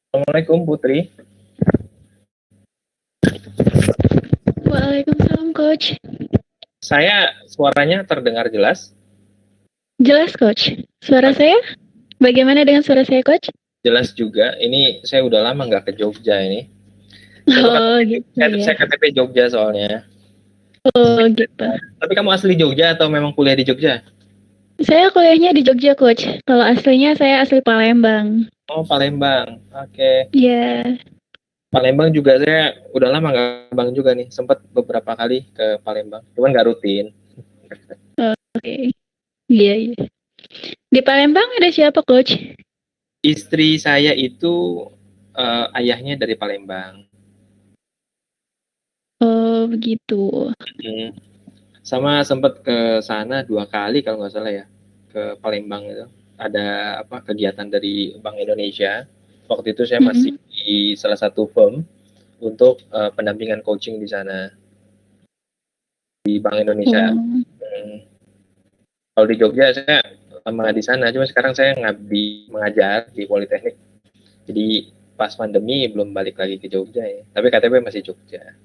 Assalamualaikum Putri. Waalaikumsalam, Coach. Saya suaranya terdengar jelas? Jelas, Coach. Suara saya? Bagaimana dengan suara saya, Coach? Jelas juga. Ini saya udah lama nggak ke Jogja ini. Saya tuh Oh, gitu ya. saya KTP Jogja soalnya. Oh, gitu. Tapi kamu asli Jogja atau memang kuliah di Jogja? Saya kuliahnya di Jogja, Coach. Kalau aslinya saya asli Palembang. Oh, Palembang. Oke. Ya, Palembang juga saya udah lama nggak ke Palembang juga nih. Sempat beberapa kali ke Palembang. Cuman nggak rutin. oke. Iya, iya. Di Palembang ada siapa, Coach? Istri saya itu ayahnya dari Palembang. Oh, begitu. Hmm. Sama sempat ke sana 2 kali kalau nggak salah ya, ke Palembang itu. Ada apa kegiatan dari Bank Indonesia. Waktu itu saya masih Mm-mm. di salah satu firm untuk pendampingan coaching di sana di Bank Indonesia. Oh, Hmm. Kalau di Jogja saya lama di sana, cuma sekarang saya ngabdi mengajar di Politeknik. Jadi pas pandemi belum balik lagi ke Jogja ya. Tapi KTP masih Jogja.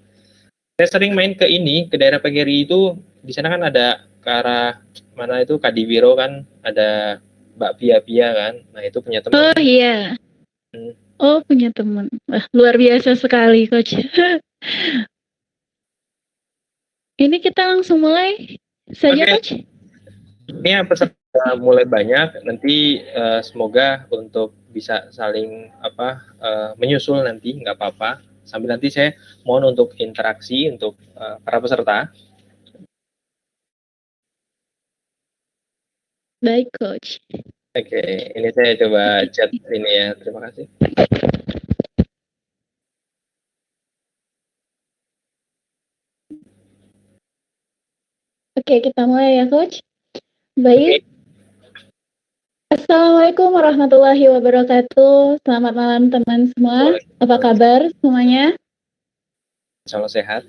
Saya sering main ke ini, ke daerah PGRI itu, di sana kan ada ke arah mana itu Kadiwiro kan, ada Mbak Pia Pia kan, nah itu punya teman. oh iya. Hmm. Oh, punya teman. Wah, luar biasa sekali, Coach. Ini kita langsung mulai saja, Oke, Coach. ini ya peserta mulai banyak, nanti semoga untuk bisa saling menyusul nanti, nggak apa-apa. Sambil nanti saya mohon untuk interaksi untuk para peserta. Baik, Coach. Oke, ini saya coba chat ini ya, terima kasih. Oke, kita mulai ya, Coach. Baik. Oke. Assalamualaikum warahmatullahi wabarakatuh. Selamat malam teman semua. Apa kabar semuanya? Salam sehat.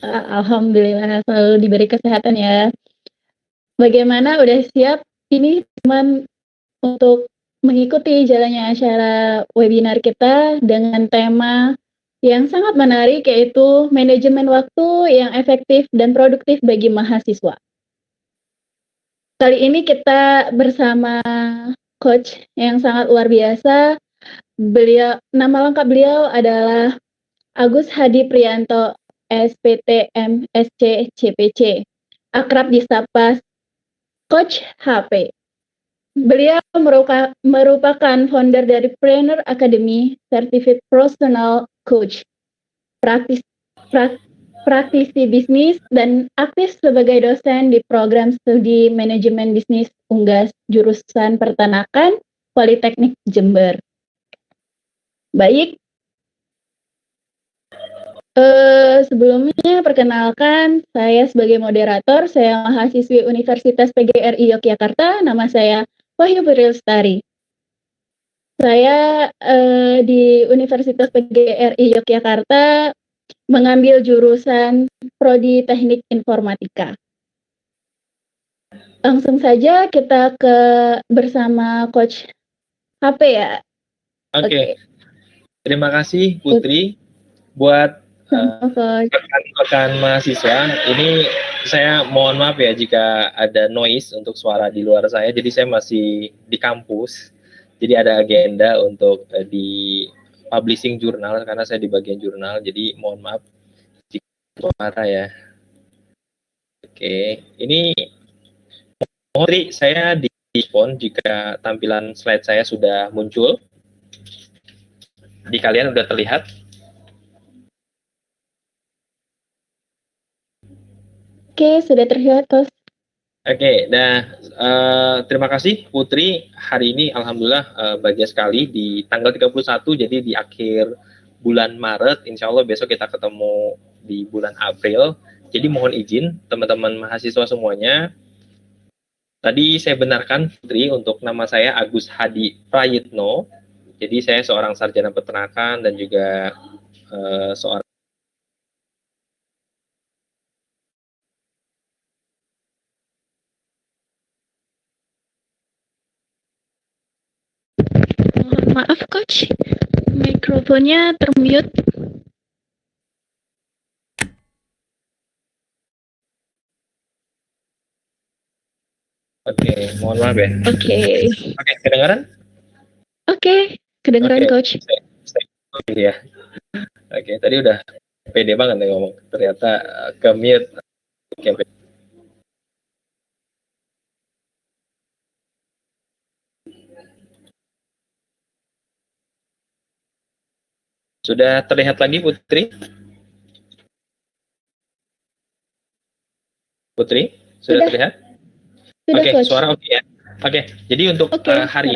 Alhamdulillah selalu diberi kesehatan ya. Bagaimana udah siap ini teman untuk mengikuti jalannya acara webinar kita dengan tema yang sangat menarik yaitu manajemen waktu yang efektif dan produktif bagi mahasiswa. Kali ini kita bersama coach yang sangat luar biasa. Nama lengkap beliau adalah Agus Hadi Priyanto, SPT MSc CPC, akrab disapa Coach HP. Beliau merupakan founder dari Trainer Academy, Certified Personal Coach, praktisi bisnis, dan aktif sebagai dosen di program studi manajemen bisnis UNGAS jurusan Peternakan Politeknik Jember. Baik, sebelumnya perkenalkan saya sebagai moderator, saya mahasiswi Universitas PGRI Yogyakarta, nama saya Wahyu Putri Lestari. Saya di Universitas PGRI Yogyakarta mengambil jurusan Prodi Teknik Informatika. Langsung saja kita bersama Coach HP ya. Oke. Terima kasih Putri buat rekan-rekan mahasiswa. Ini saya mohon maaf ya jika ada noise untuk suara di luar saya. Jadi saya masih di kampus. Jadi ada agenda untuk di publishing jurnal karena saya di bagian jurnal. Jadi mohon maaf jika suara ya. Oke, ini Putri saya di respon jika tampilan slide saya sudah muncul. Di kalian sudah terlihat. Oke, sudah terlihat, Coach. Oke, nah terima kasih Putri. Hari ini alhamdulillah bahagia sekali di tanggal 31, jadi di akhir bulan Maret. Insya Allah besok kita ketemu di bulan April. Jadi mohon izin teman-teman mahasiswa semuanya. Tadi saya benarkan Putri untuk nama saya Agus Hadi Prayitno. Jadi saya seorang sarjana peternakan dan juga seorang Maaf coach, mikrofonnya termute. Oke, mohon maaf ya. Oke, Oke, kedengaran? kedengeran Oke, coach. ya. Oke, tadi udah pede banget nih ngomong. Ternyata ke mute. Oke, sudah terlihat lagi Putri? Putri, sudah terlihat? Sudah Oke, coach. suara oke ya. Oke, jadi untuk hari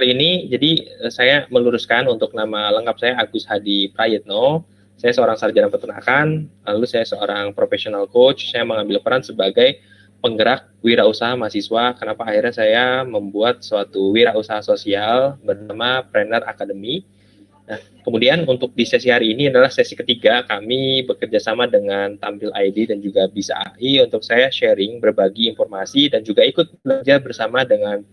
ini, jadi saya meluruskan untuk nama lengkap saya Agus Hadi Prayitno. Saya seorang sarjana peternakan, lalu saya seorang professional coach. Saya mengambil peran sebagai penggerak wirausaha mahasiswa. Kenapa akhirnya saya membuat suatu wirausaha sosial bernama Trainer Academy. Nah, kemudian untuk di sesi hari ini adalah sesi ketiga, kami bekerja sama dengan Tampil ID dan juga Bisa AI untuk saya sharing, berbagi informasi, dan juga ikut belajar bersama dengan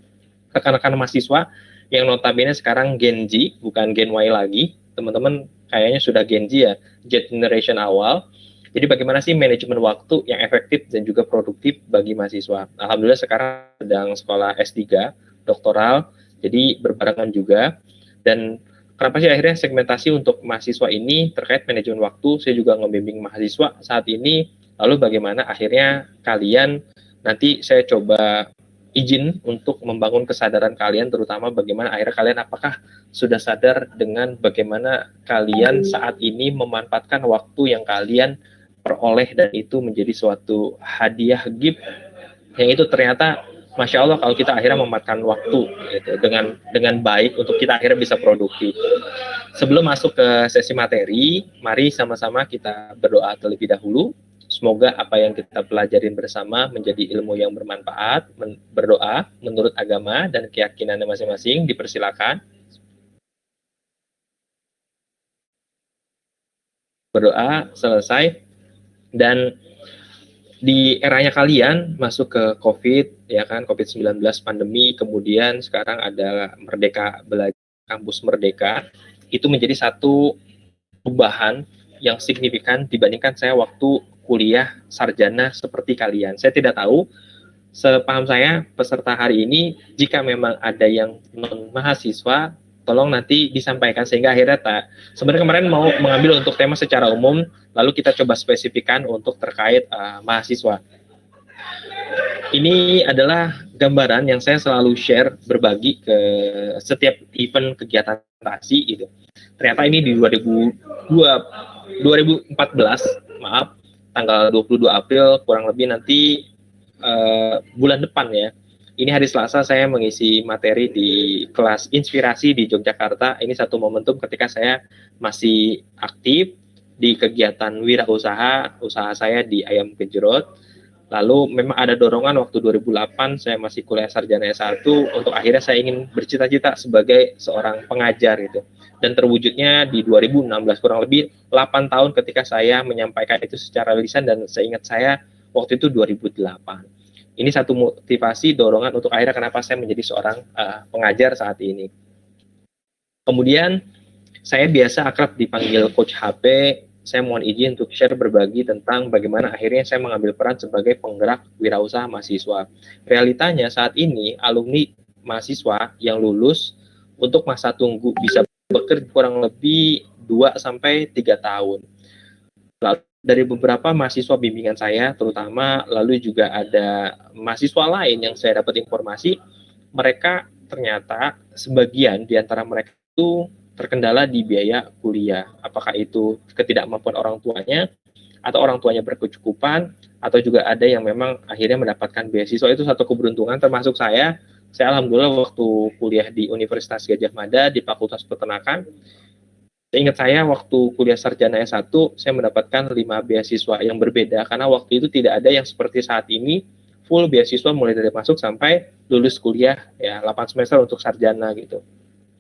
rekan-rekan mahasiswa yang notabene sekarang Gen Z, bukan Gen Y lagi. Teman-teman kayaknya sudah Gen Z ya, Z generation awal. Jadi bagaimana sih manajemen waktu yang efektif dan juga produktif bagi mahasiswa. Alhamdulillah sekarang sedang sekolah S3, doktoral, jadi berbarengan juga. Dan kenapa sih akhirnya segmentasi untuk mahasiswa ini terkait manajemen waktu, saya juga ngebimbing mahasiswa saat ini, lalu bagaimana akhirnya kalian, nanti saya coba izin untuk membangun kesadaran kalian, terutama bagaimana akhirnya kalian apakah sudah sadar dengan bagaimana kalian saat ini memanfaatkan waktu yang kalian peroleh, dan itu menjadi suatu hadiah gift yang itu ternyata Masya Allah kalau kita akhirnya memanfaatkan waktu gitu, dengan baik untuk kita akhirnya bisa produktif. Sebelum masuk ke sesi materi, mari sama-sama kita berdoa terlebih dahulu. Semoga apa yang kita pelajarin bersama menjadi ilmu yang bermanfaat. Berdoa menurut agama dan keyakinannya masing-masing, dipersilakan. Berdoa selesai, dan di eranya kalian masuk ke COVID, ya kan, COVID-19 pandemi, kemudian sekarang ada Merdeka Belajar, Kampus Merdeka, itu menjadi satu perubahan yang signifikan dibandingkan saya waktu kuliah sarjana seperti kalian. Saya tidak tahu, sepaham saya peserta hari ini, jika memang ada yang non-mahasiswa, tolong nanti disampaikan sehingga akhirnya sebenarnya kemarin mau mengambil untuk tema secara umum, lalu kita coba spesifikkan untuk terkait mahasiswa. Ini adalah gambaran yang saya selalu share, berbagi ke setiap event kegiatan tasi gitu. Ternyata ini di 2014, maaf, tanggal 22 April, kurang lebih nanti bulan depan ya. Ini hari Selasa saya mengisi materi di kelas inspirasi di Yogyakarta. Ini satu momentum ketika saya masih aktif di kegiatan wirausaha, usaha saya di Ayam Gejrot. Lalu memang ada dorongan waktu 2008 saya masih kuliah sarjana S1 untuk akhirnya saya ingin bercita-cita sebagai seorang pengajar gitu. Dan terwujudnya di 2016, kurang lebih 8 tahun ketika saya menyampaikan itu secara lisan, dan seingat saya waktu itu 2008. Ini satu motivasi, dorongan untuk akhirnya kenapa saya menjadi seorang pengajar saat ini. Kemudian saya biasa akrab dipanggil Coach HP. Saya mohon izin untuk share, berbagi tentang bagaimana akhirnya saya mengambil peran sebagai penggerak wirausaha mahasiswa. Realitanya saat ini alumni mahasiswa yang lulus untuk masa tunggu bisa bekerja kurang lebih 2-3 tahun. Lalu dari beberapa mahasiswa bimbingan saya terutama, lalu juga ada mahasiswa lain yang saya dapat informasi, mereka ternyata sebagian di antara mereka itu terkendala di biaya kuliah. Apakah itu ketidakmampuan orang tuanya, atau orang tuanya berkecukupan, atau juga ada yang memang akhirnya mendapatkan beasiswa. Itu satu keberuntungan, termasuk saya. Saya alhamdulillah waktu kuliah di Universitas Gadjah Mada di Fakultas Peternakan, seingat saya waktu kuliah sarjana S1, saya mendapatkan 5 beasiswa yang berbeda, karena waktu itu tidak ada yang seperti saat ini, full beasiswa mulai dari masuk sampai lulus kuliah, ya 8 semester untuk sarjana gitu.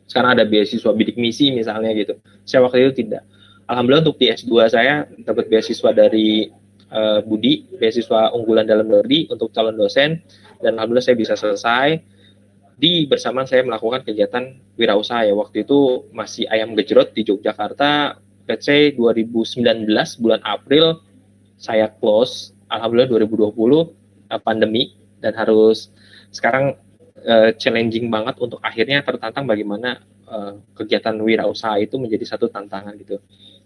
Sekarang ada beasiswa bidik misi misalnya gitu. Saya waktu itu tidak. Alhamdulillah untuk di S2 saya dapat beasiswa dari Budi, beasiswa unggulan dalam negeri untuk calon dosen, dan alhamdulillah saya bisa selesai. di bersamaan saya melakukan kegiatan wirausaha ya. Waktu itu masih ayam gejrot di Yogyakarta. Let's say 2019 bulan April saya close. Alhamdulillah 2020 pandemi dan harus sekarang challenging banget untuk akhirnya tertantang bagaimana kegiatan wirausaha itu menjadi satu tantangan gitu.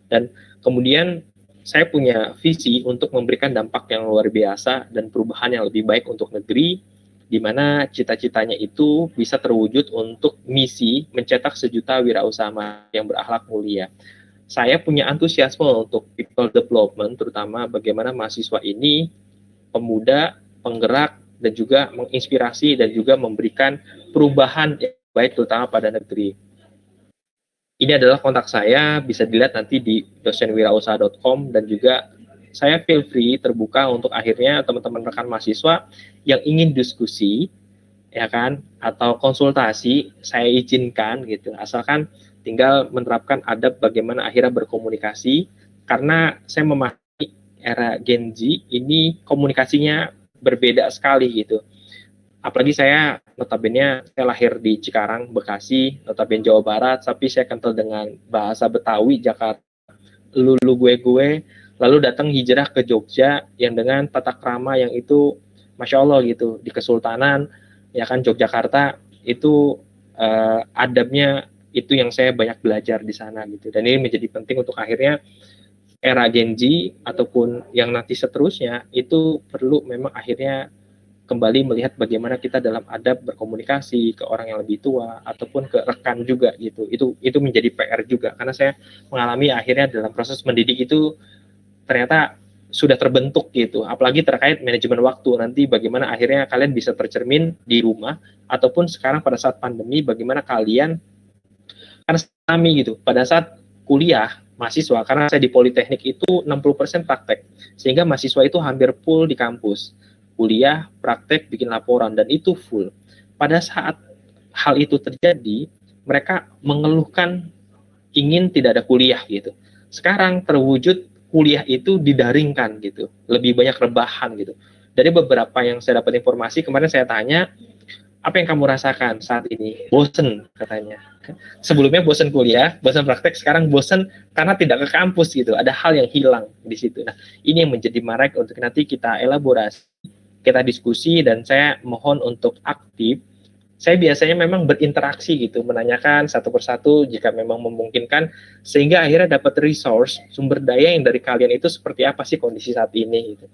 Dan kemudian saya punya visi untuk memberikan dampak yang luar biasa dan perubahan yang lebih baik untuk negeri, di mana cita-citanya itu bisa terwujud untuk misi mencetak sejuta wirausaha yang berakhlak mulia. Saya punya antusiasme untuk people development, terutama bagaimana mahasiswa ini, pemuda, penggerak, dan juga menginspirasi dan juga memberikan perubahan yang baik terutama pada negeri. Ini adalah kontak saya, bisa dilihat nanti di dosenwirausaha.com, dan juga saya feel free terbuka untuk akhirnya teman-teman rekan mahasiswa yang ingin diskusi ya kan atau konsultasi, saya izinkan gitu, asalkan tinggal menerapkan adab bagaimana akhirnya berkomunikasi, karena saya memahami era Gen Z ini komunikasinya berbeda sekali gitu. Apalagi saya notabene saya lahir di Cikarang, Bekasi, notabene Jawa Barat, tapi saya kental dengan bahasa Betawi Jakarta, lulu gue, lalu datang hijrah ke Jogja yang dengan tata krama yang itu Masya Allah gitu, di Kesultanan ya kan Yogyakarta itu adabnya itu yang saya banyak belajar di sana gitu, dan ini menjadi penting untuk akhirnya era Gen Z ataupun yang nanti seterusnya itu perlu memang akhirnya kembali melihat bagaimana kita dalam adab berkomunikasi ke orang yang lebih tua ataupun ke rekan juga gitu. Itu menjadi PR juga, karena saya mengalami akhirnya dalam proses mendidik itu ternyata sudah terbentuk gitu, apalagi terkait manajemen waktu, nanti bagaimana akhirnya kalian bisa tercermin di rumah ataupun sekarang pada saat pandemi bagaimana kalian, karena kami gitu pada saat kuliah mahasiswa, karena saya di Politeknik itu 60% praktek, sehingga mahasiswa itu hampir full di kampus, kuliah, praktek, bikin laporan, dan itu full. Pada saat hal itu terjadi, mereka mengeluhkan ingin tidak ada kuliah gitu. Sekarang terwujud kuliah itu didaringkan gitu, lebih banyak rebahan gitu. Dari beberapa yang saya dapat informasi, kemarin saya tanya, apa yang kamu rasakan saat ini? Bosen katanya. Sebelumnya bosen kuliah, bosen praktek, sekarang bosen karena tidak ke kampus gitu. Ada hal yang hilang di situ. Nah, ini yang menjadi menarik untuk nanti kita elaborasi, kita diskusi, dan saya mohon untuk aktif. Saya biasanya memang berinteraksi gitu, menanyakan satu persatu jika memang memungkinkan, sehingga akhirnya dapat resource, sumber daya yang dari kalian itu seperti apa sih kondisi saat ini gitu.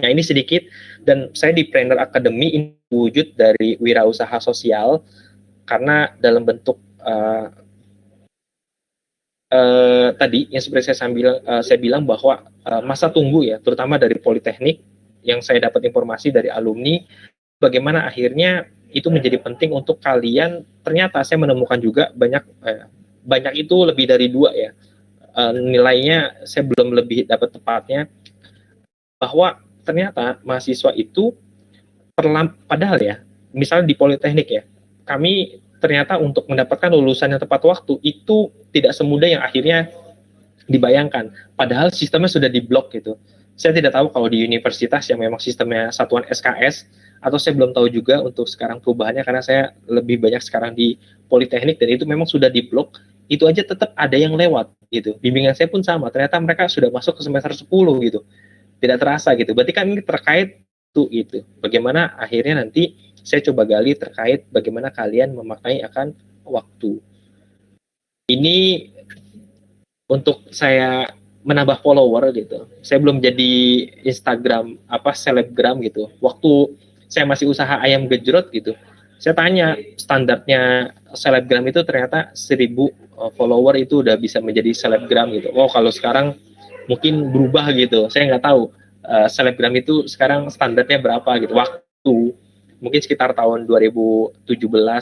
Nah, ini sedikit, dan saya di Planner Academy ini wujud dari wirausaha sosial, karena dalam bentuk tadi yang seperti saya bilang bahwa masa tunggu ya, terutama dari Politeknik, yang saya dapat informasi dari alumni, bagaimana akhirnya itu menjadi penting untuk kalian. Ternyata saya menemukan juga banyak itu lebih dari 2 ya, nilainya saya belum lebih dapat tepatnya, bahwa ternyata mahasiswa itu padahal ya, misalnya di Politeknik ya, kami ternyata untuk mendapatkan lulusan yang tepat waktu itu tidak semudah yang akhirnya dibayangkan, padahal sistemnya sudah diblok gitu. Saya tidak tahu kalau di universitas yang memang sistemnya satuan SKS, atau saya belum tahu juga untuk sekarang perubahannya, karena saya lebih banyak sekarang di Politeknik dan itu memang sudah diblok. Itu aja tetap ada yang lewat gitu. Bimbingan saya pun sama, ternyata mereka sudah masuk ke semester 10 gitu. Tidak terasa gitu. Berarti kan ini terkait tuh gitu. Bagaimana akhirnya nanti saya coba gali terkait bagaimana kalian memaknai akan waktu. Ini untuk saya menambah follower gitu. Saya belum jadi Instagram selebgram gitu. Waktu saya masih usaha ayam gejrot gitu, saya tanya standarnya selebgram itu ternyata 1000 follower itu udah bisa menjadi selebgram gitu. Oh, kalau sekarang mungkin berubah gitu. Saya nggak tahu selebgram itu sekarang standarnya berapa gitu. Waktu mungkin sekitar tahun 2017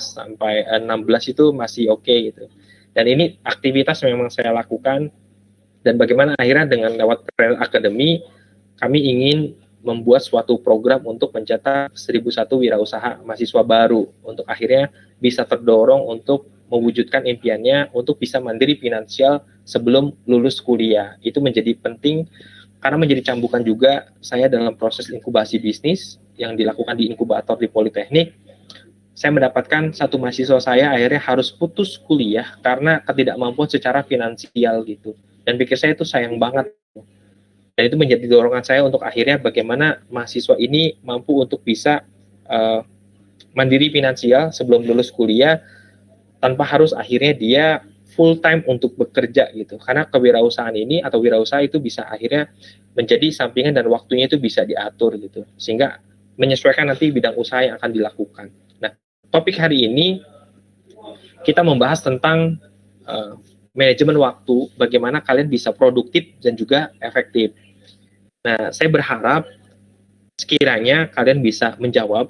sampai 16 itu masih oke gitu. Dan ini aktivitas yang memang saya lakukan, dan bagaimana akhirnya dengan lewat Planner Academy kami ingin membuat suatu program untuk mencetak 1001 wirausaha mahasiswa baru, untuk akhirnya bisa terdorong untuk mewujudkan impiannya untuk bisa mandiri finansial sebelum lulus kuliah. Itu menjadi penting karena menjadi cambukan juga saya dalam proses inkubasi bisnis yang dilakukan di inkubator di Politeknik. saya mendapatkan satu mahasiswa saya akhirnya harus putus kuliah karena ketidakmampuan secara finansial gitu. Dan pikir saya itu sayang banget. Dan itu menjadi dorongan saya untuk akhirnya bagaimana mahasiswa ini mampu untuk bisa mandiri finansial sebelum lulus kuliah tanpa harus akhirnya dia full time untuk bekerja gitu. Karena kewirausahaan ini atau wirausaha itu bisa akhirnya menjadi sampingan dan waktunya itu bisa diatur gitu. Sehingga menyesuaikan nanti bidang usaha yang akan dilakukan. Nah, topik hari ini kita membahas tentang manajemen waktu, bagaimana kalian bisa produktif dan juga efektif. Nah, saya berharap sekiranya kalian bisa menjawab.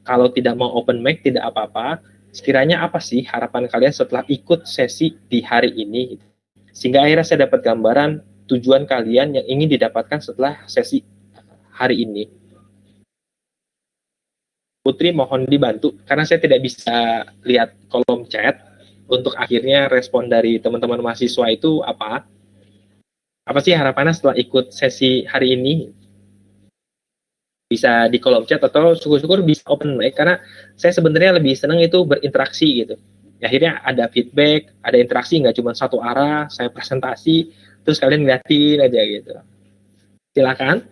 Kalau tidak mau open mic tidak apa-apa. Sekiranya apa sih harapan kalian setelah ikut sesi di hari ini? Sehingga akhirnya saya dapat gambaran tujuan kalian yang ingin didapatkan setelah sesi hari ini. Putri mohon dibantu karena saya tidak bisa lihat kolom chat untuk akhirnya respon dari teman-teman mahasiswa itu apa? Apa sih harapannya setelah ikut sesi hari ini? Bisa di kolom chat atau syukur-syukur bisa open mic karena saya sebenarnya lebih senang itu berinteraksi gitu. Akhirnya ada feedback, ada interaksi nggak cuma satu arah, saya presentasi terus kalian ngeliatin aja gitu. Silakan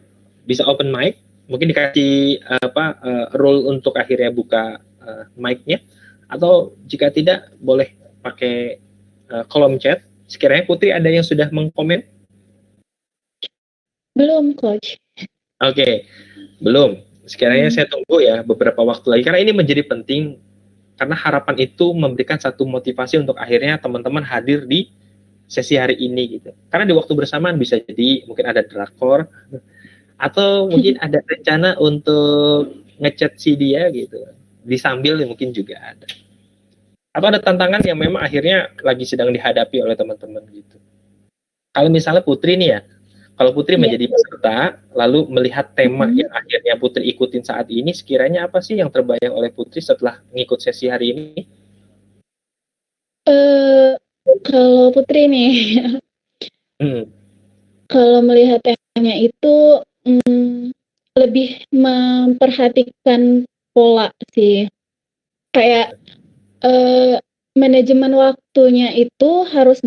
bisa open mic, mungkin dikasih role untuk akhirnya buka mic-nya atau jika tidak boleh pakai kolom chat. Sekiranya Putri ada yang sudah mengkomen? Belum, Coach. Oke. Belum. Sekiranya saya tunggu ya beberapa waktu lagi karena ini menjadi penting karena harapan itu memberikan satu motivasi untuk akhirnya teman-teman hadir di sesi hari ini gitu. Karena di waktu bersamaan bisa jadi mungkin ada drakor atau mungkin ada rencana untuk ngechat si dia gitu. Disambil mungkin juga ada. Atau ada tantangan yang memang akhirnya lagi sedang dihadapi oleh teman-teman gitu. Kalau misalnya Putri nih ya, kalau Putri menjadi peserta, lalu melihat tema yang akhirnya Putri ikutin saat ini, sekiranya apa sih yang terbayang oleh Putri setelah ngikut sesi hari ini? Kalau Putri nih, kalau melihat temanya itu lebih memperhatikan pola sih. Kayak manajemen waktunya itu harus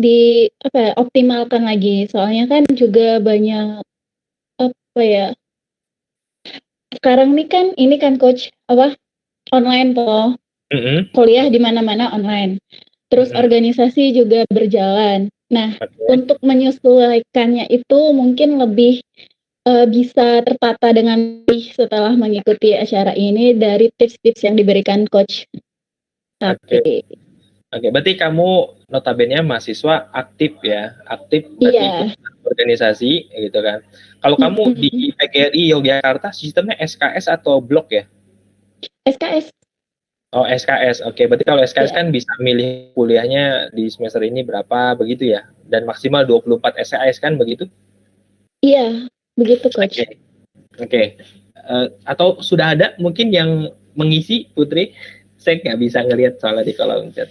optimalkan lagi. Soalnya kan juga banyak sekarang ini kan coach online toh. Kuliah di mana-mana online. Terus organisasi juga berjalan. Nah, untuk menyesuaikannya itu mungkin lebih bisa tertata dengan baik setelah mengikuti acara ini dari tips-tips yang diberikan coach. Oke, berarti kamu notabene mahasiswa aktif ya, aktif berarti organisasi gitu kan. Kalau kamu di PGRI Yogyakarta sistemnya SKS atau blok ya? SKS. Oh, SKS. Oke, berarti kalau SKS kan bisa milih kuliahnya di semester ini berapa begitu ya? Dan maksimal 24 SKS kan begitu? Iya, begitu coach. Oke. Atau sudah ada mungkin yang mengisi Putri? Saya nggak bisa ngelihat soalnya di kolom chat.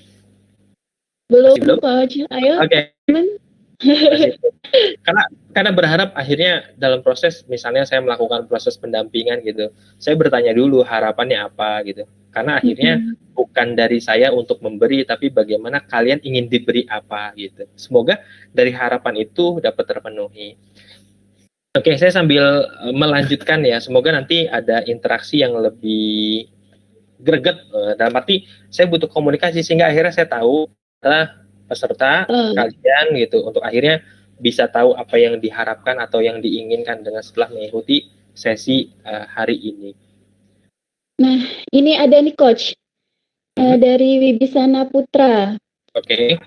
Belum coach. Ayo. Oke. Karena berharap akhirnya dalam proses misalnya saya melakukan proses pendampingan gitu, saya bertanya dulu harapannya apa gitu. Karena akhirnya bukan dari saya untuk memberi, tapi bagaimana kalian ingin diberi apa gitu. Semoga dari harapan itu dapat terpenuhi. Oke, saya sambil melanjutkan ya. Semoga nanti ada interaksi yang lebih greget. Dalam arti saya butuh komunikasi sehingga akhirnya saya tahu peserta kalian gitu untuk akhirnya bisa tahu apa yang diharapkan atau yang diinginkan dengan setelah mengikuti sesi hari ini. Nah, ini ada nih coach dari Wibisana Putra. Oke.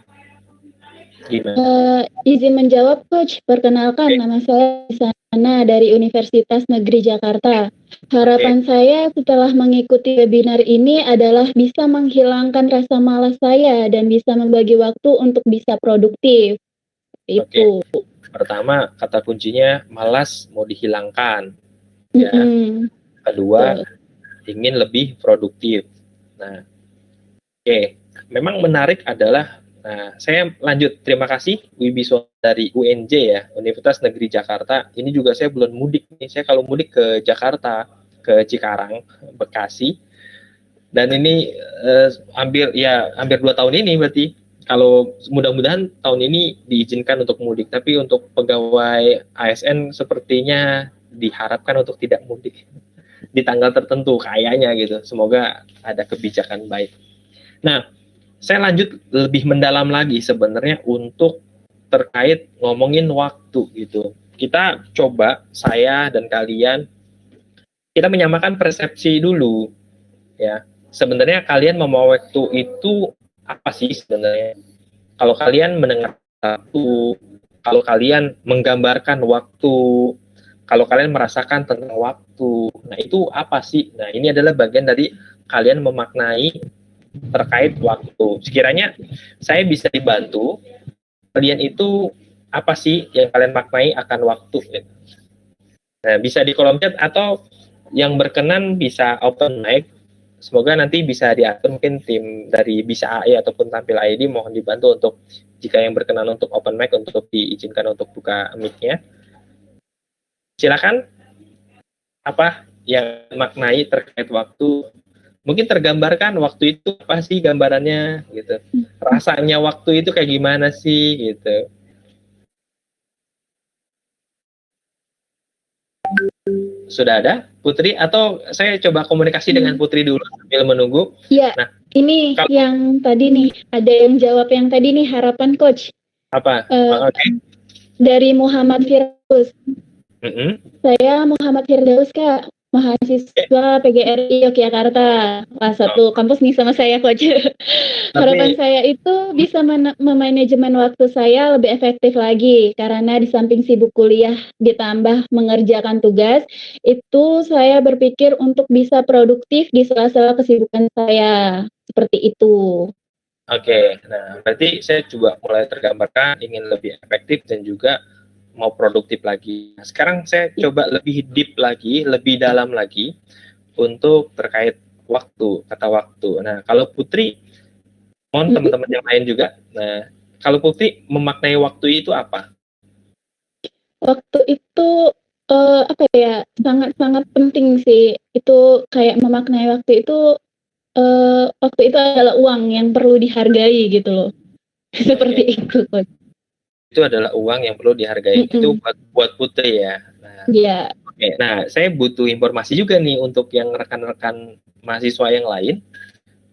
Izin menjawab coach, perkenalkan nama saya Wibisana dari Universitas Negeri Jakarta. Harapan saya setelah mengikuti webinar ini adalah bisa menghilangkan rasa malas saya dan bisa membagi waktu untuk bisa produktif. Itu. Pertama, kata kuncinya malas mau dihilangkan. Ya. Kedua, ingin lebih produktif. Nah, memang menarik adalah, saya lanjut. Terima kasih Wibisono dari UNJ ya, Universitas Negeri Jakarta. Ini juga saya belum mudik nih. Saya kalau mudik ke Jakarta, ke Cikarang, Bekasi. Dan ini hampir 2 tahun ini berarti. Kalau mudah-mudahan tahun ini diizinkan untuk mudik, tapi untuk pegawai ASN sepertinya diharapkan untuk tidak mudik di tanggal tertentu kayaknya gitu. Semoga ada kebijakan baik. Nah, saya lanjut lebih mendalam lagi sebenarnya untuk terkait ngomongin waktu gitu. Kita coba, saya dan kalian, kita menyamakan persepsi dulu ya. Sebenarnya kalian mau waktu itu apa sih sebenarnya? Kalau kalian mendengar waktu, kalau kalian menggambarkan waktu, kalau kalian merasakan tentang waktu, nah itu apa sih? Nah ini adalah bagian dari kalian memaknai terkait waktu. Sekiranya saya bisa dibantu, kalian itu apa sih yang kalian maknai akan waktu? Nah bisa di kolom chat atau yang berkenan bisa open mic. Semoga nanti bisa diatur, mungkin tim dari Bisa AI ataupun Tampil ID mohon dibantu untuk jika yang berkenan untuk open mic untuk diizinkan untuk buka mic-nya. Silakan, apa yang maknai terkait waktu? Mungkin tergambarkan waktu itu apa sih gambarannya gitu. Rasanya waktu itu kayak gimana sih gitu. Sudah ada Putri atau saya coba komunikasi dengan Putri dulu sambil menunggu. Iya. Nah, ini yang tadi nih ada yang jawab yang tadi nih harapan coach. Apa? Okay. Dari Muhammad Firdaus. Saya Muhammad Firdaus Kak, mahasiswa PGRI Yogyakarta, kelas 1 kampus nih sama saya coach. Harapan saya itu bisa memanajemen waktu saya lebih efektif lagi karena di samping sibuk kuliah ditambah mengerjakan tugas, itu saya berpikir untuk bisa produktif di sela-sela kesibukan saya. Seperti itu. Oke, nah berarti saya juga mulai tergambarkan ingin lebih efektif dan juga mau produktif lagi. Nah, sekarang saya coba lebih deep lagi, lebih dalam lagi untuk terkait waktu, kata waktu. Nah, kalau Putri, mohon teman-teman yang lain juga. Nah, kalau Putri memaknai waktu itu apa? Waktu itu apa ya, sangat-sangat penting sih. Itu kayak memaknai waktu itu adalah uang yang perlu dihargai gitu loh. Seperti itu coach. Itu adalah uang yang perlu dihargai. Itu buat Putri ya. Nah, Oke, nah saya butuh informasi juga nih untuk yang rekan-rekan mahasiswa yang lain,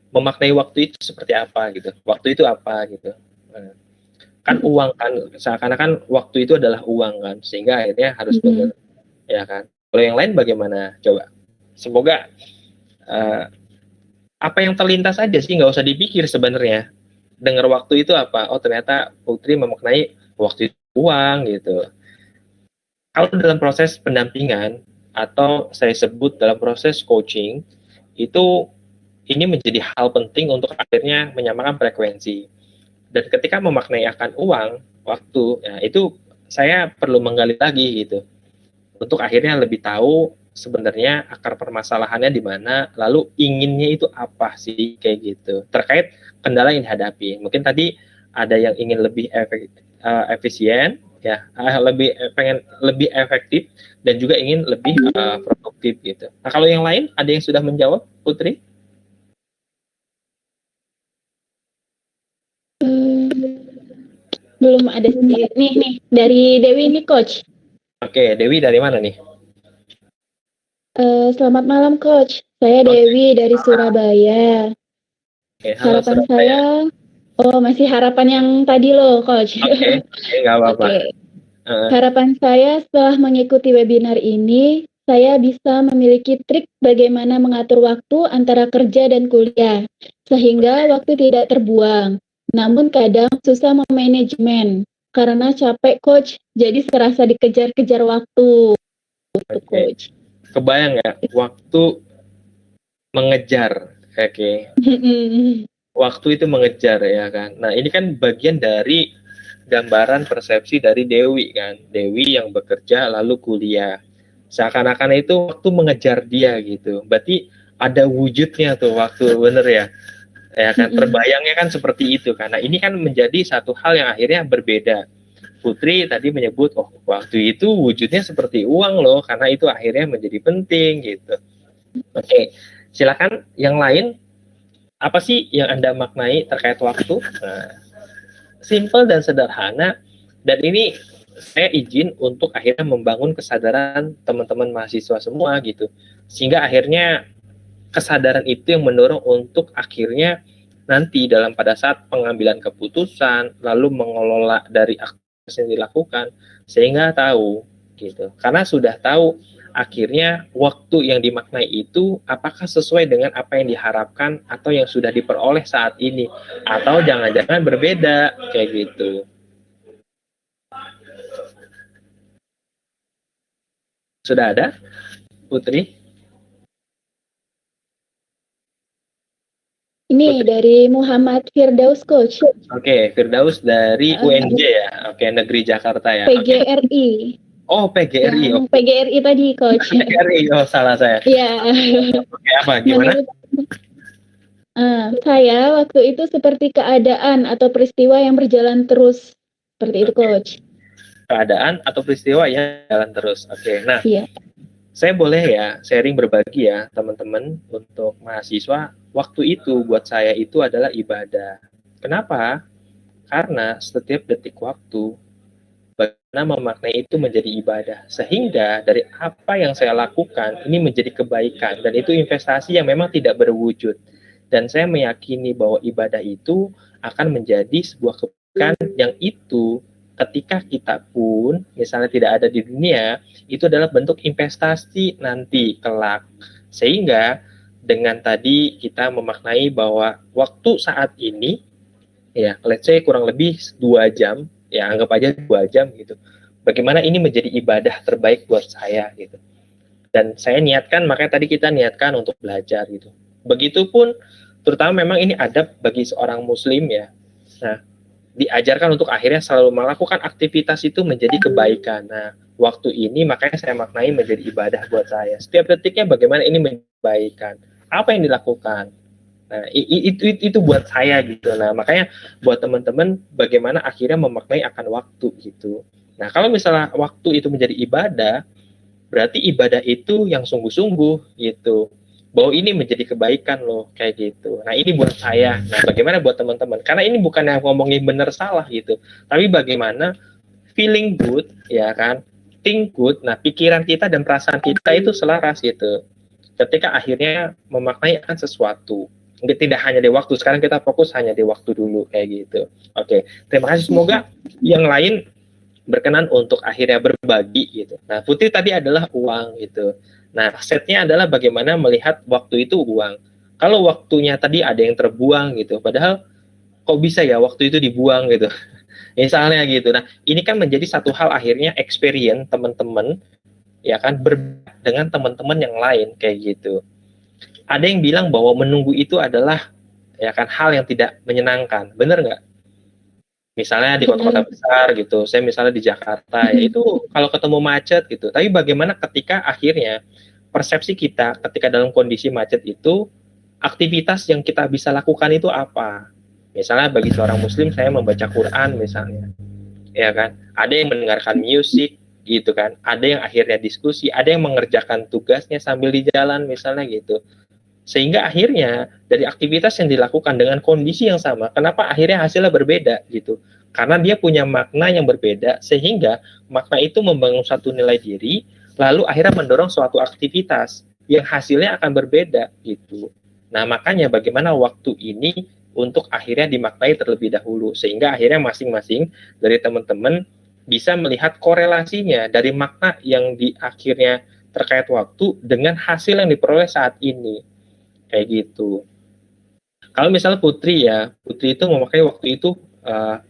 memaknai waktu itu seperti apa gitu. Waktu itu apa gitu. Nah, kan uang kan, seakan-akan waktu itu adalah uang kan, sehingga akhirnya harus benar, ya kan. Kalau yang lain bagaimana? Coba. Semoga apa yang terlintas aja sih, nggak usah dipikir sebenarnya. Dengar waktu itu apa? Oh ternyata Putri memaknai waktu itu uang gitu. Kalau dalam proses pendampingan atau saya sebut dalam proses coaching, itu ini menjadi hal penting untuk akhirnya menyamakan frekuensi. Dan ketika memaknai akan uang, waktu, ya itu saya perlu menggali lagi gitu. Untuk akhirnya lebih tahu sebenarnya akar permasalahannya di mana, lalu inginnya itu apa sih kayak gitu. Terkait kendala yang dihadapi. Mungkin tadi ada yang ingin lebih efisien, ya, pengen lebih efektif dan juga ingin lebih produktif gitu. Nah, kalau yang lain ada yang sudah menjawab, Putri? Belum ada sih. Nih dari Dewi nih coach. Oke, Dewi dari mana nih? Selamat malam coach. Saya Dewi dari Surabaya. Harapan Surabaya. Saya, masih harapan yang tadi loh coach. Oke, nggak apa-apa. Harapan saya setelah mengikuti webinar ini, saya bisa memiliki trik bagaimana mengatur waktu antara kerja dan kuliah, sehingga waktu tidak terbuang. Namun kadang susah memanajemen, karena capek coach, jadi serasa dikejar-kejar waktu. Coach. Kebayang ya, waktu mengejar. Oke. Waktu itu mengejar ya kan. Nah ini kan bagian dari gambaran persepsi dari Dewi kan. Dewi yang bekerja lalu kuliah. Seakan-akan itu waktu mengejar dia gitu. Berarti ada wujudnya tuh waktu, bener ya. Ya kan, terbayangnya kan seperti itu. Karena ini kan menjadi satu hal yang akhirnya berbeda. Putri tadi menyebut, oh waktu itu wujudnya seperti uang loh, karena itu akhirnya menjadi penting gitu. Oke, silakan yang lain Apa sih yang Anda maknai terkait waktu? Nah, simple dan sederhana, dan ini saya izin untuk akhirnya membangun kesadaran teman-teman mahasiswa semua gitu, sehingga akhirnya kesadaran itu yang mendorong untuk akhirnya nanti dalam pada saat pengambilan keputusan lalu mengelola dari aktivitas yang dilakukan, sehingga tahu gitu, karena sudah tahu akhirnya waktu yang dimaknai itu apakah sesuai dengan apa yang diharapkan atau yang sudah diperoleh saat ini, atau jangan-jangan berbeda kayak gitu. Sudah ada, Putri? Ini dari Muhammad Firdaus, Coach. Oke, Firdaus dari UNJ ya. Oke, Negeri Jakarta ya. PGRI. Oh, PGRI. Yang PGRI tadi, Coach. PGRI, oh salah saya. Iya. Oke, apa? Gimana? Saya waktu itu seperti keadaan atau peristiwa yang berjalan terus. Seperti itu, Coach. Keadaan atau peristiwa yang jalan terus. Oke, nah. Iya. Saya boleh ya sharing berbagi ya teman-teman untuk mahasiswa. Waktu itu buat saya itu adalah ibadah. Kenapa? Karena setiap detik waktu bagaimana memaknai itu menjadi ibadah, sehingga dari apa yang saya lakukan ini menjadi kebaikan, dan itu investasi yang memang tidak berwujud. Dan saya meyakini bahwa ibadah itu akan menjadi sebuah kebaikan yang itu ketika kita pun misalnya tidak ada di dunia, itu adalah bentuk investasi nanti kelak. Sehingga dengan tadi kita memaknai bahwa waktu saat ini, ya let's say kurang lebih 2 jam, ya anggap aja 2 jam gitu, bagaimana ini menjadi ibadah terbaik buat saya gitu. Dan saya niatkan, makanya tadi kita niatkan untuk belajar gitu. Begitupun terutama memang ini adab bagi seorang muslim ya. Nah, diajarkan untuk akhirnya selalu melakukan aktivitas itu menjadi kebaikan. Nah, waktu ini makanya saya maknai menjadi ibadah buat saya. Setiap detiknya bagaimana ini menjadi kebaikan. Apa yang dilakukan? Nah, itu buat saya gitu. Nah, makanya buat teman-teman bagaimana akhirnya memaknai akan waktu gitu. Nah, kalau misalnya waktu itu menjadi ibadah, berarti ibadah itu yang sungguh-sungguh gitu, bahwa ini menjadi kebaikan loh kayak gitu. Nah, ini buat saya. Nah, bagaimana buat teman-teman? Karena ini bukan yang ngomongin benar salah gitu, tapi bagaimana feeling good ya kan, think good. Nah, pikiran kita dan perasaan kita itu selaras gitu ketika akhirnya memaknai akan sesuatu. Tidak hanya di waktu, sekarang kita fokus hanya di waktu dulu kayak gitu. Oke, terima kasih, semoga yang lain berkenan untuk akhirnya berbagi gitu. Nah, Putri tadi adalah uang gitu. Nah, setnya adalah bagaimana melihat waktu itu uang. Kalau waktunya tadi ada yang terbuang gitu, padahal kok bisa ya waktu itu dibuang gitu. Misalnya gitu. Nah, ini kan menjadi satu hal akhirnya experience teman-teman ya kan berbeda dengan teman-teman yang lain kayak gitu. Ada yang bilang bahwa menunggu itu adalah ya kan hal yang tidak menyenangkan. Bener nggak? Misalnya di kota-kota besar gitu, saya misalnya di Jakarta, ya itu kalau ketemu macet gitu. Tapi bagaimana ketika akhirnya persepsi kita ketika dalam kondisi macet itu, aktivitas yang kita bisa lakukan itu apa? Misalnya bagi seorang muslim, saya membaca Quran misalnya, ya kan? Ada yang mendengarkan musik gitu kan, ada yang akhirnya diskusi, ada yang mengerjakan tugasnya sambil di jalan misalnya gitu. Sehingga akhirnya dari aktivitas yang dilakukan dengan kondisi yang sama, kenapa akhirnya hasilnya berbeda gitu? Karena dia punya makna yang berbeda, sehingga makna itu membangun satu nilai diri, lalu akhirnya mendorong suatu aktivitas yang hasilnya akan berbeda gitu. Nah, makanya bagaimana waktu ini untuk akhirnya dimaknai terlebih dahulu, sehingga akhirnya masing-masing dari teman-teman bisa melihat korelasinya dari makna yang di akhirnya terkait waktu dengan hasil yang diperoleh saat ini. Kayak gitu. Kalau misalnya Putri ya, Putri itu memakai waktu itu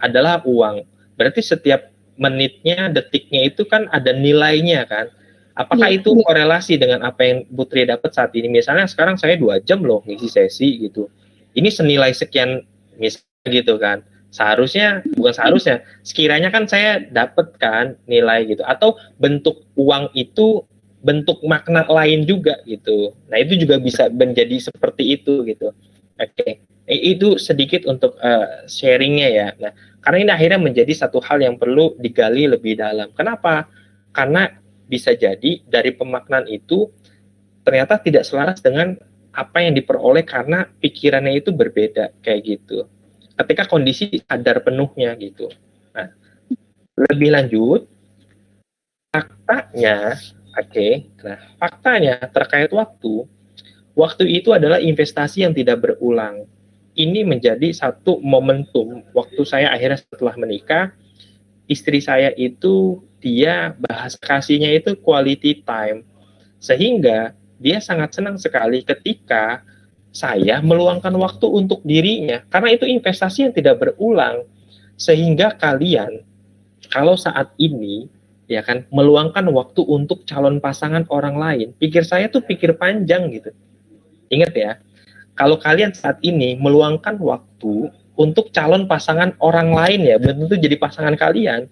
adalah uang. Berarti setiap menitnya, detiknya itu kan ada nilainya kan. Apakah itu korelasi dengan apa yang Putri dapat saat ini? Misalnya sekarang saya 2 jam loh ngisi sesi gitu. Ini senilai sekian misalnya gitu kan. Seharusnya, bukan seharusnya, sekiranya kan saya dapat kan nilai gitu. Atau bentuk uang itu bentuk makna lain juga gitu. Nah, itu juga bisa menjadi seperti itu gitu. Oke. Itu sedikit untuk sharingnya ya. Nah, karena ini akhirnya menjadi satu hal yang perlu digali lebih dalam. Kenapa? Karena bisa jadi dari pemaknaan itu ternyata tidak selaras dengan apa yang diperoleh karena pikirannya itu berbeda kayak gitu. Ketika kondisi sadar penuhnya gitu. Nah, lebih lanjut, faktanya, nah faktanya terkait waktu itu adalah investasi yang tidak berulang. Ini menjadi satu momentum waktu saya akhirnya setelah menikah, istri saya itu dia bahas kasihnya itu quality time. Sehingga dia sangat senang sekali ketika saya meluangkan waktu untuk dirinya, karena itu investasi yang tidak berulang. Sehingga kalian, kalau saat ini, ya kan, meluangkan waktu untuk calon pasangan orang lain, pikir saya tuh pikir panjang gitu. Ingat ya, kalau kalian saat ini meluangkan waktu untuk calon pasangan orang lain ya, belum tentu jadi pasangan kalian,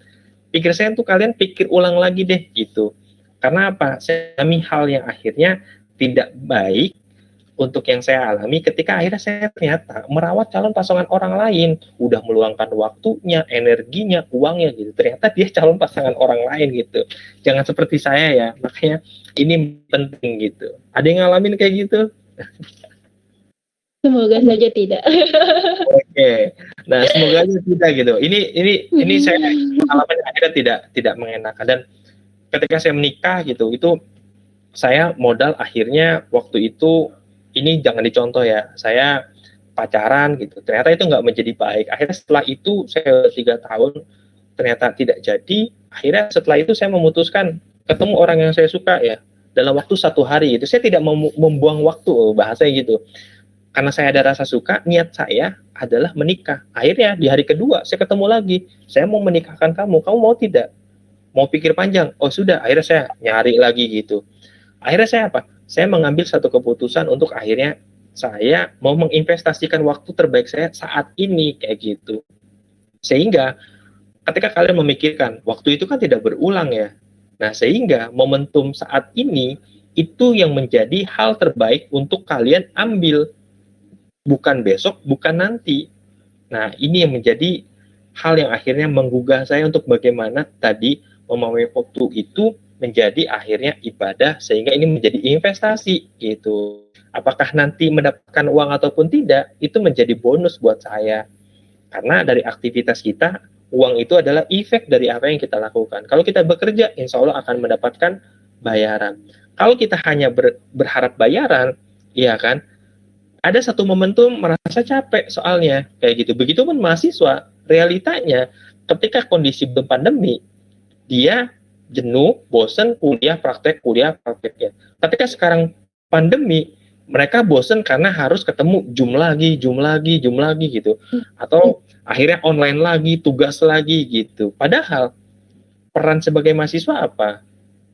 pikir saya tuh kalian pikir ulang lagi deh gitu. Karena apa? Saya alami hal yang akhirnya tidak baik untuk yang saya alami ketika akhirnya saya ternyata merawat calon pasangan orang lain, udah meluangkan waktunya, energinya, uangnya gitu. Ternyata dia calon pasangan orang lain gitu. Jangan seperti saya ya. Makanya ini penting gitu. Ada yang ngalamin kayak gitu? Semoga saja tidak. Oke. Nah, semoga aja tidak gitu. Ini saya pengalaman akhirnya tidak mengenakan, dan ketika saya menikah gitu, itu saya modal akhirnya waktu itu, ini jangan dicontoh ya, saya pacaran gitu, ternyata itu nggak menjadi baik. Akhirnya setelah itu saya 3 tahun ternyata tidak jadi. Akhirnya setelah itu saya memutuskan ketemu orang yang saya suka ya dalam waktu 1 hari itu. Saya tidak membuang waktu, bahasanya gitu. Karena saya ada rasa suka, niat saya adalah menikah. Akhirnya di hari kedua saya ketemu lagi, saya mau menikahkan kamu, kamu mau tidak? Mau pikir panjang? Oh sudah, akhirnya saya nyari lagi gitu. Akhirnya saya apa? Saya mengambil satu keputusan untuk akhirnya saya mau menginvestasikan waktu terbaik saya saat ini kayak gitu. Sehingga ketika kalian memikirkan waktu itu kan tidak berulang ya. Nah, sehingga momentum saat ini itu yang menjadi hal terbaik untuk kalian ambil, bukan besok, bukan nanti. Nah, ini yang menjadi hal yang akhirnya menggugah saya untuk bagaimana tadi memahami waktu itu menjadi akhirnya ibadah, sehingga ini menjadi investasi gitu. Apakah nanti mendapatkan uang ataupun tidak, itu menjadi bonus buat saya. Karena dari aktivitas kita, uang itu adalah efek dari apa yang kita lakukan. Kalau kita bekerja, insya Allah akan mendapatkan bayaran. Kalau kita hanya berharap bayaran, iya kan, ada satu momentum merasa capek soalnya kayak gitu. Begitupun mahasiswa, realitanya ketika kondisi belum pandemi, dia jenuh, bosen, kuliah prakteknya. Ketika sekarang pandemi, mereka bosen karena harus ketemu Zoom lagi gitu, atau akhirnya online lagi, tugas lagi gitu. Padahal peran sebagai mahasiswa apa?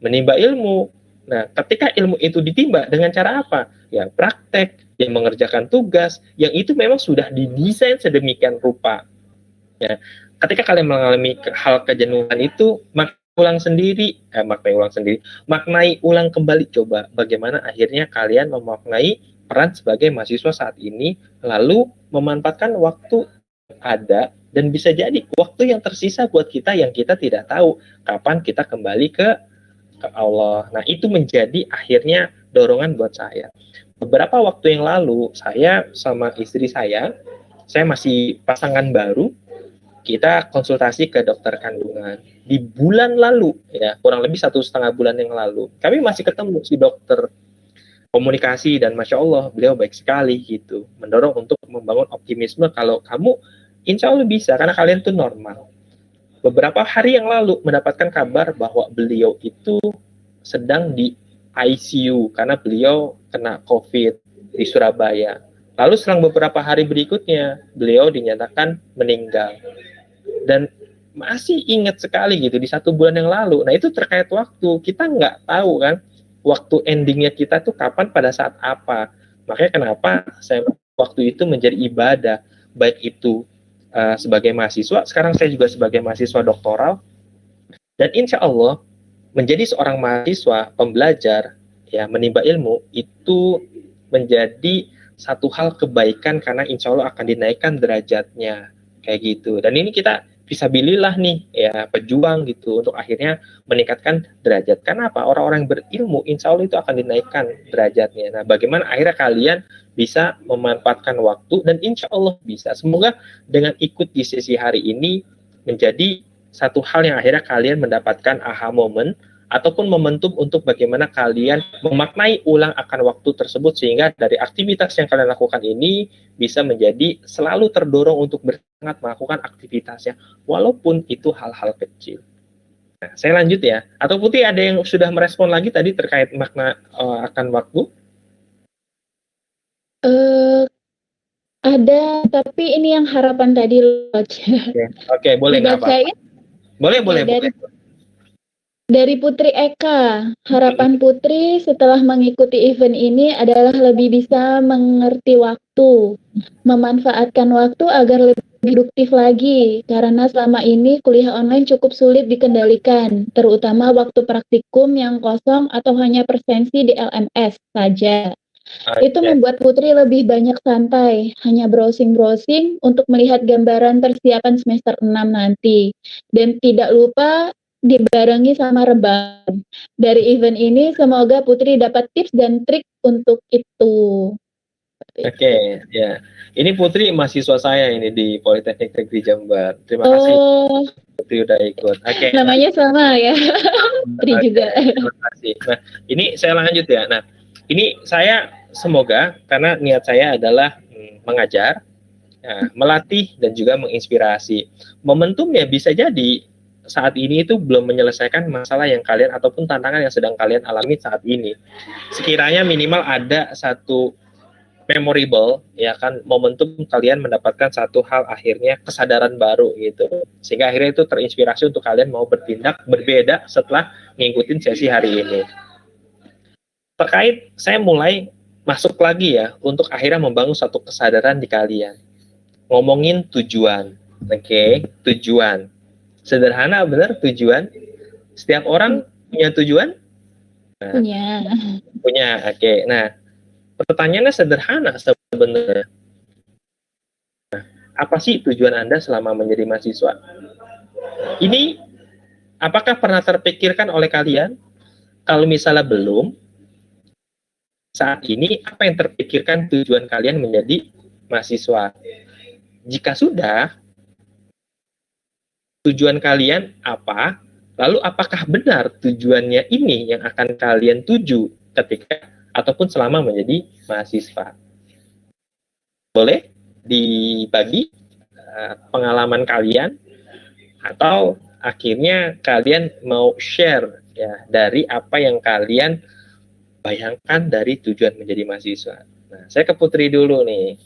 Menimba ilmu. Nah, ketika ilmu itu ditimba dengan cara apa? Ya, praktek, yang mengerjakan tugas, yang itu memang sudah didesain sedemikian rupa. Ya, ketika kalian mengalami hal kejenuhan itu, maknai ulang kembali, coba bagaimana akhirnya kalian memaknai peran sebagai mahasiswa saat ini, lalu memanfaatkan waktu ada, dan bisa jadi waktu yang tersisa buat kita yang kita tidak tahu kapan kita kembali ke Allah. Nah, itu menjadi akhirnya dorongan buat saya. Beberapa waktu yang lalu, saya sama istri saya masih pasangan baru, kita konsultasi ke dokter kandungan. Di bulan lalu, ya kurang lebih 1,5 bulan yang lalu, kami masih ketemu si dokter, komunikasi, dan Masya Allah, beliau baik sekali gitu. Mendorong untuk membangun optimisme kalau kamu insya Allah bisa, karena kalian tuh normal. Beberapa hari yang lalu mendapatkan kabar bahwa beliau itu sedang di ICU karena beliau kena COVID di Surabaya. Lalu selang beberapa hari berikutnya, beliau dinyatakan meninggal. Dan masih ingat sekali gitu di 1 bulan yang lalu. Nah, itu terkait waktu. Kita nggak tahu kan waktu endingnya kita tuh kapan, pada saat apa. Makanya kenapa saya waktu itu menjadi ibadah, baik itu sebagai mahasiswa, sekarang saya juga sebagai mahasiswa doktoral, dan insya Allah menjadi seorang mahasiswa pembelajar, ya menimba ilmu itu menjadi satu hal kebaikan, karena insya Allah akan dinaikkan derajatnya kayak gitu. Dan ini kita fisabilillah nih ya, pejuang gitu untuk akhirnya meningkatkan derajat. Kenapa? Orang-orang yang berilmu insya Allah itu akan dinaikkan derajatnya. Nah, bagaimana akhirnya kalian bisa memanfaatkan waktu, dan insya Allah bisa. Semoga dengan ikut di sesi hari ini menjadi satu hal yang akhirnya kalian mendapatkan aha moment ataupun momentum untuk bagaimana kalian memaknai ulang akan waktu tersebut, sehingga dari aktivitas yang kalian lakukan ini bisa menjadi selalu terdorong untuk bersemangat melakukan aktivitasnya, walaupun itu hal-hal kecil. Nah, saya lanjut ya. Atau Putih ada yang sudah merespon lagi tadi terkait makna akan waktu? Ada, tapi ini yang harapan tadi loh. Oke, boleh nggak apa? Boleh. Dari Putri Eka, harapan Putri setelah mengikuti event ini adalah lebih bisa mengerti waktu, memanfaatkan waktu agar lebih produktif lagi, karena selama ini kuliah online cukup sulit dikendalikan, terutama waktu praktikum yang kosong atau hanya presensi di LMS saja. Itu membuat Putri lebih banyak santai, hanya browsing-browsing untuk melihat gambaran persiapan semester 6 nanti. Dan tidak lupa dibarengi sama rebahan. Dari event ini semoga Putri dapat tips dan trik untuk itu. Oke, ya. Ini Putri mahasiswa saya ini di Politeknik Negeri Jember. Terima kasih Putri udah ikut. Oke. Namanya sama ya. Putri juga. Terima kasih. Nah, ini saya lanjut ya. Nah, ini saya semoga, karena niat saya adalah mengajar, ya, melatih dan juga menginspirasi. Momentumnya bisa jadi saat ini itu belum menyelesaikan masalah yang kalian ataupun tantangan yang sedang kalian alami saat ini. Sekiranya minimal ada satu memorable, ya kan, momentum kalian mendapatkan satu hal akhirnya kesadaran baru gitu, sehingga akhirnya itu terinspirasi untuk kalian mau bertindak berbeda setelah ngikutin sesi hari ini. Terkait saya mulai masuk lagi ya untuk akhirnya membangun satu kesadaran di kalian, ngomongin tujuan. Oke, tujuan sederhana, benar, tujuan setiap orang punya tujuan. Nah, punya. Oke, nah pertanyaannya sederhana sebenarnya. Nah, apa sih tujuan Anda selama menjadi mahasiswa? Ini apakah pernah terpikirkan oleh kalian? Kalau misalnya belum, saat ini apa yang terpikirkan tujuan kalian menjadi mahasiswa? Jika sudah, tujuan kalian apa? Lalu apakah benar tujuannya ini yang akan kalian tuju ketika ataupun selama menjadi mahasiswa? Boleh dibagi pengalaman kalian, atau akhirnya kalian mau share ya dari apa yang kalian bayangkan dari tujuan menjadi mahasiswa. Nah, saya ke Putri dulu nih,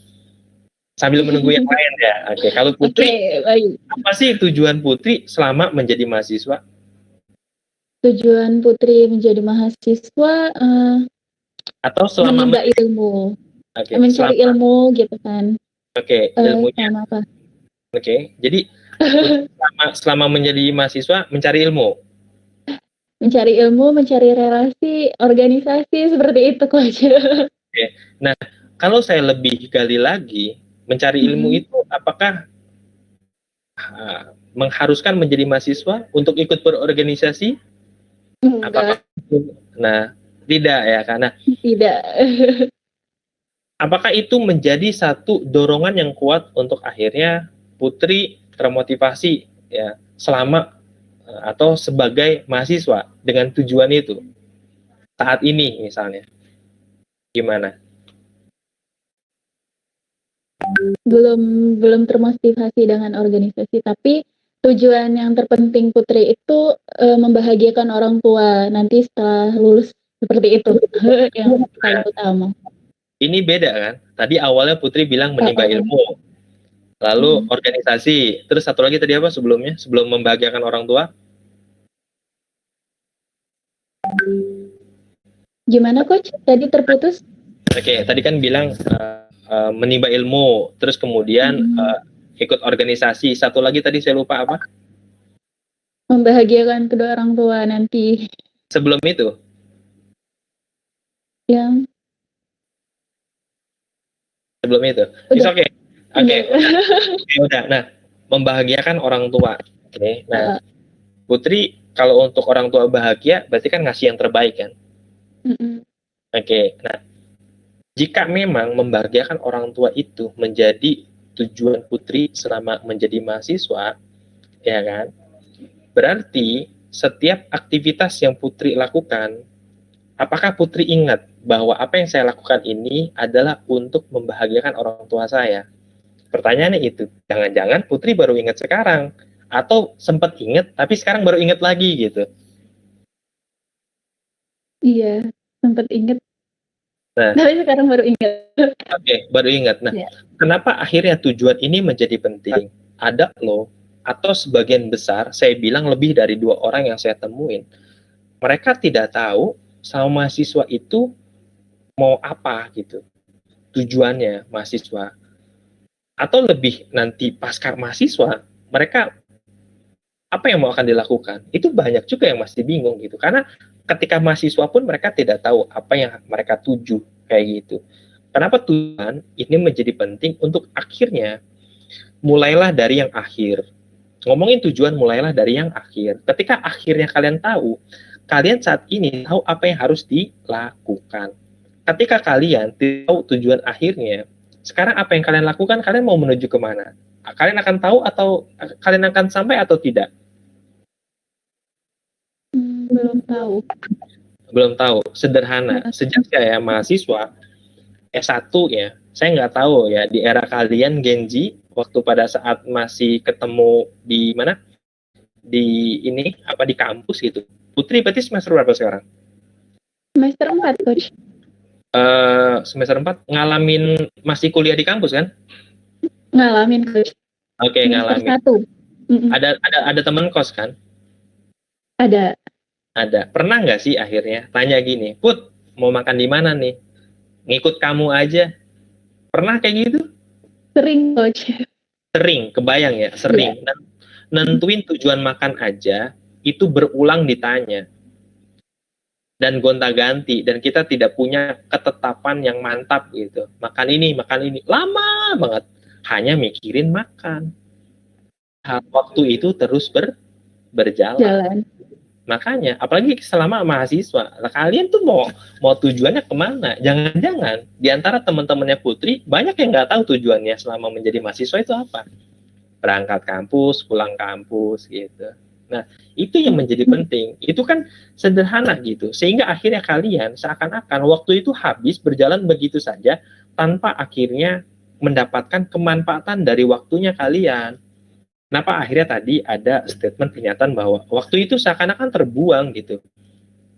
sambil menunggu yang lain ya. Oke, kalau Putri, apa sih tujuan Putri selama menjadi mahasiswa? Tujuan Putri menjadi mahasiswa atau selama menimba ilmu, mencari ilmu gitu kan. Oke, ilmunya. Oke, jadi selama menjadi mahasiswa mencari ilmu. Mencari ilmu, mencari relasi, organisasi, seperti itu Coach. Oke. Nah, kalau saya lebih gali lagi, mencari ilmu itu apakah mengharuskan menjadi mahasiswa untuk ikut berorganisasi? Enggak. Nah, tidak ya, karena tidak. Apakah itu menjadi satu dorongan yang kuat untuk akhirnya Putri termotivasi ya selama atau sebagai mahasiswa dengan tujuan itu saat ini misalnya? Gimana? Belum termotivasi dengan organisasi, tapi tujuan yang terpenting Putri itu membahagiakan orang tua nanti setelah lulus, seperti itu yang paling utama. Ini beda kan? Tadi awalnya Putri bilang menimba ilmu, lalu organisasi, terus satu lagi tadi apa sebelumnya? Sebelum membahagiakan orang tua? Gimana Coach? Tadi terputus? Oke, tadi kan bilang menimba ilmu, terus kemudian ikut organisasi. Satu lagi tadi saya lupa apa? Membahagiakan kedua orang tua nanti. Sebelum itu? Yang sebelum itu. Oke. Udah. Nah, membahagiakan orang tua. Oke. Nah, Putri kalau untuk orang tua bahagia berarti kan ngasih yang terbaik kan. Oke. Nah, jika memang membahagiakan orang tua itu menjadi tujuan Putri selama menjadi mahasiswa, ya kan? Berarti setiap aktivitas yang Putri lakukan, apakah Putri ingat bahwa apa yang saya lakukan ini adalah untuk membahagiakan orang tua saya? Pertanyaannya itu, jangan-jangan Putri baru ingat sekarang, atau sempat ingat tapi sekarang baru ingat lagi gitu. Iya, sempat ingat. Nah, tapi sekarang baru ingat. Oke, baru ingat. Nah, kenapa akhirnya tujuan ini menjadi penting? Ada loh, atau sebagian besar, saya bilang lebih dari 2 orang yang saya temuin, mereka tidak tahu sama mahasiswa itu mau apa gitu, tujuannya mahasiswa. Atau lebih nanti pasca mahasiswa, mereka apa yang mau akan dilakukan? Itu banyak juga yang masih bingung gitu, karena ketika mahasiswa pun mereka tidak tahu apa yang mereka tuju kayak gitu. Kenapa tujuan ini menjadi penting untuk akhirnya mulailah dari yang akhir. Ngomongin tujuan mulailah dari yang akhir. Ketika akhirnya kalian tahu, kalian saat ini tahu apa yang harus dilakukan. Ketika kalian tahu tujuan akhirnya, sekarang apa yang kalian lakukan? Kalian mau menuju kemana? Kalian akan tahu atau kalian akan sampai atau tidak? Belum tahu. Belum tahu. Sederhana. Sejak saya mahasiswa S1 ya, saya nggak tahu ya di era kalian Gen Z waktu pada saat masih ketemu di mana, di ini apa di kampus gitu. Putri berarti semester berapa sekarang? Semester 4, Coach. Semester 4 ngalamin masih kuliah di kampus kan? Ngalamin, Coach. Oke, ngalamin. Semester 1. Ada teman kos kan? Ada. Pernah nggak sih akhirnya tanya gini, Put, mau makan di mana nih? Ngikut kamu aja. Pernah kayak gitu? Sering, Coach. Sering, kebayang ya, sering. Dan nentuin tujuan makan aja itu berulang ditanya. Dan gonta-ganti, dan kita tidak punya ketetapan yang mantap gitu. Makan ini, lama banget. Hanya mikirin makan. Waktu itu terus berjalan. Makanya, apalagi selama mahasiswa, kalian tuh mau tujuannya kemana? Jangan-jangan di antara teman-temannya Putri banyak yang nggak tahu tujuannya selama menjadi mahasiswa itu apa. Berangkat kampus, pulang kampus gitu. Nah, itu yang menjadi penting. Itu kan sederhana gitu. Sehingga akhirnya kalian seakan-akan waktu itu habis berjalan begitu saja tanpa akhirnya mendapatkan kemanfaatan dari waktunya kalian. Kenapa akhirnya tadi ada statement pernyataan bahwa waktu itu seakan-akan terbuang gitu.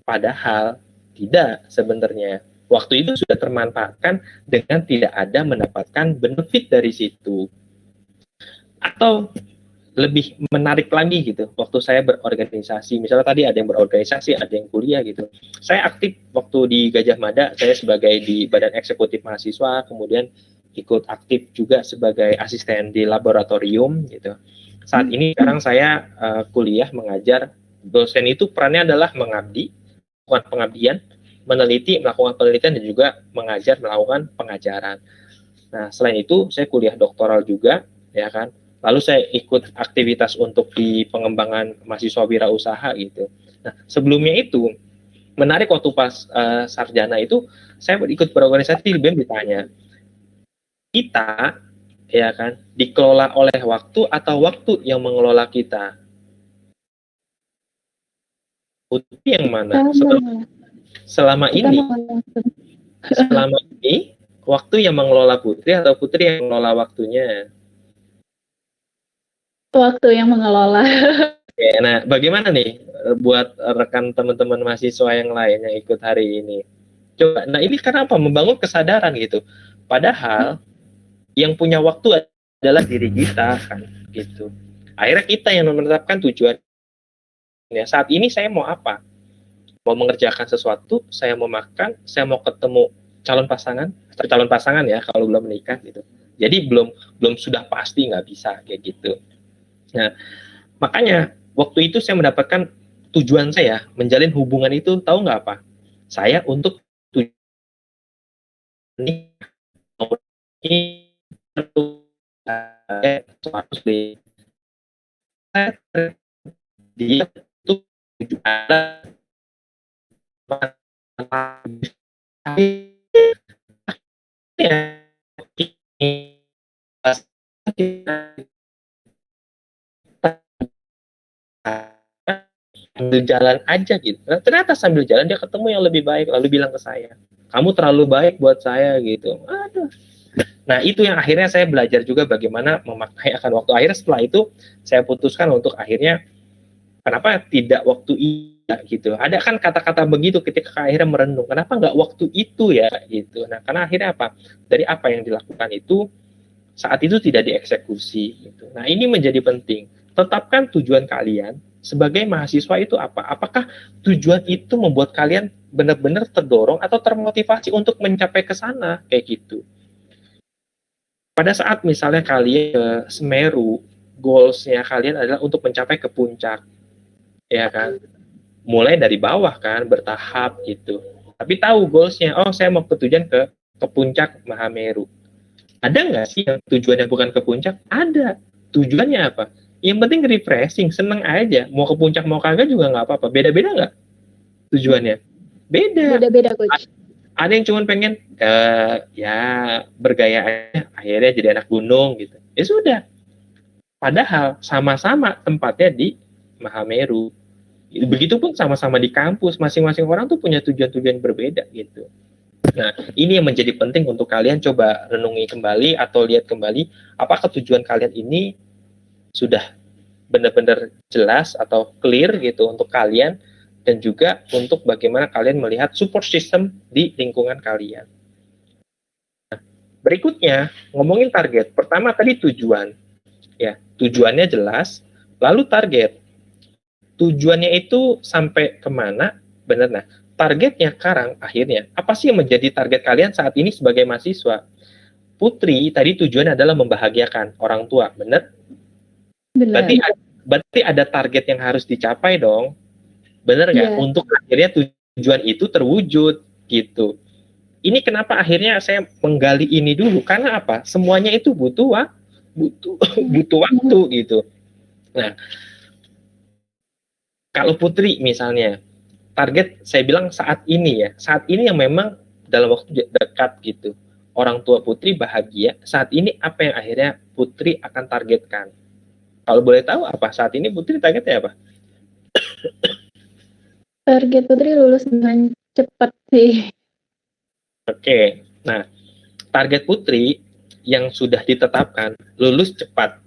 Padahal tidak sebenarnya. Waktu itu sudah termanfaatkan dengan tidak ada mendapatkan benefit dari situ. Atau lebih menarik lagi gitu, waktu saya berorganisasi, misalnya tadi ada yang berorganisasi, ada yang kuliah gitu. Saya aktif waktu di Gajah Mada, saya sebagai di Badan Eksekutif Mahasiswa, kemudian ikut aktif juga sebagai asisten di laboratorium gitu. Saat ini sekarang saya kuliah mengajar, dosen itu perannya adalah mengabdi, melakukan pengabdian, meneliti, melakukan penelitian, dan juga mengajar, melakukan pengajaran. Nah, selain itu saya kuliah doktoral juga, ya kan. Lalu saya ikut aktivitas untuk di pengembangan mahasiswa wirausaha gitu. Nah, sebelumnya itu menarik waktu pas sarjana itu saya ikut berorganisasi di BEM ditanya, kita ya kan dikelola oleh waktu atau waktu yang mengelola kita? Putri yang mana? Selama ini waktu yang mengelola Putri atau Putri yang mengelola waktunya? Waktu yang mengelola. Oke, nah bagaimana nih buat rekan teman-teman mahasiswa yang lain yang ikut hari ini? Coba, nah ini kenapa membangun kesadaran gitu. Padahal yang punya waktu adalah diri kita kan gitu. Akhirnya kita yang menetapkan tujuan. Ya, saat ini saya mau apa? Mau mengerjakan sesuatu, saya mau makan, saya mau ketemu calon pasangan ya kalau belum menikah gitu. Jadi belum sudah pasti nggak bisa kayak gitu. Nah, makanya waktu itu saya mendapatkan tujuan saya menjalin hubungan itu, tahu nggak apa? Saya untuk ini harus dia tuh sambil jalan aja gitu. Nah, ternyata sambil jalan dia ketemu yang lebih baik, lalu bilang ke saya, kamu terlalu baik buat saya gitu. Aduh. Nah itu yang akhirnya saya belajar juga bagaimana memakai akan waktu. Akhirnya setelah itu saya putuskan untuk akhirnya kenapa tidak waktu iya gitu. Ada kan kata-kata begitu ketika akhirnya merenung, kenapa nggak waktu itu ya gitu. Nah karena akhirnya apa, dari apa yang dilakukan itu saat itu tidak dieksekusi gitu. Nah ini menjadi penting, tetapkan tujuan kalian sebagai mahasiswa itu apa. Apakah tujuan itu membuat kalian benar-benar terdorong atau termotivasi untuk mencapai ke sana kayak gitu. Pada saat misalnya kalian ke Semeru, goalsnya kalian adalah untuk mencapai ke puncak, ya kan? Mulai dari bawah kan, bertahap gitu. Tapi tahu goalsnya, oh saya mau ke tujuan ke puncak Mahameru. Ada nggak sih yang tujuannya bukan ke puncak? Ada. Tujuannya apa? Yang penting refreshing, seneng aja. Mau ke puncak mau kagak juga nggak apa-apa. Beda-beda nggak tujuannya? Beda. Beda-beda, Coach. Ada yang cuma pengen ya bergaya aja, akhirnya jadi anak gunung gitu. Ya sudah. Padahal sama-sama tempatnya di Mahameru. Begitupun sama-sama di kampus, masing-masing orang tuh punya tujuan-tujuan berbeda gitu. Nah, ini yang menjadi penting untuk kalian coba renungi kembali atau lihat kembali apakah tujuan kalian ini sudah benar-benar jelas atau clear gitu untuk kalian, dan juga untuk bagaimana kalian melihat support system di lingkungan kalian. Nah, berikutnya, ngomongin target. Pertama tadi tujuan. Ya, tujuannya jelas, lalu target. Tujuannya itu sampai kemana? Benar, nah. Targetnya sekarang, akhirnya, apa sih yang menjadi target kalian saat ini sebagai mahasiswa? Putri, tadi tujuannya adalah membahagiakan orang tua, benar? Benar. Berarti ada target yang harus dicapai dong. Bener nggak? Yeah. Untuk akhirnya tujuan itu terwujud gitu. Ini kenapa akhirnya saya menggali ini dulu? Karena apa? Semuanya itu butuh butuh waktu gitu. Nah, kalau Putri misalnya, target saya bilang saat ini ya, saat ini yang memang dalam waktu dekat gitu. Orang tua Putri bahagia. Saat ini apa yang akhirnya Putri akan targetkan? Kalau boleh tahu apa? Saat ini Putri targetnya apa? Target Putri lulus dengan cepat sih. Oke, nah target Putri yang sudah ditetapkan lulus cepat.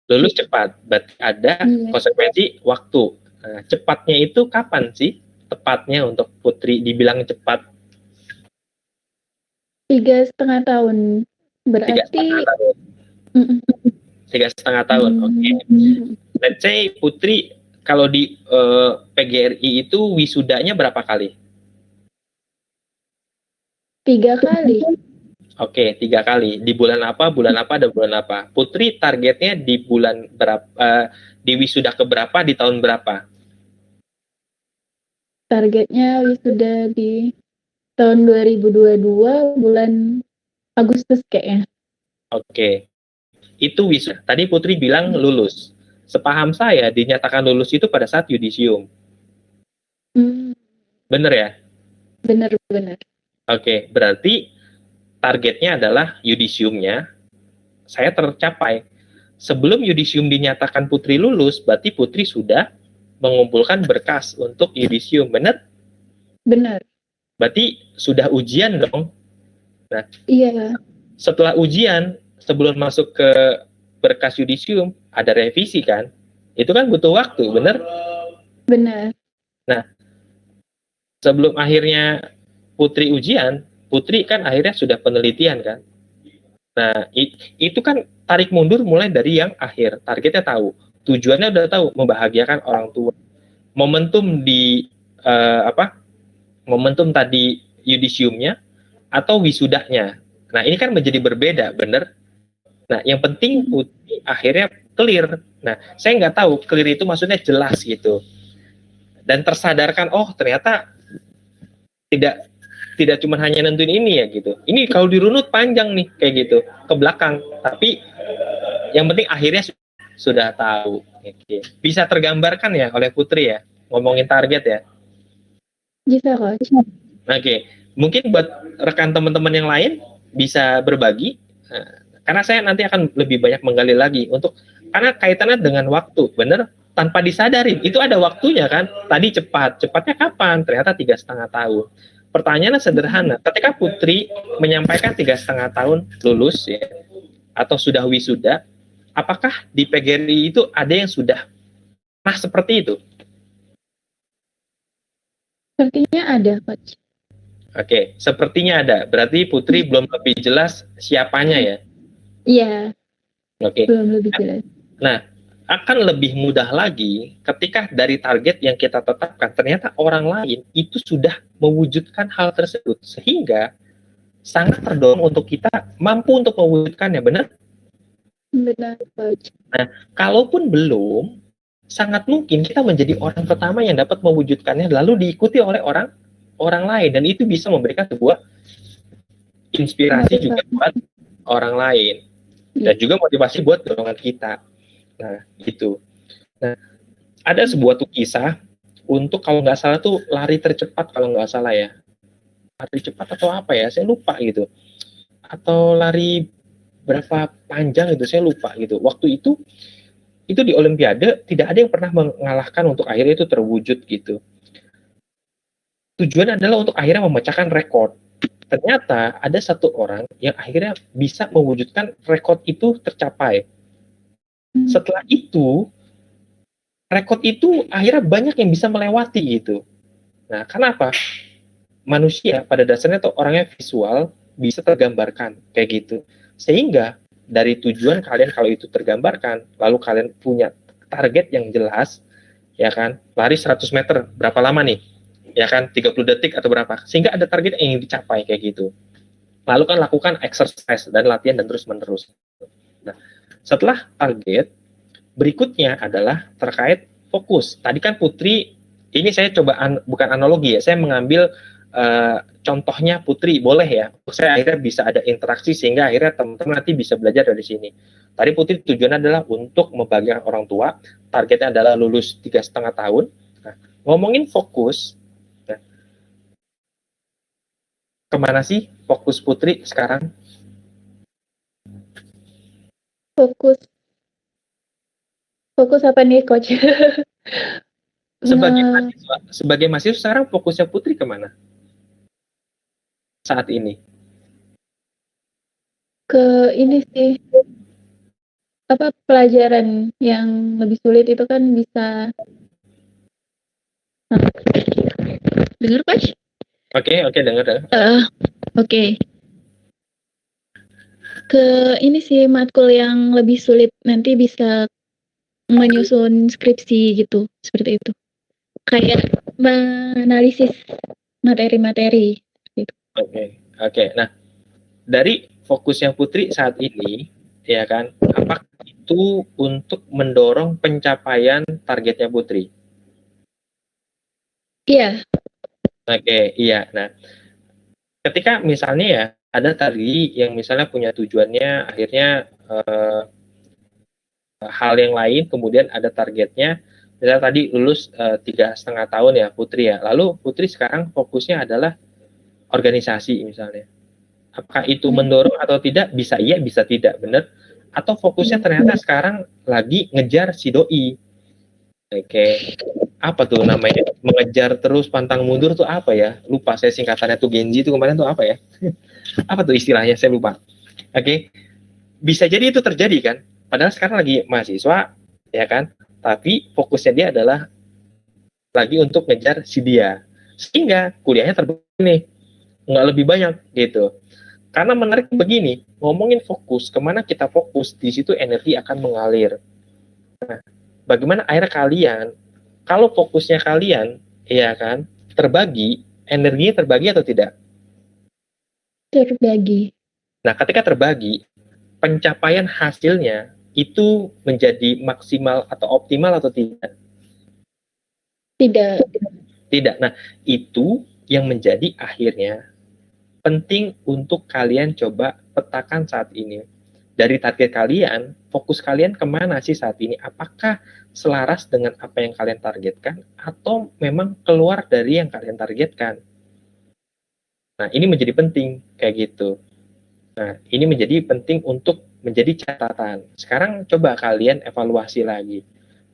Lulus cepat, berarti ada konsekuensi waktu. Nah, cepatnya itu kapan sih tepatnya untuk Putri dibilang cepat? 3,5 tahun. Berarti 3,5 tahun. Oke. Let's say Putri kalau di PGRI itu wisudanya berapa kali? 3 kali. Oke, 3 kali. Di bulan apa, dan bulan apa? Putri targetnya di bulan berapa, di wisuda keberapa, di tahun berapa? Targetnya wisuda di tahun 2022 bulan Agustus kayaknya. Oke. Itu wisuda. Tadi Putri bilang lulus. Sepaham saya dinyatakan lulus itu pada saat yudisium. Bener ya? Bener. Oke, berarti targetnya adalah yudisiumnya saya tercapai. Sebelum yudisium dinyatakan Putri lulus, berarti Putri sudah mengumpulkan berkas untuk yudisium, bener? Bener. Berarti sudah ujian dong. Nah, iya. Setelah ujian, sebelum masuk ke berkas yudisium, ada revisi kan? Itu kan butuh waktu, bener? Benar. Nah, sebelum akhirnya Putri ujian, Putri kan akhirnya sudah penelitian kan? Nah, itu kan tarik mundur mulai dari yang akhir. Targetnya tahu, tujuannya udah tahu, membahagiakan orang tua. Momentum di momentum tadi yudisiumnya atau wisudanya. Nah, ini kan menjadi berbeda, bener? Nah, yang penting Putri akhirnya clear. Nah, saya nggak tahu clear itu maksudnya jelas gitu. Dan tersadarkan, oh ternyata tidak cuma hanya nentuin ini ya gitu. Ini kalau dirunut panjang nih kayak gitu ke belakang. Tapi yang penting akhirnya sudah tahu. Oke. Bisa tergambarkan ya oleh Putri ya, ngomongin target ya. Bisa Coach. Oke, mungkin buat rekan teman-teman yang lain bisa berbagi, karena saya nanti akan lebih banyak menggali lagi karena kaitannya dengan waktu, bener? Tanpa disadari itu ada waktunya kan. Tadi cepatnya kapan? Ternyata 3,5 tahun. Pertanyaannya sederhana, ketika Putri menyampaikan 3,5 tahun lulus ya, atau sudah wisuda, apakah di PGRI itu ada yang sudah seperti itu? Sepertinya ada Coach. Oke, sepertinya ada. Berarti Putri belum lebih jelas siapanya ya? Iya. Oke. Belum lebih jelas. Nah, akan lebih mudah lagi ketika dari target yang kita tetapkan, ternyata orang lain itu sudah mewujudkan hal tersebut. Sehingga sangat terdorong untuk kita mampu untuk mewujudkannya, benar? Benar, Coach. Nah, kalaupun belum, sangat mungkin kita menjadi orang pertama yang dapat mewujudkannya, lalu diikuti oleh orang lain, dan itu bisa memberikan sebuah inspirasi juga buat orang lain, dan juga motivasi buat dorongan kita. Nah, gitu. Nah, ada sebuah kisah untuk kalau nggak salah tuh lari tercepat kalau nggak salah ya. Lari cepat atau apa ya, saya lupa gitu. Atau lari berapa panjang itu, saya lupa gitu. Waktu itu di Olimpiade tidak ada yang pernah mengalahkan untuk akhirnya itu terwujud gitu. Tujuan adalah untuk akhirnya memecahkan rekor. Ternyata ada satu orang yang akhirnya bisa mewujudkan rekor itu tercapai. Setelah itu, rekor itu akhirnya banyak yang bisa melewati gitu. Nah, kenapa? Manusia pada dasarnya tuh orangnya visual, bisa tergambarkan kayak gitu. Sehingga dari tujuan kalian kalau itu tergambarkan, lalu kalian punya target yang jelas, ya kan? Lari 100 meter, berapa lama nih? Ya kan, 30 detik atau berapa? Sehingga ada target yang ingin dicapai kayak gitu. Lalu kan lakukan exercise dan latihan dan terus-menerus. Nah, setelah target, berikutnya adalah terkait fokus. Tadi kan Putri, ini saya coba bukan analogi ya, saya mengambil contohnya Putri, boleh ya? Saya akhirnya bisa ada interaksi sehingga akhirnya teman-teman nanti bisa belajar dari sini. Tadi Putri tujuannya adalah untuk membagikan orang tua, targetnya adalah lulus 3,5 tahun. Nah, ngomongin fokus, nah, kemana sih fokus Putri sekarang? Fokus apa nih, Coach? Sebagai mahasiswa sekarang fokusnya Putri kemana saat ini? Ke ini sih, apa pelajaran yang lebih sulit itu kan bisa dengar, Coach? Oke, dengar. Oke. Ke ini sih matkul yang lebih sulit, nanti bisa menyusun skripsi gitu, seperti itu. Kayak menganalisis materi-materi gitu. Oke. Nah, dari fokusnya Putri saat ini, ya kan, apakah itu untuk mendorong pencapaian targetnya Putri? Iya. Oke, iya. Nah, ketika misalnya ya ada tadi yang misalnya punya tujuannya akhirnya hal yang lain, kemudian ada targetnya, misalnya tadi lulus 3,5 tahun ya Putri ya. Lalu Putri sekarang fokusnya adalah organisasi misalnya. Apakah itu mendorong atau tidak? Bisa iya, bisa tidak, benar. Atau fokusnya ternyata sekarang lagi ngejar si doi. Oke. Apa tuh namanya? Mengejar terus pantang mundur tuh apa ya? Lupa saya singkatannya tuh Genji itu kemarin tuh apa ya? Apa tuh istilahnya? Saya lupa. Oke. Bisa jadi itu terjadi kan? Padahal sekarang lagi mahasiswa, ya kan? Tapi fokusnya dia adalah lagi untuk ngejar si dia. Sehingga kuliahnya terbagi nih. Nggak lebih banyak gitu. Karena menarik begini, ngomongin fokus, kemana kita fokus, di situ energi akan mengalir. Nah, bagaimana akhirnya kalian, kalau fokusnya kalian, ya kan, terbagi, energinya terbagi atau tidak? Terbagi. Nah, ketika terbagi, pencapaian hasilnya itu menjadi maksimal atau optimal atau tidak? Tidak. Nah, itu yang menjadi akhirnya penting untuk kalian coba petakan saat ini. dari target kalian, fokus kalian kemana sih saat ini? Apakah selaras dengan apa yang kalian targetkan, atau memang keluar dari yang kalian targetkan? Nah, ini menjadi penting, kayak gitu. Nah, ini menjadi penting untuk menjadi catatan. Sekarang coba kalian evaluasi lagi.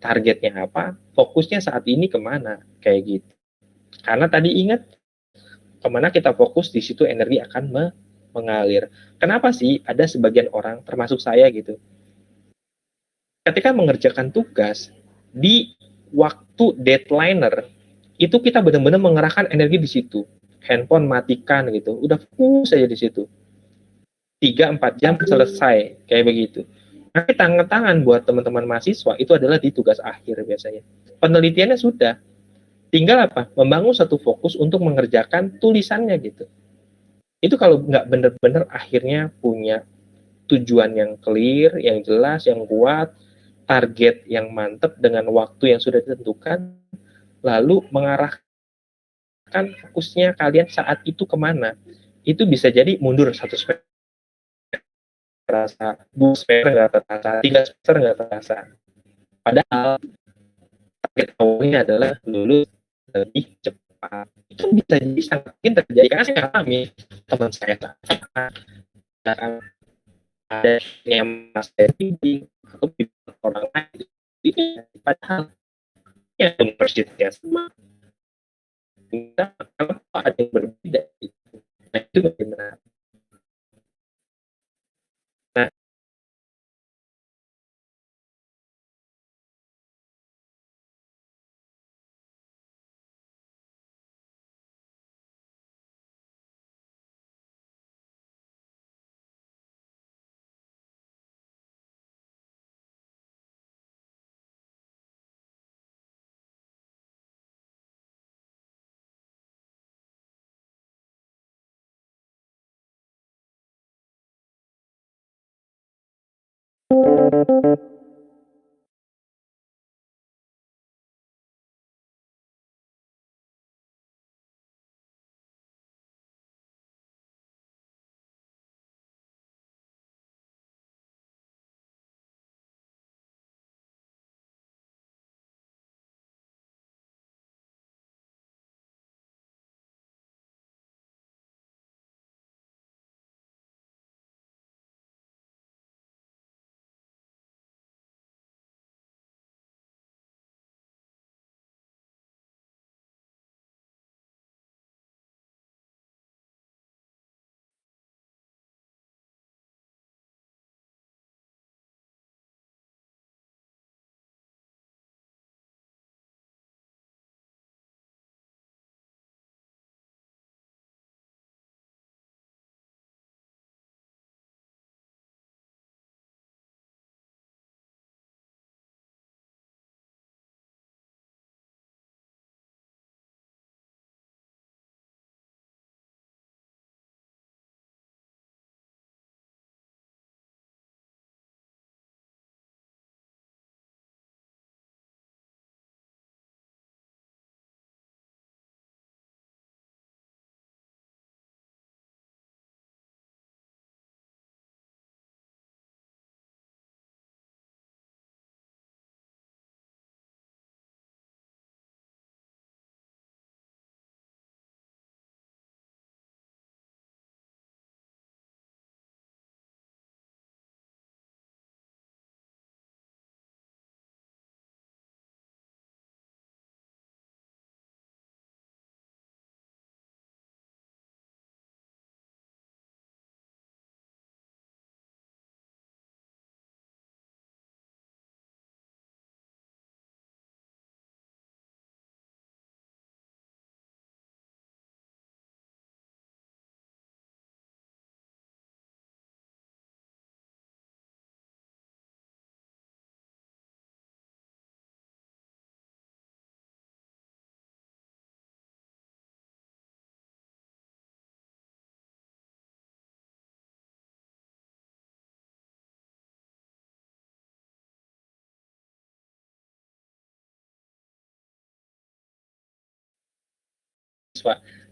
Targetnya apa? Fokusnya saat ini kemana? Kayak gitu. Karena tadi ingat, kemana kita fokus, di situ energi akan mengalir. Kenapa sih ada sebagian orang, termasuk saya gitu, ketika mengerjakan tugas, di waktu deadlineer, itu kita benar-benar mengerahkan energi di situ. Handphone matikan gitu, udah fokus aja di situ. 3-4 jam selesai, kayak begitu. Tapi tangan-tangan buat teman-teman mahasiswa itu adalah di tugas akhir biasanya. Penelitiannya sudah, tinggal apa? Membangun satu fokus untuk mengerjakan tulisannya gitu. Itu kalau nggak benar-benar akhirnya punya tujuan yang clear, yang jelas, yang kuat, target yang mantap dengan waktu yang sudah ditentukan, lalu mengarahkan fokusnya kalian saat itu kemana, itu bisa jadi mundur 1 semester terasa, 2 semester nggak terasa, 3 semester nggak terasa. Padahal target awalnya adalah lulus lebih cepat. Itu bisa jadi sangat mungkin terjadi, karena saya alami teman saya ada yang masih tinggi atau orang lain itu, padahal ya universitasnya sama, kalau ada yang berbeda itu, nah itu bagaimana. Nah,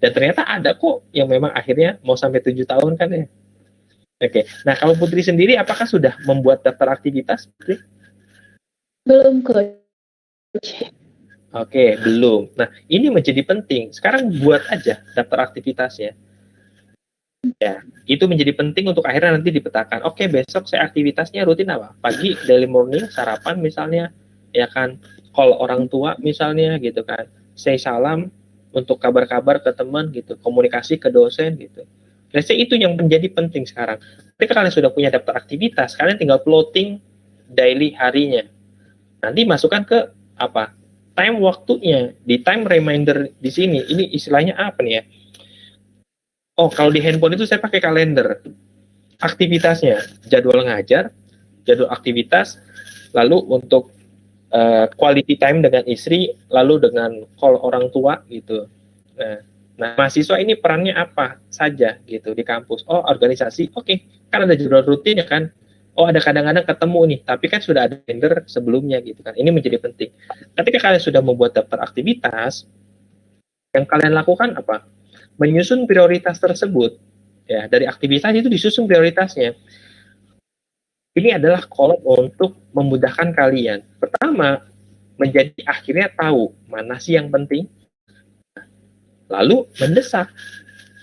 dan ternyata ada kok yang memang akhirnya mau sampai 7 tahun kan ya. Oke. Nah, kalau Putri sendiri apakah sudah membuat daftar aktivitas, Putri? Belum, Coach. Oke, belum. Nah, ini menjadi penting. Sekarang buat aja daftar aktivitasnya. Ya, itu menjadi penting untuk akhirnya nanti dipetakan. Oke, besok saya aktivitasnya rutin apa? Pagi, daily morning, sarapan misalnya, ya kan? Call orang tua misalnya gitu kan. Say salam untuk kabar-kabar ke teman gitu, komunikasi ke dosen gitu. Let's say itu yang menjadi penting sekarang. Ketika kalian sudah punya daftar aktivitas, kalian tinggal plotting daily harinya. Nanti masukkan ke apa? Time waktunya, di time reminder di sini. Ini istilahnya apa nih ya? Oh, kalau di handphone itu saya pakai kalender. Aktivitasnya, jadwal ngajar, jadwal aktivitas, lalu untuk quality time dengan istri, lalu dengan call orang tua gitu. Nah, mahasiswa ini perannya apa saja gitu di kampus. Oh, organisasi, oke. Kan ada jadwal rutin ya kan. Oh, ada kadang-kadang ketemu nih, tapi kan sudah ada kalender sebelumnya gitu kan. Ini menjadi penting. Ketika kalian sudah membuat daftar aktivitas, yang kalian lakukan apa? Menyusun prioritas tersebut. Ya, dari aktivitas itu disusun prioritasnya. Ini adalah kolom untuk memudahkan kalian. Pertama, menjadi akhirnya tahu mana sih yang penting, lalu mendesak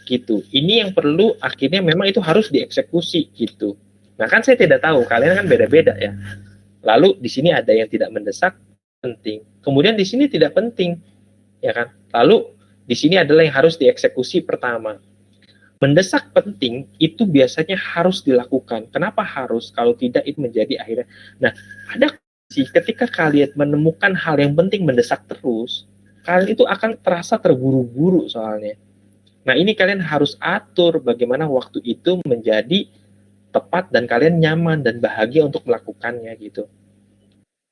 gitu. Ini yang perlu akhirnya memang itu harus dieksekusi gitu. Nah kan saya tidak tahu, kalian kan beda-beda ya. Lalu di sini ada yang tidak mendesak, penting. Kemudian di sini tidak penting, ya kan. Lalu di sini adalah yang harus dieksekusi pertama. Mendesak penting itu biasanya harus dilakukan. Kenapa harus? Kalau tidak itu menjadi akhirnya. Nah, ada sih ketika kalian menemukan hal yang penting mendesak terus, kalian itu akan terasa terburu-buru soalnya. Nah, ini kalian harus atur bagaimana waktu itu menjadi tepat dan kalian nyaman dan bahagia untuk melakukannya gitu.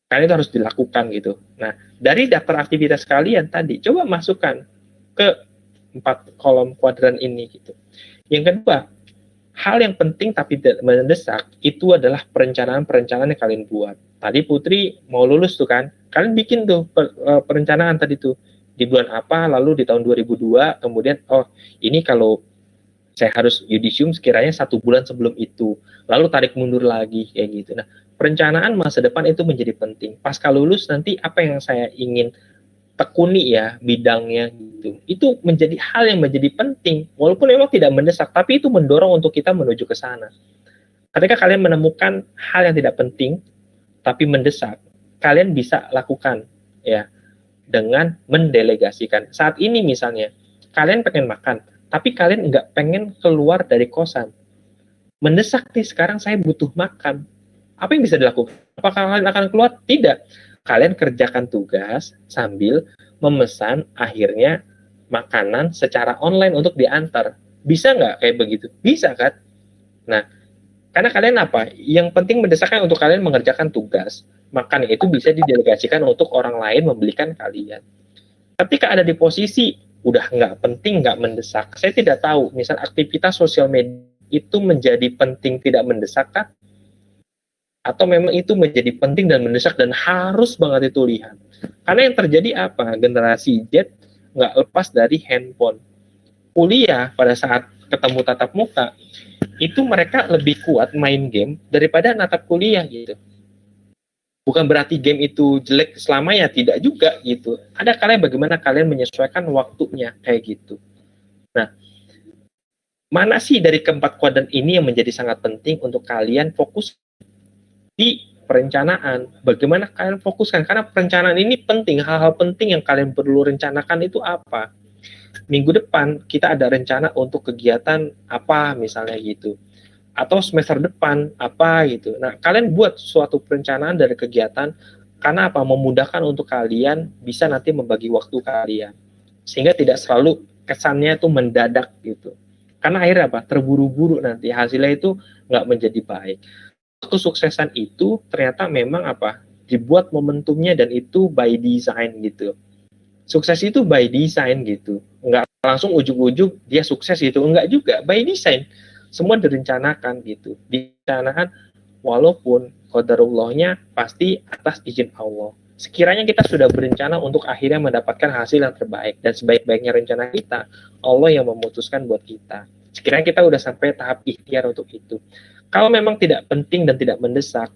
Kalian itu harus dilakukan gitu. Nah, dari daftar aktivitas kalian tadi, coba masukkan ke 4 kolom kuadran ini gitu. Yang kedua, hal yang penting tapi tidak mendesak itu adalah perencanaan-perencanaan yang kalian buat. Tadi Putri mau lulus tuh kan, kalian bikin tuh perencanaan tadi tuh di bulan apa, lalu di tahun 2002, kemudian oh ini kalau saya harus yudisium sekiranya 1 bulan sebelum itu, lalu tarik mundur lagi kayak gitu. Nah, perencanaan masa depan itu menjadi penting. Pasca lulus nanti apa yang saya ingin tekuni ya bidangnya gitu. Itu menjadi hal yang menjadi penting, walaupun memang tidak mendesak, tapi itu mendorong untuk kita menuju ke sana. Ketika kalian menemukan hal yang tidak penting tapi mendesak, kalian bisa lakukan ya dengan mendelegasikan. Saat ini misalnya, kalian pengen makan, tapi kalian nggak pengen keluar dari kosan. Mendesak nih, sekarang saya butuh makan. Apa yang bisa dilakukan? Apakah kalian akan keluar? Tidak. Kalian kerjakan tugas sambil memesan akhirnya makanan secara online untuk diantar. Bisa nggak kayak begitu? Bisa kan? Nah, karena kalian apa? Yang penting mendesaknya untuk kalian mengerjakan tugas. Makan itu bisa didelegasikan untuk orang lain membelikan kalian. Ketika ada di posisi udah nggak penting, nggak mendesak, saya tidak tahu, misal aktivitas sosial media itu menjadi penting tidak mendesak kan? Atau memang itu menjadi penting dan mendesak dan harus banget itu lihat. Karena yang terjadi apa? Generasi Z nggak lepas dari handphone. Kuliah pada saat ketemu tatap muka, itu mereka lebih kuat main game daripada natap kuliah gitu. Bukan berarti game itu jelek selamanya, tidak juga gitu. Ada kalanya bagaimana kalian menyesuaikan waktunya kayak gitu. Nah, mana sih dari keempat kuadran ini yang menjadi sangat penting untuk kalian fokus di perencanaan? Bagaimana kalian fokuskan? Karena perencanaan ini penting, hal-hal penting yang kalian perlu rencanakan itu apa? Minggu depan kita ada rencana untuk kegiatan apa misalnya gitu. Atau semester depan apa gitu. Nah, kalian buat suatu perencanaan dari kegiatan karena apa? Memudahkan untuk kalian bisa nanti membagi waktu kalian. Sehingga tidak selalu kesannya itu mendadak gitu. Karena akhirnya apa? Terburu-buru nanti hasilnya itu nggak menjadi baik. Kesuksesan itu ternyata memang apa? Dibuat momentumnya dan itu by design gitu. Sukses itu by design gitu. Nggak langsung ujuk-ujuk dia sukses gitu. Enggak juga, by design semua direncanakan gitu, direncanakan walaupun qadarullahnya pasti atas izin Allah. Sekiranya kita sudah berencana untuk akhirnya mendapatkan hasil yang terbaik dan sebaik-baiknya rencana kita, Allah yang memutuskan buat kita. Sekiranya kita udah sampai tahap ikhtiar untuk itu. Kalau memang tidak penting dan tidak mendesak,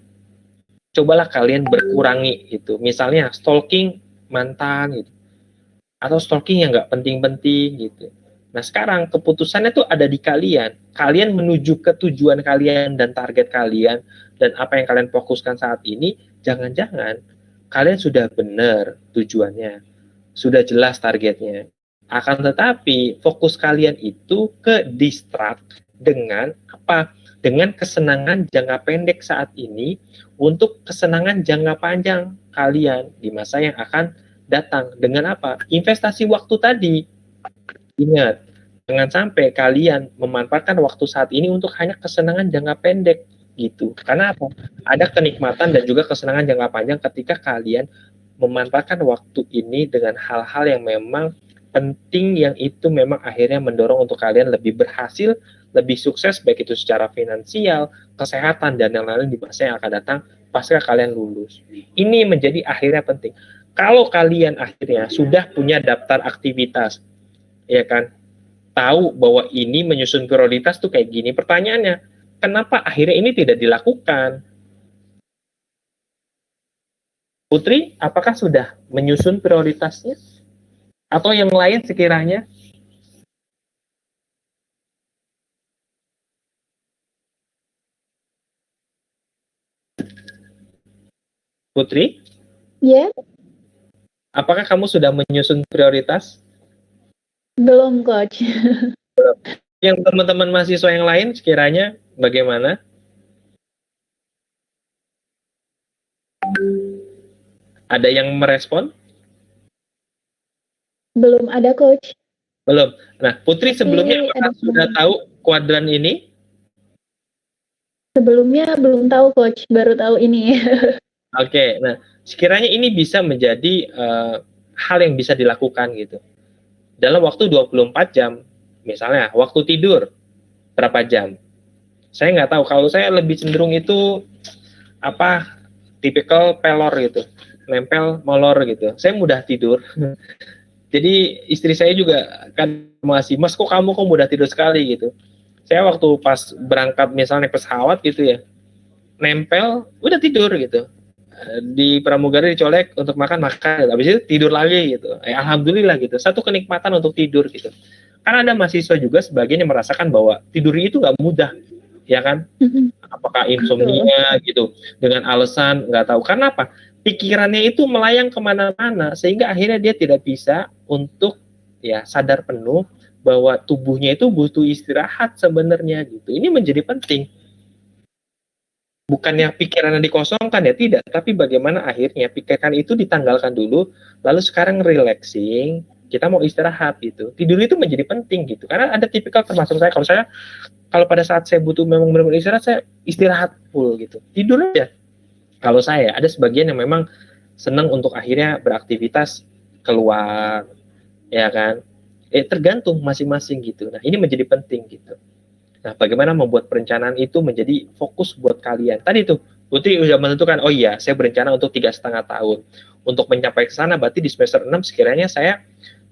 cobalah kalian berkurangi gitu. Misalnya stalking mantan gitu, atau stalking yang nggak penting-penting gitu. Nah sekarang keputusannya tuh ada di kalian. Kalian menuju ke tujuan kalian dan target kalian dan apa yang kalian fokuskan saat ini. Jangan-jangan kalian sudah benar tujuannya, sudah jelas targetnya. Akan tetapi fokus kalian itu ke distract dengan apa? Dengan kesenangan jangka pendek saat ini untuk kesenangan jangka panjang kalian di masa yang akan datang. Dengan apa? Investasi waktu tadi. Ingat, jangan sampai kalian memanfaatkan waktu saat ini untuk hanya kesenangan jangka pendek gitu. Karena apa? Ada kenikmatan dan juga kesenangan jangka panjang ketika kalian memanfaatkan waktu ini dengan hal-hal yang memang penting, yang itu memang akhirnya mendorong untuk kalian lebih berhasil, lebih sukses, baik itu secara finansial, kesehatan, dan yang lain di masa yang akan datang pasca kalian lulus. Ini menjadi akhirnya penting. Kalau kalian akhirnya sudah punya daftar aktivitas, ya kan, tahu bahwa ini menyusun prioritas tuh kayak gini, pertanyaannya, kenapa akhirnya ini tidak dilakukan? Putri, apakah sudah menyusun prioritasnya? Atau yang lain sekiranya? Putri? Ya, Apakah kamu sudah menyusun prioritas? belum coach. Yang teman-teman mahasiswa yang lain sekiranya bagaimana? Ada yang merespon? Belum ada coach. Belum. Nah, Putri sebelumnya apakah sudah tahu kuadran ini? Sebelumnya belum tahu coach, baru tahu ini. Oke, nah sekiranya ini bisa menjadi hal yang bisa dilakukan gitu. Dalam waktu 24 jam, misalnya waktu tidur berapa jam? Saya nggak tahu, kalau saya lebih cenderung itu apa, tipikal pelor gitu, nempel molor gitu. Saya mudah tidur. Jadi istri saya juga kan masih, Mas kok kamu kok mudah tidur sekali gitu. Saya waktu pas berangkat misalnya pesawat gitu ya, nempel, udah tidur gitu. Di pramugari dicolek untuk makan, habis itu tidur lagi gitu. Alhamdulillah gitu, satu kenikmatan untuk tidur gitu. Karena ada mahasiswa juga sebagian yang merasakan bahwa tidur itu nggak mudah, ya kan? Apakah insomnia gitu, dengan alasan nggak tahu. Karena apa? Pikirannya itu melayang kemana-mana, sehingga akhirnya dia tidak bisa untuk ya sadar penuh bahwa tubuhnya itu butuh istirahat sebenarnya gitu. Ini menjadi penting. Bukannya pikirannya dikosongkan ya, tidak, tapi bagaimana akhirnya pikiran itu ditanggalkan dulu, lalu sekarang relaxing, kita mau istirahat gitu. Tidur itu menjadi penting gitu, karena ada tipikal termasuk saya, kalau pada saat saya butuh memang benar-benar istirahat, saya istirahat full gitu, tidur aja. Kalau saya, ada sebagian yang memang senang untuk akhirnya beraktivitas keluar, ya kan, tergantung masing-masing gitu. Nah ini menjadi penting gitu. Nah, bagaimana membuat perencanaan itu menjadi fokus buat kalian? Tadi tuh, Putri sudah menentukan, oh iya, saya berencana untuk 3,5 tahun. Untuk mencapai ke sana, berarti di semester 6 sekiranya saya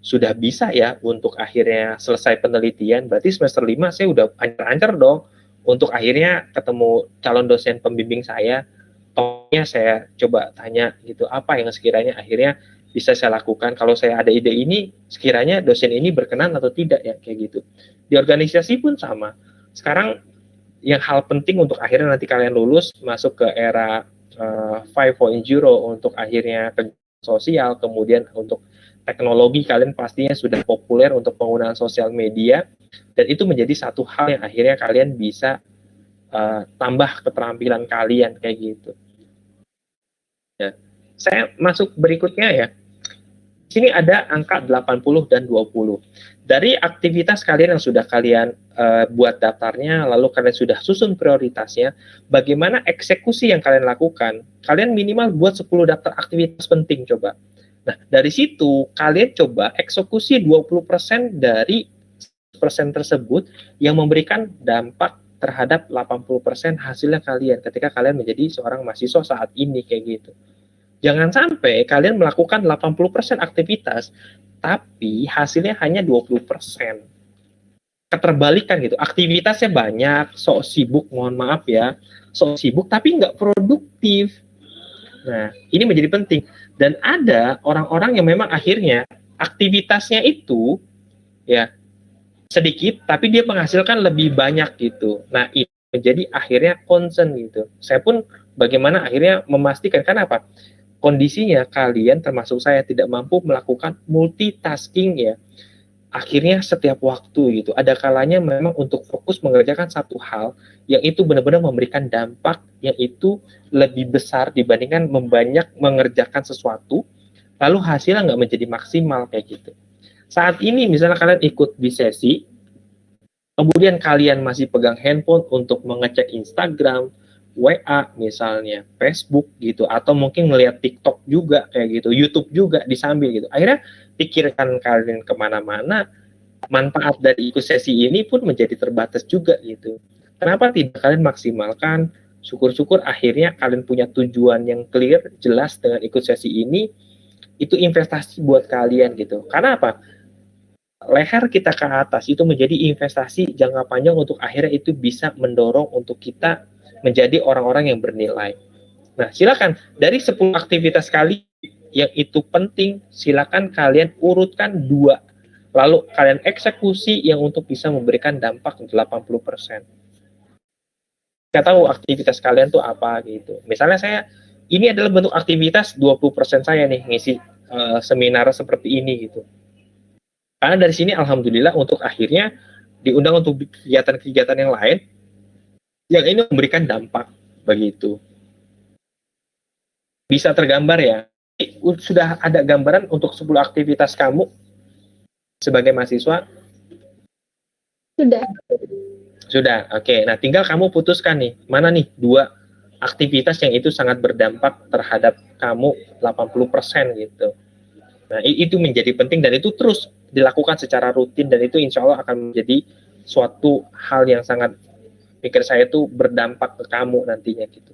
sudah bisa ya untuk akhirnya selesai penelitian. Berarti semester 5 saya udah ancar-ancar dong untuk akhirnya ketemu calon dosen pembimbing saya. Tolongnya saya coba tanya gitu, apa yang sekiranya akhirnya bisa saya lakukan. Kalau saya ada ide ini, sekiranya dosen ini berkenan atau tidak ya, kayak gitu. Di organisasi pun sama. Sekarang yang hal penting untuk akhirnya nanti kalian lulus masuk ke era 5.0 untuk akhirnya ke sosial, kemudian untuk teknologi kalian pastinya sudah populer untuk penggunaan sosial media, dan itu menjadi satu hal yang akhirnya kalian bisa tambah keterampilan kalian kayak gitu. Ya. Saya masuk berikutnya ya. Sini ada angka 80 dan 20. Dari aktivitas kalian yang sudah kalian buat daftarnya, lalu kalian sudah susun prioritasnya, bagaimana eksekusi yang kalian lakukan? Kalian minimal buat 10 daftar aktivitas penting coba. Nah, dari situ kalian coba eksekusi 20% dari persen tersebut yang memberikan dampak terhadap 80% hasilnya kalian ketika kalian menjadi seorang mahasiswa saat ini kayak gitu. Jangan sampai kalian melakukan 80% aktivitas, tapi hasilnya hanya 20%. keterbalikan gitu. Aktivitasnya banyak, sok sibuk, mohon maaf ya, sok sibuk tapi nggak produktif. Nah, ini menjadi penting. Dan ada orang-orang yang memang akhirnya aktivitasnya itu ya sedikit, tapi dia menghasilkan lebih banyak gitu. Nah, itu menjadi akhirnya concern gitu. Saya pun bagaimana akhirnya memastikan, karena apa? Kondisinya kalian termasuk saya tidak mampu melakukan multitasking ya. Akhirnya setiap waktu gitu, ada kalanya memang untuk fokus mengerjakan satu hal yang itu benar-benar memberikan dampak yang itu lebih besar dibandingkan membanyak mengerjakan sesuatu, lalu hasilnya nggak menjadi maksimal kayak gitu. Saat ini misalnya kalian ikut di sesi, kemudian kalian masih pegang handphone untuk mengecek Instagram, WA misalnya, Facebook gitu, atau mungkin ngelihat TikTok juga kayak gitu, YouTube juga disambil gitu. Akhirnya pikirkan kalian kemana-mana, manfaat dari ikut sesi ini pun menjadi terbatas juga gitu. Kenapa tidak kalian maksimalkan? Syukur-syukur akhirnya kalian punya tujuan yang clear, jelas dengan ikut sesi ini, itu investasi buat kalian gitu. Karena apa? Leher kita ke atas itu menjadi investasi jangka panjang untuk akhirnya itu bisa mendorong untuk kita menjadi orang-orang yang bernilai. Nah, silakan dari 10 aktivitas kali yang itu penting, silakan kalian urutkan 2. Lalu kalian eksekusi yang untuk bisa memberikan dampak 80%. Kita tahu aktivitas kalian tuh apa gitu. Misalnya saya, ini adalah bentuk aktivitas 20% saya nih, ngisi seminar seperti ini gitu. Karena dari sini alhamdulillah untuk akhirnya diundang untuk kegiatan-kegiatan yang lain yang ini memberikan dampak begitu. Bisa tergambar ya. Sudah ada gambaran untuk 10 aktivitas kamu sebagai mahasiswa? Sudah. Sudah. Oke. Nah, tinggal kamu putuskan nih, mana nih 2 aktivitas yang itu sangat berdampak terhadap kamu 80% gitu. Nah, itu menjadi penting dan itu terus dilakukan secara rutin dan itu insya Allah akan menjadi suatu hal yang sangat pikir saya itu berdampak ke kamu nantinya gitu.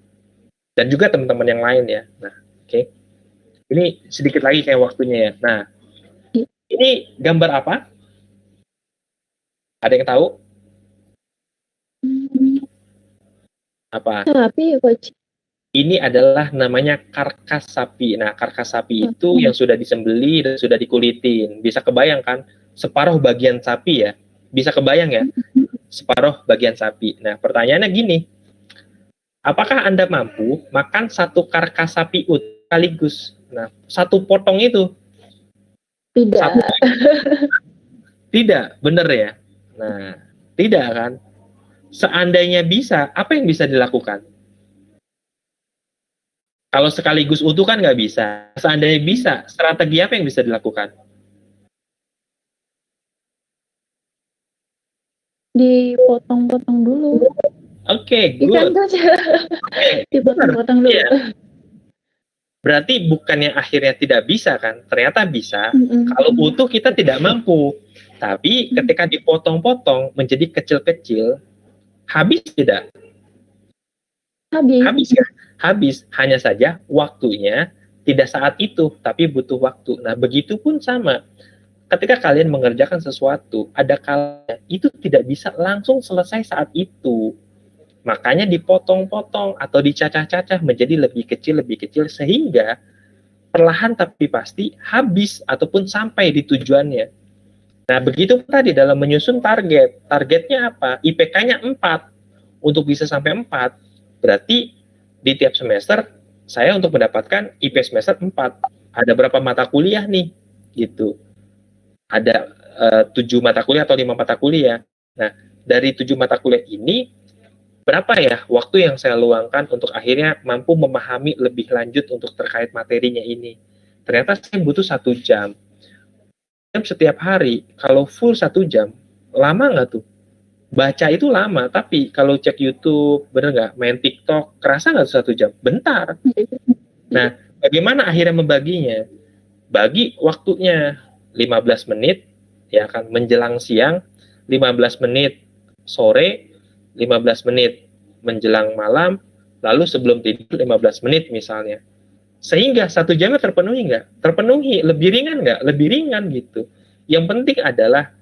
Dan juga teman-teman yang lain ya. Nah, oke. Ini sedikit lagi kayak waktunya ya. Nah, ini gambar apa? Ada yang tahu? Apa? Sapi, Coach. Ini adalah namanya karkas sapi. Nah, karkas sapi itu yang sudah disembeli dan sudah dikulitin. Bisa kebayang kan? Separuh bagian sapi ya. Bisa kebayang ya? Separuh bagian sapi. Nah, pertanyaannya gini. Apakah Anda mampu makan satu karkas sapi sekaligus? Nah, satu potong itu. Tidak. Tidak, benar ya? Nah, tidak kan? Seandainya bisa, apa yang bisa dilakukan? Kalau sekaligus utuh kan nggak bisa. Seandainya bisa, strategi apa yang bisa dilakukan? Dipotong-potong dulu. Oke, Ikan good. Okay. Dipotong-potong dulu. Yeah. Berarti bukannya akhirnya tidak bisa kan? Ternyata bisa. Kalau utuh kita tidak mampu. Tapi ketika dipotong-potong menjadi kecil-kecil, habis tidak? Habis kan? Habis. Hanya saja waktunya tidak saat itu, tapi butuh waktu. Nah, begitu pun sama. Ketika kalian mengerjakan sesuatu, ada kalanya itu tidak bisa langsung selesai saat itu. Makanya dipotong-potong atau dicacah-cacah menjadi lebih kecil sehingga perlahan tapi pasti habis ataupun sampai di tujuannya. Nah, begitu tadi dalam menyusun target. Targetnya apa? IPK-nya 4. Untuk bisa sampai 4, berarti di tiap semester saya untuk mendapatkan IP semester 4. Ada berapa mata kuliah nih? Gitu. Ada 7 mata kuliah atau 5 mata kuliah. Nah, dari 7 mata kuliah ini berapa ya waktu yang saya luangkan untuk akhirnya mampu memahami lebih lanjut untuk terkait materinya ini. Ternyata saya butuh 1 jam. Setiap hari, kalau full 1 jam, lama nggak tuh? Baca itu lama, tapi kalau cek YouTube, bener nggak? Main TikTok, kerasa nggak 1 jam? Bentar. Nah, bagaimana akhirnya membaginya? Bagi waktunya 15 menit, ya kan, menjelang siang, 15 menit sore, 15 menit menjelang malam, lalu sebelum tidur 15 menit misalnya. Sehingga 1 jamnya terpenuhi nggak? Terpenuhi. Lebih ringan nggak? Lebih ringan gitu. Yang penting adalah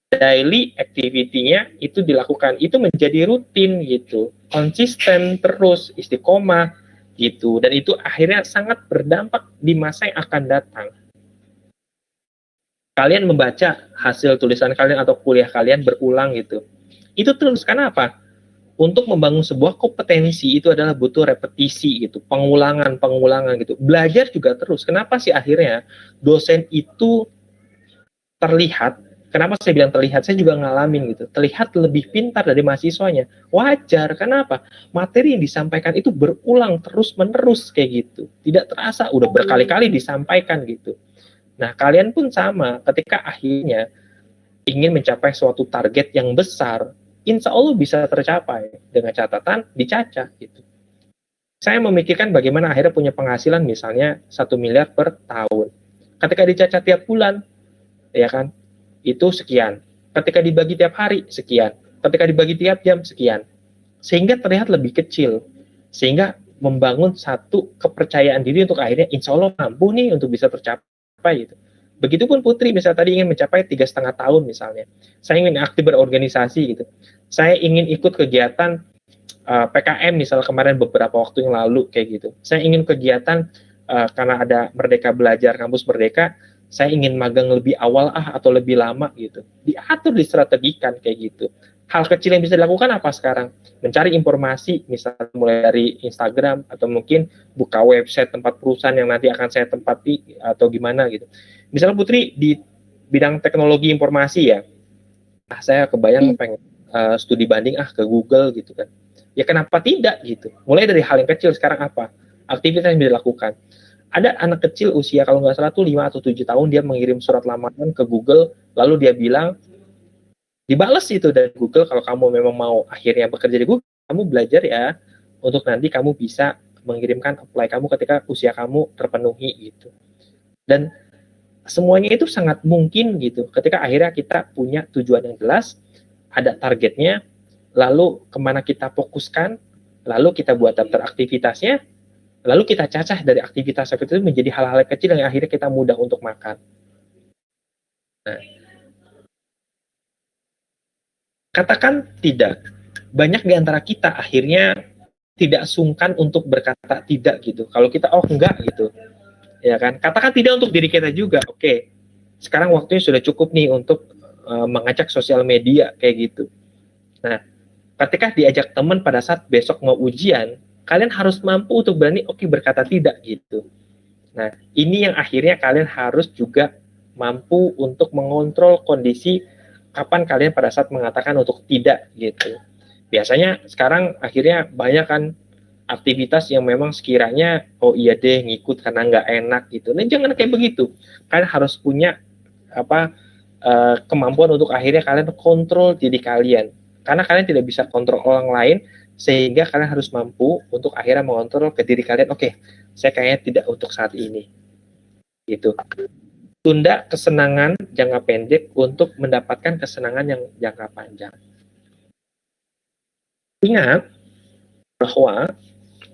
daily activity-nya itu dilakukan, itu menjadi rutin gitu, konsisten terus, istiqomah gitu, dan itu akhirnya sangat berdampak di masa yang akan datang. Kalian membaca hasil tulisan kalian atau kuliah kalian berulang gitu, itu terus, karena apa? Untuk membangun sebuah kompetensi itu adalah butuh repetisi gitu, pengulangan gitu, belajar juga terus. Kenapa sih akhirnya dosen itu terlihat, kenapa saya bilang terlihat, saya juga ngalamin gitu, terlihat lebih pintar dari mahasiswanya. Wajar, kenapa? Materi yang disampaikan itu berulang terus-menerus kayak gitu. Tidak terasa, udah berkali-kali disampaikan gitu. Nah, kalian pun sama, ketika akhirnya ingin mencapai suatu target yang besar, insya Allah bisa tercapai, dengan catatan dicacah gitu. Saya memikirkan bagaimana akhirnya punya penghasilan misalnya 1 miliar per tahun. Ketika dicacah tiap bulan, ya kan, itu sekian. Ketika dibagi tiap hari, sekian. Ketika dibagi tiap jam, sekian. Sehingga terlihat lebih kecil. Sehingga membangun satu kepercayaan diri untuk akhirnya insya Allah mampu nih untuk bisa tercapai gitu. Begitupun Putri, misalnya tadi ingin mencapai 3,5 tahun misalnya. Saya ingin aktif berorganisasi gitu. Saya ingin ikut kegiatan PKM misalnya kemarin beberapa waktu yang lalu kayak gitu. Saya ingin kegiatan karena ada Merdeka Belajar, Kampus Merdeka, saya ingin magang lebih awal atau lebih lama gitu. Diatur, distrategikan kayak gitu. Hal kecil yang bisa dilakukan apa sekarang? Mencari informasi, misalnya mulai dari Instagram, atau mungkin buka website tempat perusahaan yang nanti akan saya tempati, atau gimana gitu. Misalnya Putri di bidang teknologi informasi ya, saya kebayang pengen studi banding ke Google gitu kan. Ya kenapa tidak gitu. Mulai dari hal yang kecil, sekarang apa? Aktivitas yang bisa dilakukan. Ada anak kecil usia kalau nggak salah tuh 5 atau 7 tahun, dia mengirim surat lamaran ke Google, lalu dia bilang, dibales itu dari Google, kalau kamu memang mau akhirnya bekerja di Google, kamu belajar ya, untuk nanti kamu bisa mengirimkan apply kamu ketika usia kamu terpenuhi gitu. Dan semuanya itu sangat mungkin gitu, ketika akhirnya kita punya tujuan yang jelas, ada targetnya, lalu kemana kita fokuskan, lalu kita buat daftar aktivitasnya, lalu kita cacah dari aktivitas itu menjadi hal-hal kecil yang akhirnya kita mudah untuk makan. Nah, katakan tidak. Banyak di antara kita akhirnya tidak sungkan untuk berkata tidak gitu. Kalau kita enggak gitu, ya kan? Katakan tidak untuk diri kita juga. Oke, sekarang waktunya sudah cukup nih untuk mengajak sosial media kayak gitu. Nah, ketika diajak teman pada saat besok mau ujian, kalian harus mampu untuk berani berkata tidak gitu. Nah, ini yang akhirnya kalian harus juga mampu untuk mengontrol kondisi kapan kalian pada saat mengatakan untuk tidak gitu. Biasanya sekarang akhirnya banyak kan aktivitas yang memang sekiranya iya deh ngikut karena nggak enak gitu. Nah, jangan kayak begitu. Kalian harus punya kemampuan untuk akhirnya kalian kontrol diri kalian. Karena kalian tidak bisa kontrol orang lain, sehingga kalian harus mampu untuk akhirnya mengontrol ke diri kalian. Saya kayaknya tidak untuk saat ini. Gitu. Tunda kesenangan jangka pendek untuk mendapatkan kesenangan yang jangka panjang. Ingat bahwa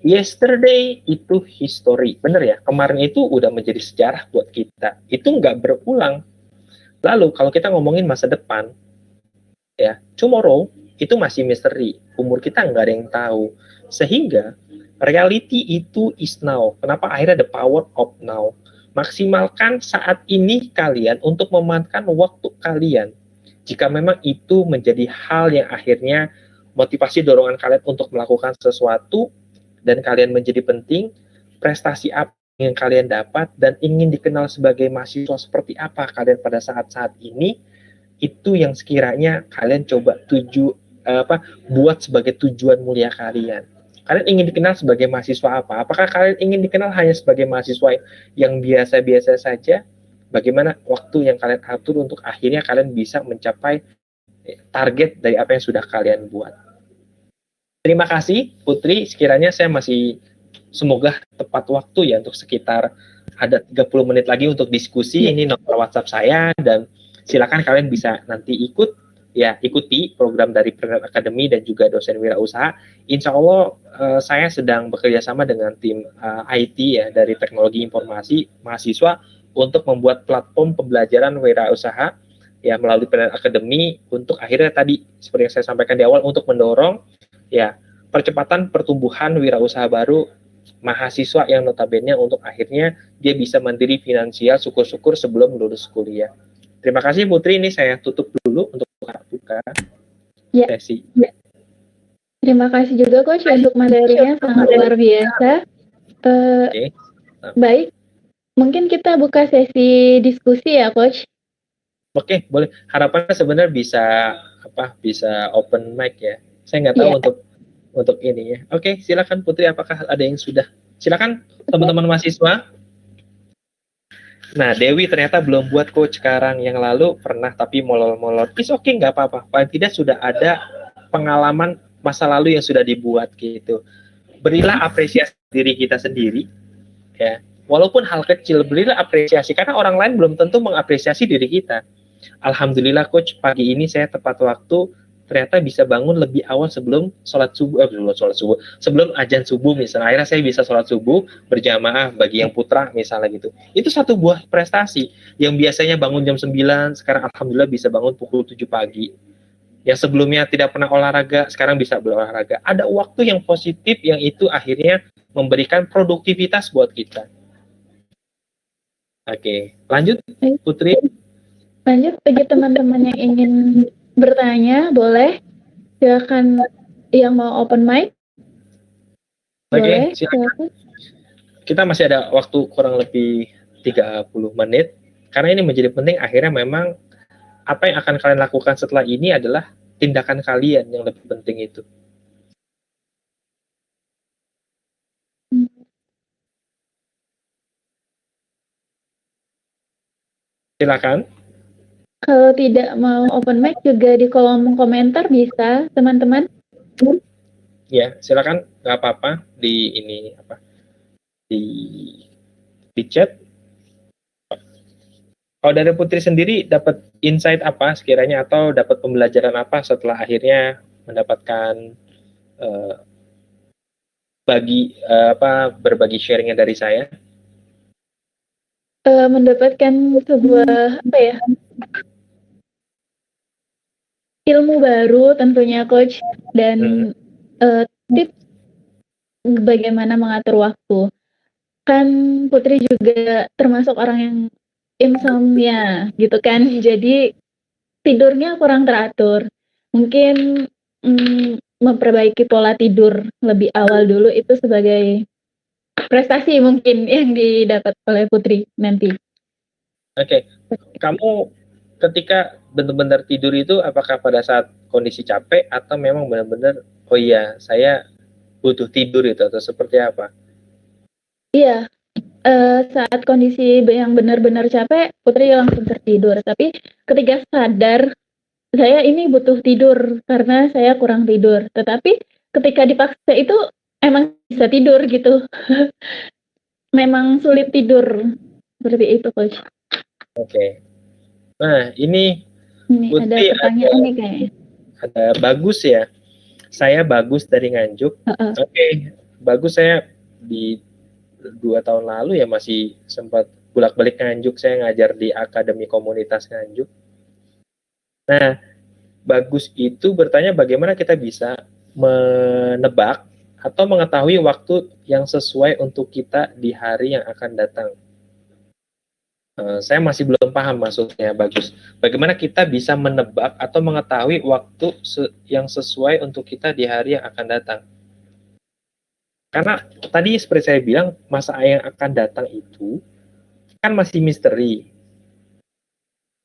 yesterday itu history. Bener ya, kemarin itu udah menjadi sejarah buat kita. Itu nggak berulang. Lalu kalau kita ngomongin masa depan, ya, tomorrow itu masih misteri. Umur kita nggak ada yang tahu. Sehingga reality itu is now. Kenapa akhirnya the power of now? Maksimalkan saat ini kalian untuk memanfaatkan waktu kalian. Jika memang itu menjadi hal yang akhirnya motivasi dorongan kalian untuk melakukan sesuatu dan kalian menjadi penting, prestasi apa yang kalian dapat dan ingin dikenal sebagai mahasiswa seperti apa kalian pada saat-saat ini, itu yang sekiranya kalian coba buat sebagai tujuan mulia kalian. Kalian ingin dikenal sebagai mahasiswa apa? Apakah kalian ingin dikenal hanya sebagai mahasiswa yang biasa-biasa saja? Bagaimana waktu yang kalian atur untuk akhirnya kalian bisa mencapai target dari apa yang sudah kalian buat? Terima kasih Putri, sekiranya saya masih semoga tepat waktu ya untuk sekitar ada 30 menit lagi untuk diskusi. Ini nomor WhatsApp saya dan silakan kalian bisa nanti ikuti program dari Pernet Academy dan juga dosen wirausaha. Insya Allah saya sedang bekerja sama dengan tim IT ya dari teknologi informasi mahasiswa untuk membuat platform pembelajaran wirausaha ya melalui Pilihan Akademi untuk akhirnya tadi seperti yang saya sampaikan di awal untuk mendorong ya percepatan pertumbuhan wirausaha baru mahasiswa yang notabene untuk akhirnya dia bisa mandiri finansial syukur-syukur sebelum lulus kuliah. Terima kasih Putri, ini saya tutup dulu untuk buka sesi. Ya. Terima kasih juga Coach untuk materinya sangat luar biasa. Okay. Baik, mungkin kita buka sesi diskusi ya Coach. Oke, boleh. Harapannya sebenarnya bisa open mic ya. Saya nggak tahu untuk ini ya. Oke, silakan Putri, apakah ada yang sudah? Silakan teman-teman mahasiswa. Nah, Dewi ternyata belum buat Coach sekarang. Yang lalu pernah tapi molor-molor. Oke, nggak apa-apa. Paling tidak sudah ada pengalaman masa lalu yang sudah dibuat gitu. Berilah apresiasi diri kita sendiri, ya. Walaupun hal kecil, berilah apresiasi karena orang lain belum tentu mengapresiasi diri kita. Alhamdulillah Coach, pagi ini saya tepat waktu ternyata bisa bangun lebih awal sebelum sebelum azan subuh misalnya. Akhirnya saya bisa sholat subuh berjamaah bagi yang putra misalnya gitu. Itu satu buah prestasi. Yang biasanya bangun jam 9, sekarang alhamdulillah bisa bangun pukul 7 pagi. Yang sebelumnya tidak pernah olahraga, sekarang bisa berolahraga. Ada waktu yang positif yang itu akhirnya memberikan produktivitas buat kita. Oke, lanjut Putri. Lanjut bagi teman-teman yang ingin bertanya, boleh silakan yang mau open mic. Oke, silakan. Kita masih ada waktu kurang lebih 30 menit. Karena ini menjadi penting, akhirnya memang apa yang akan kalian lakukan setelah ini adalah tindakan kalian yang lebih penting itu. Silakan. Kalau tidak mau open mic juga di kolom komentar bisa, teman-teman. Ya, silakan, nggak apa-apa di chat. Kalau dari Putri sendiri dapat insight apa sekiranya atau dapat pembelajaran apa setelah akhirnya mendapatkan berbagi sharingnya dari saya? Mendapatkan sebuah ilmu baru tentunya Coach dan tips bagaimana mengatur waktu. Kan Putri juga termasuk orang yang insomnia gitu kan, jadi tidurnya kurang teratur. Mungkin memperbaiki pola tidur lebih awal dulu itu sebagai prestasi mungkin yang didapat oleh Putri nanti. Oke. Kamu ketika benar-benar tidur itu apakah pada saat kondisi capek atau memang benar-benar oh iya saya butuh tidur itu atau seperti apa? Iya, saat kondisi yang benar-benar capek Putri langsung tertidur, tapi ketika sadar saya ini butuh tidur karena saya kurang tidur, tetapi ketika dipaksa itu emang bisa tidur gitu. Memang sulit tidur seperti itu Coach. Oke. Nah ini Putri ada pertanyaan nih kayaknya. Ada Bagus ya. Saya Bagus dari Nganjuk. Oke. Bagus, saya di 2 tahun lalu ya masih sempat bolak-balik Nganjuk. Saya ngajar di Akademi Komunitas Nganjuk. Nah, Bagus itu bertanya bagaimana kita bisa menebak atau mengetahui waktu yang sesuai untuk kita di hari yang akan datang. Saya masih belum paham maksudnya Bagus. Bagaimana kita bisa menebak atau mengetahui waktu yang sesuai untuk kita di hari yang akan datang. Karena tadi seperti saya bilang, masa yang akan datang itu kan masih misteri.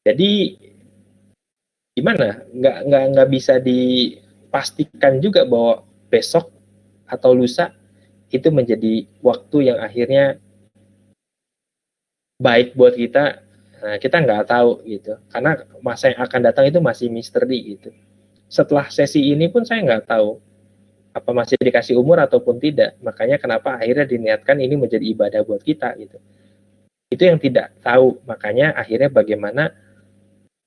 Jadi gimana? Nggak bisa dipastikan juga bahwa besok atau lusa itu menjadi waktu yang akhirnya baik buat kita. Nah, kita nggak tahu gitu, karena masa yang akan datang itu masih misteri gitu. Setelah sesi ini pun saya nggak tahu apa masih dikasih umur ataupun tidak. Makanya kenapa akhirnya diniatkan ini menjadi ibadah buat kita gitu. Itu yang tidak tahu. Makanya akhirnya bagaimana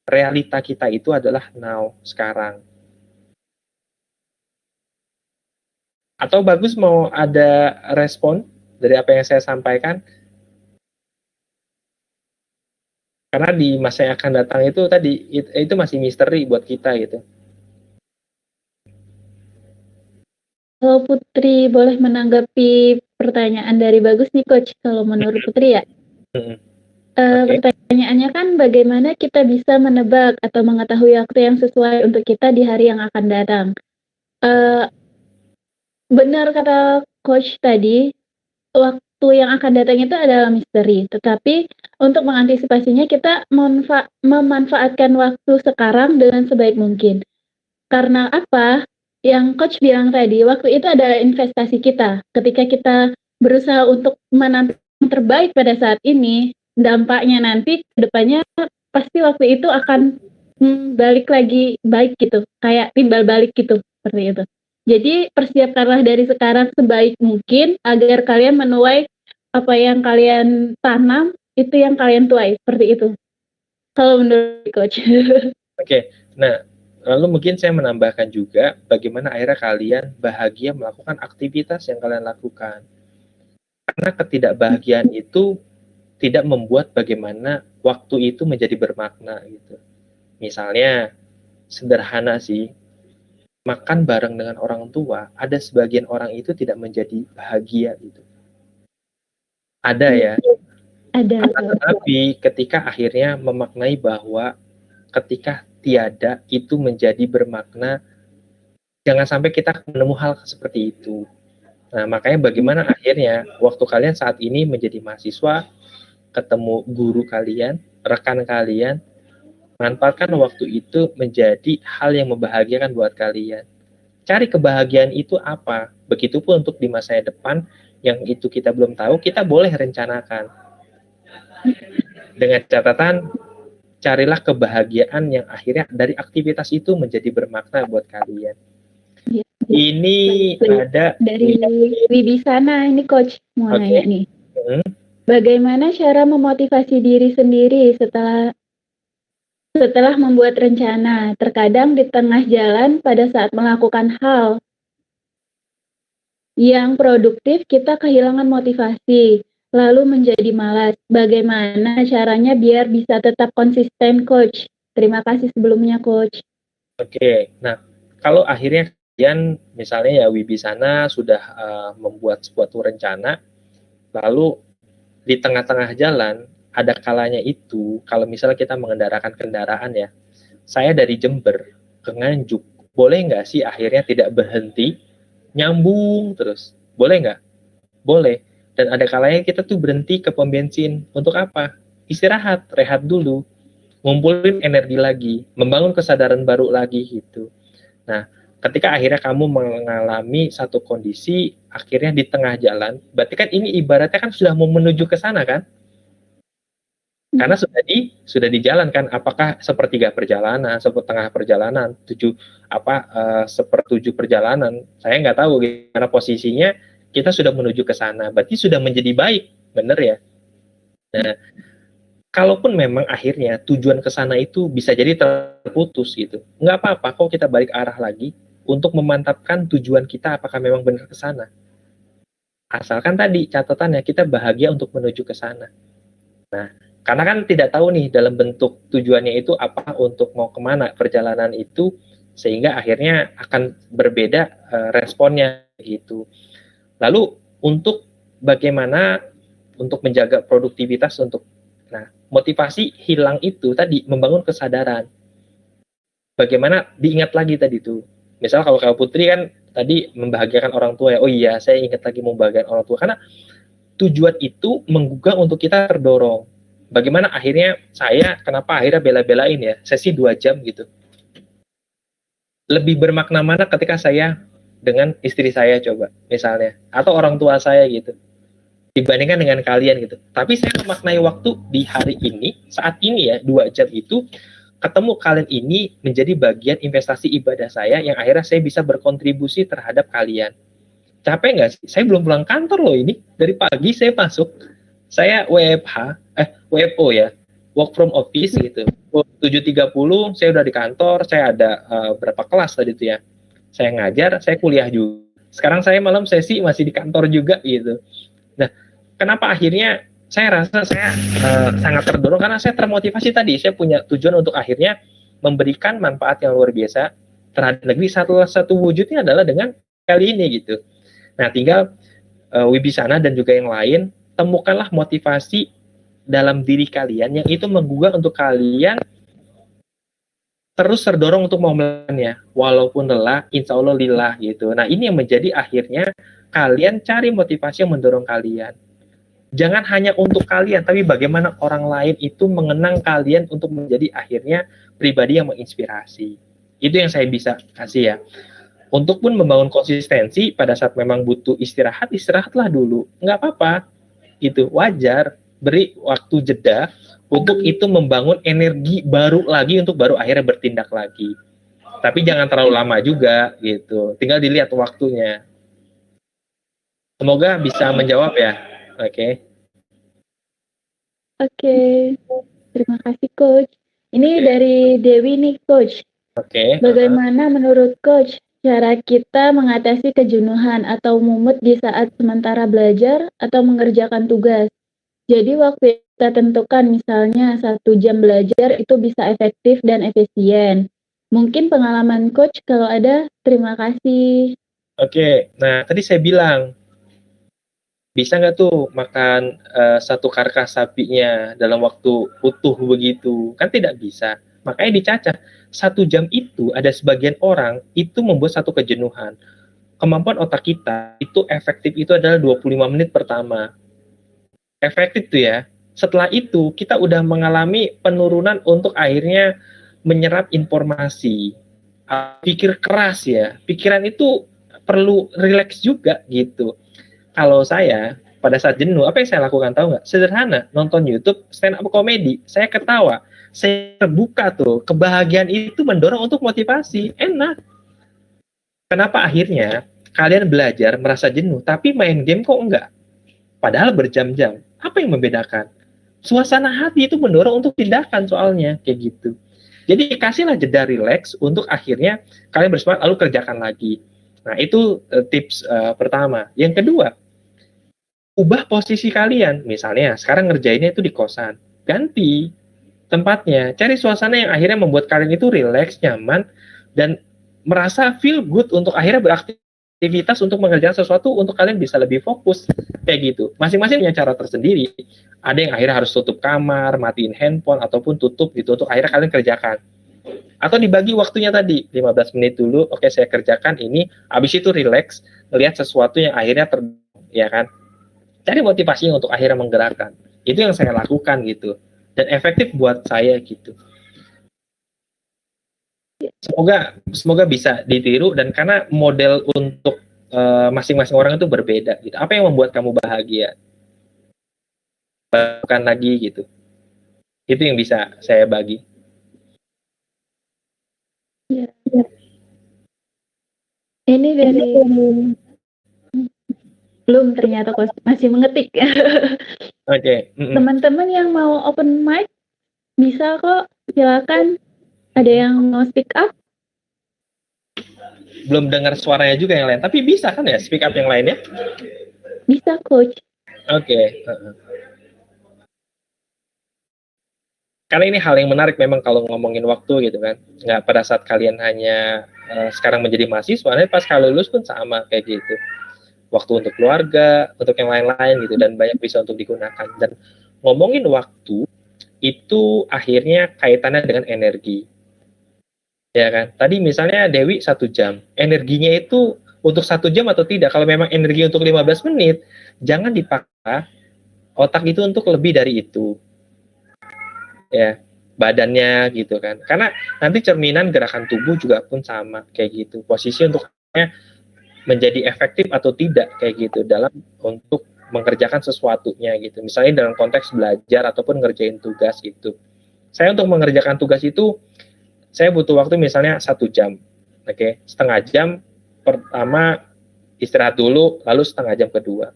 realita kita itu adalah now, sekarang. Atau Bagus mau ada respon dari apa yang saya sampaikan? Karena di masa yang akan datang itu tadi, itu masih misteri buat kita gitu. Kalau Putri boleh menanggapi pertanyaan dari Bagus nih Coach, kalau menurut Putri ya. Pertanyaannya kan bagaimana kita bisa menebak atau mengetahui waktu yang sesuai untuk kita di hari yang akan datang. Benar kata Coach tadi, waktu yang akan datang itu adalah misteri, tetapi untuk mengantisipasinya kita memanfaatkan waktu sekarang dengan sebaik mungkin. Karena apa? Yang Coach bilang tadi, waktu itu adalah investasi kita. Ketika kita berusaha untuk menanti yang terbaik pada saat ini, dampaknya nanti ke depannya pasti waktu itu akan balik lagi baik gitu, kayak timbal balik gitu, seperti itu. Jadi persiapkanlah dari sekarang sebaik mungkin agar kalian menuai apa yang kalian tanam, itu yang kalian tuai, seperti itu. Kalau menurut Coach. Oke, nah lalu mungkin saya menambahkan juga bagaimana akhirnya kalian bahagia melakukan aktivitas yang kalian lakukan. Karena ketidakbahagiaan itu tidak membuat bagaimana waktu itu menjadi bermakna gitu. Misalnya, sederhana sih, makan bareng dengan orang tua, ada sebagian orang itu tidak menjadi bahagia gitu. Ada ya. Ada. Tetapi ketika akhirnya memaknai bahwa ketika tiada itu menjadi bermakna, jangan sampai kita menemu hal seperti itu. Nah, makanya bagaimana akhirnya waktu kalian saat ini menjadi mahasiswa, ketemu guru kalian, rekan kalian, manfaatkan waktu itu menjadi hal yang membahagiakan buat kalian. Cari kebahagiaan itu apa? Begitupun untuk di masa depan, yang itu kita belum tahu, kita boleh rencanakan. Dengan catatan, carilah kebahagiaan yang akhirnya dari aktivitas itu menjadi bermakna buat kalian. Ini ada dari Wibisana, ini Coach mau nanya nih. Bagaimana cara memotivasi diri sendiri setelah membuat rencana, terkadang di tengah jalan pada saat melakukan hal yang produktif kita kehilangan motivasi, lalu menjadi malas. Bagaimana caranya biar bisa tetap konsisten, Coach? Terima kasih sebelumnya, Coach. Oke, nah kalau akhirnya kalian misalnya ya Wibisana sudah membuat suatu rencana, lalu di tengah-tengah jalan ada kalanya itu, kalau misalnya kita mengendarakan kendaraan ya, saya dari Jember ke Nganjuk, boleh nggak sih akhirnya tidak berhenti, nyambung terus, boleh nggak? Boleh. Dan ada kalanya kita tuh berhenti ke pom bensin, untuk apa? Istirahat, rehat dulu, ngumpulin energi lagi, membangun kesadaran baru lagi gitu. Nah, ketika akhirnya kamu mengalami satu kondisi, akhirnya di tengah jalan, berarti kan ini ibaratnya kan sudah mau menuju ke sana kan? Karena sudah di jalan kan, apakah sepertiga perjalanan, setengah perjalanan, sepertujuh perjalanan, saya nggak tahu gimana posisinya, kita sudah menuju ke sana, berarti sudah menjadi baik, bener ya? Nah, kalaupun memang akhirnya tujuan ke sana itu bisa jadi terputus gitu, nggak apa-apa kok kita balik arah lagi untuk memantapkan tujuan kita apakah memang benar ke sana. Asalkan tadi catatannya kita bahagia untuk menuju ke sana. Nah, karena kan tidak tahu nih dalam bentuk tujuannya itu apa, untuk mau kemana perjalanan itu, sehingga akhirnya akan berbeda responnya gitu. Lalu untuk bagaimana untuk menjaga produktivitas motivasi hilang itu tadi membangun kesadaran. Bagaimana diingat lagi tadi tuh. Misal kalau Putri kan tadi membahagiakan orang tua ya. Oh iya, saya ingat lagi membahagiakan orang tua karena tujuan itu menggugah untuk kita terdorong. Bagaimana akhirnya kenapa akhirnya bela-belain ya, sesi 2 jam gitu. Lebih bermakna mana ketika saya dengan istri saya coba, misalnya. Atau orang tua saya gitu. Dibandingkan dengan kalian gitu. Tapi saya memaknai waktu di hari ini, saat ini ya, 2 jam itu, ketemu kalian ini menjadi bagian investasi ibadah saya, yang akhirnya saya bisa berkontribusi terhadap kalian. Capek nggak sih? Saya belum pulang kantor loh ini. Dari pagi saya masuk. Saya WFO ya, work from office gitu. 7.30 saya udah di kantor, saya ada berapa kelas tadi itu ya. Saya ngajar, saya kuliah juga. Sekarang saya malam sesi masih di kantor juga gitu. Nah, kenapa akhirnya saya rasa saya sangat terdorong karena saya termotivasi tadi. Saya punya tujuan untuk akhirnya memberikan manfaat yang luar biasa terhadap negeri. Satu wujudnya adalah dengan kali ini gitu. Nah, tinggal Wibisana dan juga yang lain, temukanlah motivasi dalam diri kalian yang itu menggugah untuk kalian terus terdorong untuk mau melakukannya, walaupun lelah, insya Allah lillah gitu. Nah, ini yang menjadi akhirnya kalian cari motivasi yang mendorong kalian. Jangan hanya untuk kalian, tapi bagaimana orang lain itu mengenang kalian untuk menjadi akhirnya pribadi yang menginspirasi. Itu yang saya bisa kasih ya. Untuk pun membangun konsistensi pada saat memang butuh istirahat, istirahatlah dulu. Nggak apa-apa, gitu, wajar. Beri waktu jeda untuk itu membangun energi baru lagi untuk baru akhirnya bertindak lagi. Tapi jangan terlalu lama juga, gitu. Tinggal dilihat waktunya. Semoga bisa menjawab ya. Oke. Oke, terima kasih Coach. Ini dari Dewi nih Coach. Oke. Bagaimana menurut Coach cara kita mengatasi kejenuhan atau mumet di saat sementara belajar atau mengerjakan tugas? Jadi waktu kita tentukan misalnya 1 jam belajar itu bisa efektif dan efisien. Mungkin pengalaman Coach kalau ada, terima kasih. Oke, nah tadi saya bilang bisa nggak tuh makan satu karkas sapinya dalam waktu utuh begitu? Kan tidak bisa. Makanya dicacah. 1 jam itu ada sebagian orang itu membuat satu kejenuhan. Kemampuan otak kita itu efektif itu adalah 25 menit pertama. Efektif tuh ya. Setelah itu kita udah mengalami penurunan untuk akhirnya menyerap informasi. Pikir keras ya. Pikiran itu perlu rileks juga gitu. Kalau saya pada saat jenuh, apa yang saya lakukan tahu nggak? Sederhana, nonton YouTube stand up comedy, saya ketawa, saya terbuka tuh, kebahagiaan itu mendorong untuk motivasi, enak. Kenapa akhirnya kalian belajar merasa jenuh, tapi main game kok enggak? Padahal berjam-jam. Apa yang membedakan? Suasana hati itu mendorong untuk tindakan soalnya, kayak gitu. Jadi kasihlah jeda rileks untuk akhirnya kalian bersemangat lalu kerjakan lagi. Nah itu tips pertama. Yang kedua, ubah posisi kalian. Misalnya, sekarang ngerjainnya itu di kosan. Ganti tempatnya. Cari suasana yang akhirnya membuat kalian itu rileks, nyaman, dan merasa feel good untuk akhirnya beraktivitas untuk mengerjakan sesuatu untuk kalian bisa lebih fokus. Kayak gitu. Masing-masing punya cara tersendiri. Ada yang akhirnya harus tutup kamar, matiin handphone, ataupun tutup gitu untuk akhirnya kalian kerjakan. Atau dibagi waktunya tadi, 15 menit dulu, oke saya kerjakan ini, habis itu rileks, melihat sesuatu yang akhirnya ya kan, cari motivasinya untuk akhirnya menggerakkan. Itu yang saya lakukan gitu. Dan efektif buat saya gitu. Semoga bisa ditiru dan karena model untuk masing-masing orang itu berbeda gitu. Apa yang membuat kamu bahagia? Bukan lagi gitu. Itu yang bisa saya bagi. Ya. Ini dari belum ternyata Coach, masih mengetik. Oke. Teman-teman yang mau open mic bisa kok, silakan. Ada yang mau speak up? Belum dengar suaranya juga yang lain, tapi bisa kan ya speak up yang lainnya? Bisa Coach. Oke. Karena ini hal yang menarik memang kalau ngomongin waktu gitu kan. Nggak pada saat kalian hanya sekarang menjadi mahasiswa, nanti pas kalian lulus pun sama kayak gitu. Waktu untuk keluarga, untuk yang lain-lain gitu, dan banyak bisa untuk digunakan. Dan ngomongin waktu, itu akhirnya kaitannya dengan energi. Ya kan? Tadi misalnya Dewi 1 jam, energinya itu untuk 1 jam atau tidak? Kalau memang energi untuk 15 menit, jangan dipaksa otak itu untuk lebih dari itu. Ya, badannya gitu kan. Karena nanti cerminan gerakan tubuh juga pun sama kayak gitu. Posisi untuk menjadi efektif atau tidak kayak gitu dalam untuk mengerjakan sesuatunya gitu. Misalnya dalam konteks belajar ataupun ngerjain tugas gitu. Saya untuk mengerjakan tugas itu saya butuh waktu misalnya 1 jam. Oke, setengah jam pertama istirahat dulu, lalu setengah jam kedua.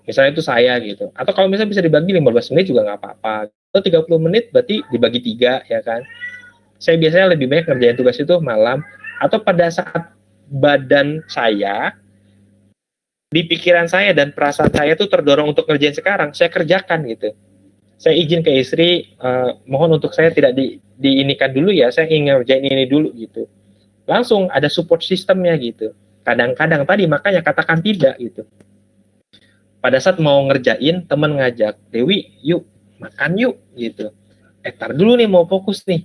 Misalnya itu saya gitu. Atau kalau misalnya bisa dibagi 15 menit juga nggak apa-apa. Atau 30 menit berarti dibagi 3 ya kan. Saya biasanya lebih banyak ngerjain tugas itu malam atau pada saat badan saya di pikiran saya dan perasaan saya tuh terdorong untuk ngerjain sekarang, saya kerjakan gitu. Saya izin ke istri, mohon untuk saya tidak diinikan dulu ya, saya ingin ngerjain ini dulu gitu. Langsung ada support sistemnya gitu. Kadang-kadang tadi makanya katakan tidak gitu. Pada saat mau ngerjain, teman ngajak, Dewi, yuk makan yuk gitu. Tar dulu nih mau fokus nih.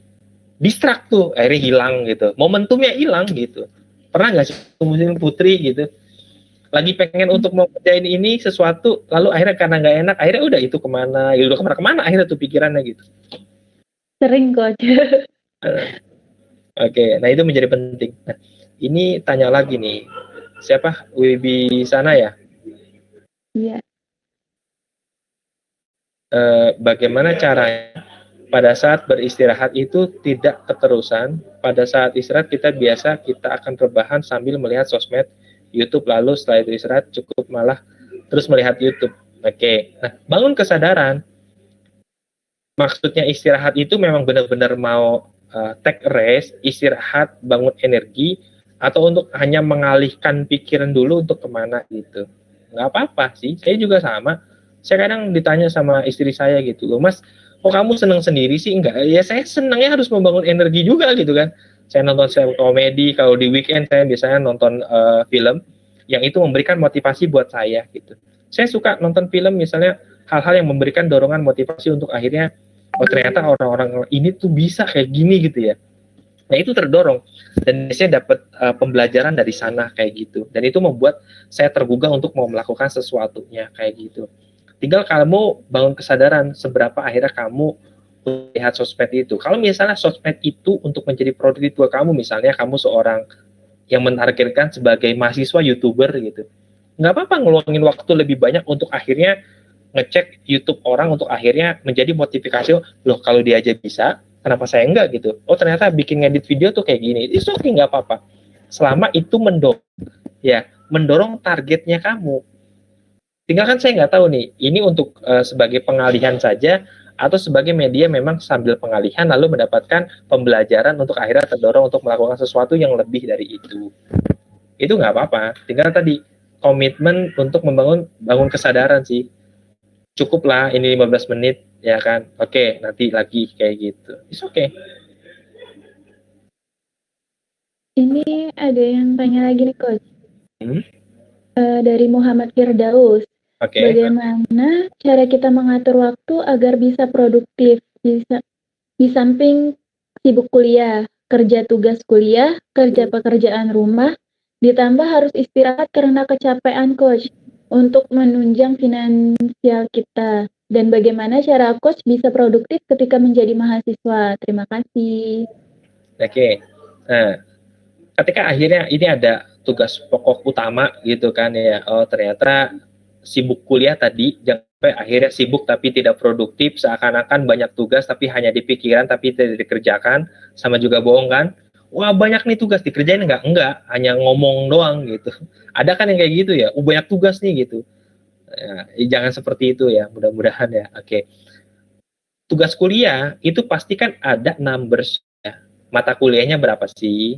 Distract tuh, akhirnya hilang gitu. Momentumnya hilang gitu. Pernah nggak sih musim Putri gitu? Lagi pengen untuk mau kerjain ini sesuatu, lalu akhirnya karena nggak enak, akhirnya udah itu kemana, ya udah kemana-kemana akhirnya tuh pikirannya gitu. Sering kok. Oke, nah itu menjadi penting. Nah, ini tanya lagi nih, siapa Wibi sana ya? Iya. Bagaimana caranya pada saat beristirahat itu tidak keterusan, pada saat istirahat kita akan rebahan sambil melihat sosmed, YouTube, lalu setelah itu istirahat cukup malah terus melihat YouTube. Oke, nah bangun kesadaran, maksudnya istirahat itu memang benar-benar mau take rest, istirahat, bangun energi, atau untuk hanya mengalihkan pikiran dulu untuk kemana gitu. Nggak apa-apa sih, saya juga sama. Saya kadang ditanya sama istri saya gitu loh, Mas, kok kamu seneng sendiri sih? Enggak, ya saya senangnya harus membangun energi juga gitu kan. Saya nonton film komedi, kalau di weekend saya biasanya nonton film yang itu memberikan motivasi buat saya gitu. Saya suka nonton film misalnya hal-hal yang memberikan dorongan motivasi untuk akhirnya, oh ternyata orang-orang ini tuh bisa kayak gini gitu ya. Nah itu terdorong dan saya dapat pembelajaran dari sana kayak gitu. Dan itu membuat saya tergugah untuk mau melakukan sesuatunya kayak gitu. Tinggal kamu bangun kesadaran seberapa akhirnya kamu lihat sosmed itu. Kalau misalnya sosmed itu untuk menjadi produktif buat kamu, misalnya kamu seorang yang menargetkan sebagai mahasiswa YouTuber gitu, nggak apa-apa ngeluangin waktu lebih banyak untuk akhirnya ngecek YouTube orang untuk akhirnya menjadi motivasi, loh kalau dia aja bisa, kenapa saya enggak gitu. Oh ternyata bikin ngedit video tuh kayak gini, itu oke, nggak apa-apa. Selama itu mendorong targetnya kamu. Tinggal kan saya nggak tahu nih, ini untuk sebagai pengalihan saja atau sebagai media memang sambil pengalihan lalu mendapatkan pembelajaran untuk akhirnya terdorong untuk melakukan sesuatu yang lebih dari itu. Itu nggak apa-apa. Tinggal tadi komitmen untuk bangun kesadaran sih. Cukup lah ini 15 menit ya kan. Oke, nanti lagi kayak gitu. It's okay. Ini ada yang tanya lagi nih Coach. Dari Muhammad Firdaus. Bagaimana cara kita mengatur waktu agar bisa produktif, bisa di samping sibuk kuliah, kerja tugas kuliah, kerja pekerjaan rumah, ditambah harus istirahat karena kecapean Coach untuk menunjang finansial kita. Dan bagaimana cara Coach bisa produktif ketika menjadi mahasiswa? Terima kasih. Oke. Nah, ketika akhirnya ini ada tugas pokok utama gitu kan ya, oh ternyata sibuk kuliah tadi, jangan sampai akhirnya sibuk tapi tidak produktif, seakan-akan banyak tugas tapi hanya di pikiran tapi tidak dikerjakan, sama juga bohong kan. Wah banyak nih tugas, dikerjain enggak, hanya ngomong doang gitu. Ada kan yang kayak gitu ya, banyak tugas nih gitu. Ya, jangan seperti itu ya, mudah-mudahan ya. Oke. Tugas kuliah itu pasti kan ada numbers ya. Mata kuliahnya berapa sih?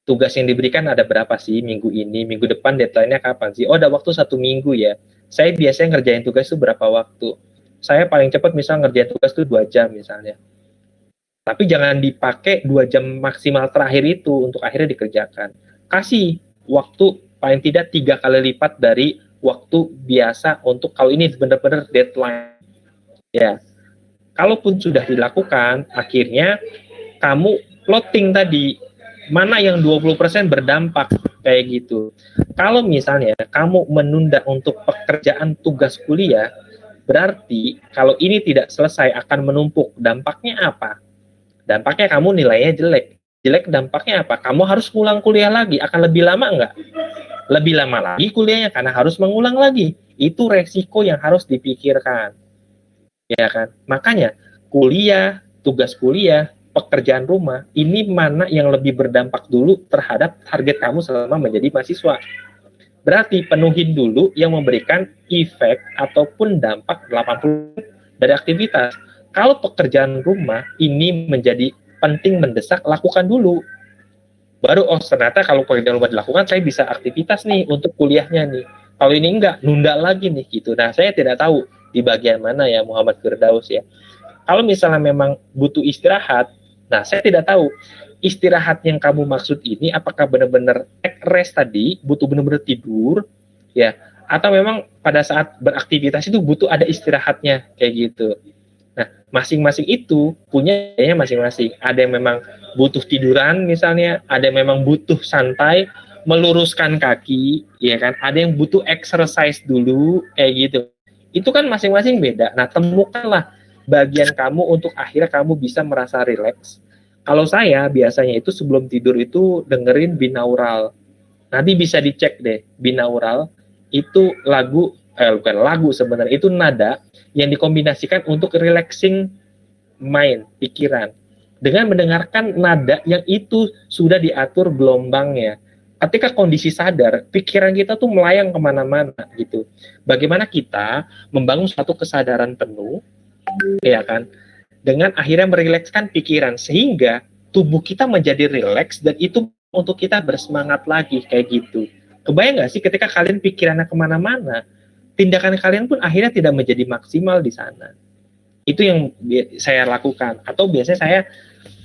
Tugas yang diberikan ada berapa sih minggu ini, minggu depan deadline-nya kapan sih? Oh, ada waktu 1 minggu ya. Saya biasanya ngerjain tugas itu berapa waktu? Saya paling cepat misal ngerjain tugas itu 2 jam misalnya. Tapi jangan dipakai 2 jam maksimal terakhir itu untuk akhirnya dikerjakan. Kasih waktu paling tidak 3 kali lipat dari waktu biasa untuk kalau ini benar-benar deadline. Ya, kalaupun sudah dilakukan, akhirnya kamu plotting tadi, mana yang 20% berdampak, kayak gitu. Kalau misalnya kamu menunda untuk pekerjaan tugas kuliah, berarti kalau ini tidak selesai akan menumpuk. Dampaknya apa? Dampaknya kamu nilainya jelek. Jelek dampaknya apa? Kamu harus ngulang kuliah lagi. Akan lebih lama enggak? Lebih lama lagi kuliahnya karena harus mengulang lagi. Itu resiko yang harus dipikirkan. Ya kan? Makanya kuliah, tugas kuliah, pekerjaan rumah, ini mana yang lebih berdampak dulu terhadap target kamu selama menjadi mahasiswa. Berarti penuhin dulu yang memberikan efek ataupun dampak 80% dari aktivitas. Kalau pekerjaan rumah ini menjadi penting mendesak, lakukan dulu. Baru ternyata kalau pekerjaan rumah dilakukan, saya bisa aktivitas nih untuk kuliahnya nih. Kalau ini enggak, nunda lagi nih gitu. Nah, saya tidak tahu di bagian mana ya Muhammad Firdaus ya. Kalau misalnya memang butuh istirahat, nah saya tidak tahu istirahat yang kamu maksud ini apakah benar-benar rest tadi, butuh benar-benar tidur, ya, atau memang pada saat beraktivitas itu butuh ada istirahatnya kayak gitu. Nah, masing-masing itu punya masing-masing. Ada yang memang butuh tiduran misalnya, ada yang memang butuh santai, meluruskan kaki, ya kan? Ada yang butuh exercise dulu, kayak gitu. Itu kan masing-masing beda. Nah, temukanlah bagian kamu untuk akhirnya kamu bisa merasa rileks. Kalau saya biasanya itu sebelum tidur itu dengerin binaural. Nanti bisa dicek deh, binaural itu lagu, bukan lagu sebenarnya, itu nada yang dikombinasikan untuk relaxing mind, pikiran. Dengan mendengarkan nada yang itu sudah diatur gelombangnya. Ketika kondisi sadar, pikiran kita tuh melayang kemana-mana gitu. Bagaimana kita membangun suatu kesadaran penuh, ya kan, dengan akhirnya merilekskan pikiran, sehingga tubuh kita menjadi rileks, dan itu untuk kita bersemangat lagi, kayak gitu. Kebayang nggak sih ketika kalian pikirannya kemana-mana, tindakan kalian pun akhirnya tidak menjadi maksimal di sana. Itu yang saya lakukan. Atau biasanya saya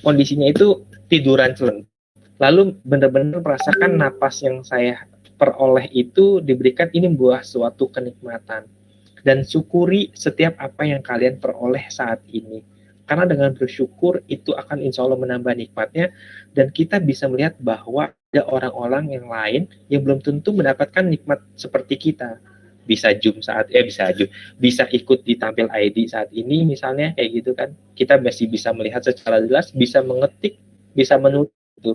kondisinya itu tiduran celeng. Lalu benar-benar merasakan napas yang saya peroleh itu diberikan ini buah suatu kenikmatan. Dan syukuri setiap apa yang kalian peroleh saat ini. Karena dengan bersyukur itu akan insya Allah menambah nikmatnya, dan kita bisa melihat bahwa ada orang-orang yang lain yang belum tentu mendapatkan nikmat seperti kita. Bisa bisa ikut di tampil ID saat ini misalnya, kayak gitu kan. Kita masih bisa melihat secara jelas, bisa mengetik, bisa menulis itu.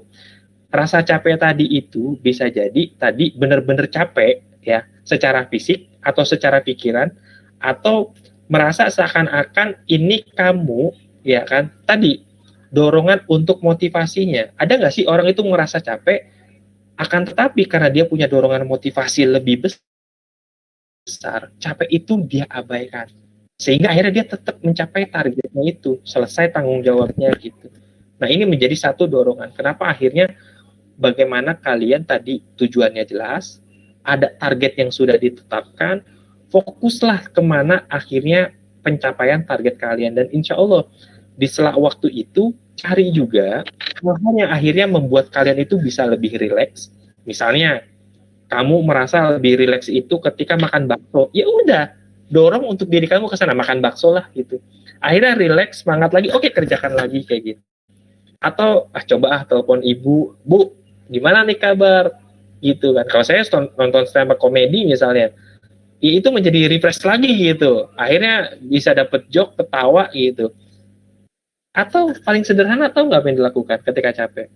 Rasa capek tadi itu bisa jadi tadi benar-benar capek ya, secara fisik atau secara pikiran, atau merasa seakan-akan ini kamu, ya kan, tadi dorongan untuk motivasinya. Ada nggak sih orang itu merasa capek, akan tetapi karena dia punya dorongan motivasi lebih besar, capek itu dia abaikan. Sehingga akhirnya dia tetap mencapai targetnya itu, selesai tanggung jawabnya gitu. Nah, ini menjadi satu dorongan. Kenapa akhirnya bagaimana kalian tadi tujuannya jelas, ada target yang sudah ditetapkan, fokuslah kemana akhirnya pencapaian target kalian, dan insya Allah di sela waktu itu cari juga hal-hal yang akhirnya membuat kalian itu bisa lebih rileks. Misalnya kamu merasa lebih rileks itu ketika makan bakso, ya udah dorong untuk diri kamu ke sana, makan bakso lah gitu. Akhirnya rileks, semangat lagi, oke kerjakan lagi kayak gitu. Atau coba telepon ibu, bu gimana nih kabar gitu kan. Kalau saya nonton stand up komedi misalnya, ya itu menjadi refresh lagi gitu, akhirnya bisa dapet joke, ketawa gitu. Atau paling sederhana, tahu nggak apa yang dilakukan ketika capek?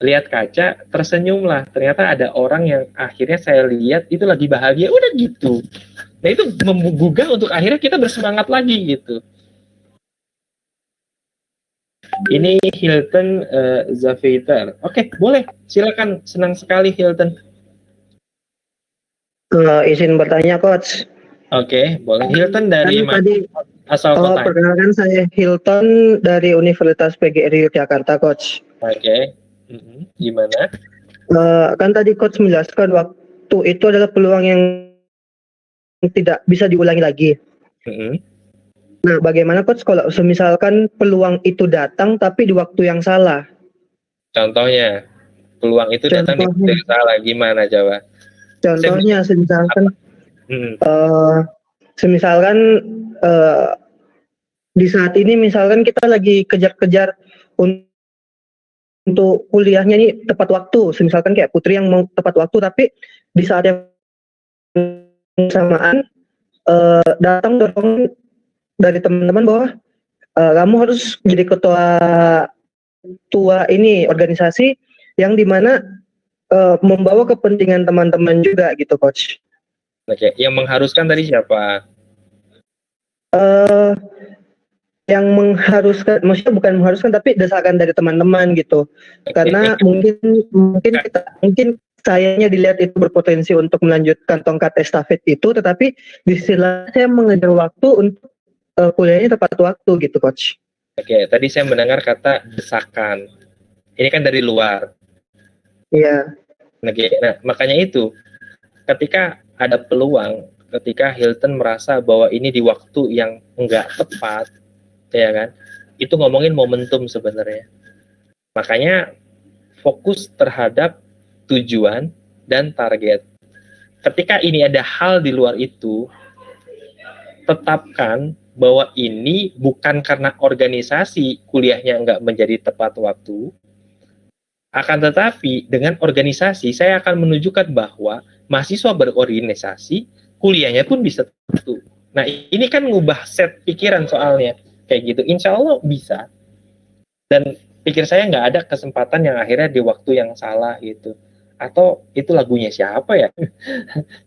Lihat kaca, tersenyumlah. Ternyata ada orang yang akhirnya saya lihat itu lagi bahagia, udah gitu. Nah, itu menggugah untuk akhirnya kita bersemangat lagi gitu. Ini Hilton Zafeitar. Oke, boleh. Silakan. Senang sekali Hilton. Izin bertanya, Coach. Oke, boleh. Hilton dari mana? Tadi, asal kota. Perkenalkan, saya Hilton dari Universitas PGRI Yogyakarta, Coach. Oke. Gimana? Kan tadi Coach menjelaskan waktu itu adalah peluang yang tidak bisa diulangi lagi. Nah, bagaimana Coach kalau misalkan peluang itu datang tapi di waktu yang salah? Contohnya, peluang itu datang di waktu yang salah, gimana coba? Contohnya, misalkan di saat ini misalkan kita lagi kejar-kejar untuk kuliahnya ini tepat waktu, misalkan kayak Putri yang mau tepat waktu, tapi di saat yang bersamaan datang dorongan dari teman-teman bahwa kamu harus jadi ketua ini organisasi yang dimana membawa kepentingan teman-teman juga gitu, Coach. Oke, yang mengharuskan tadi siapa? Yang mengharuskan, maksudnya bukan mengharuskan tapi desakan dari teman-teman gitu. Karena mungkin sayanya dilihat itu berpotensi untuk melanjutkan tongkat estafet itu, tetapi di sisi lain saya mengejar waktu untuk kuliahnya tepat waktu gitu, Coach. Oke, tadi saya mendengar kata desakan. Ini kan dari luar. Iya. Nah, makanya itu ketika ada peluang, ketika Hilton merasa bahwa ini di waktu yang enggak tepat, ya kan? Itu ngomongin momentum sebenarnya. Makanya fokus terhadap tujuan dan target. Ketika ini ada hal di luar itu, tetapkan bahwa ini bukan karena organisasi kuliahnya nggak menjadi tepat waktu, akan tetapi dengan organisasi saya akan menunjukkan bahwa mahasiswa berorganisasi kuliahnya pun bisa tepat waktu. Nah ini kan ngubah set pikiran soalnya kayak gitu. Insya Allah bisa. Dan pikir saya nggak ada kesempatan yang akhirnya di waktu yang salah gitu. Atau itu lagunya siapa ya?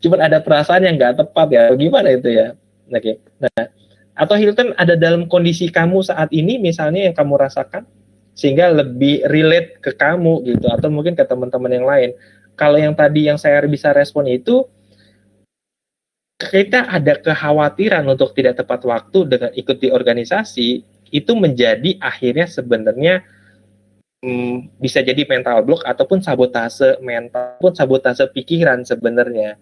Cuman ada perasaan yang nggak tepat ya. Gimana itu ya? Oke. Nah, atau Hilton ada dalam kondisi kamu saat ini misalnya yang kamu rasakan sehingga lebih relate ke kamu gitu atau mungkin ke teman-teman yang lain. Kalau yang tadi yang saya bisa respon itu kita ada kekhawatiran untuk tidak tepat waktu dengan ikut di organisasi itu menjadi akhirnya sebenarnya bisa jadi mental block ataupun sabotase mental ataupun sabotase pikiran sebenarnya.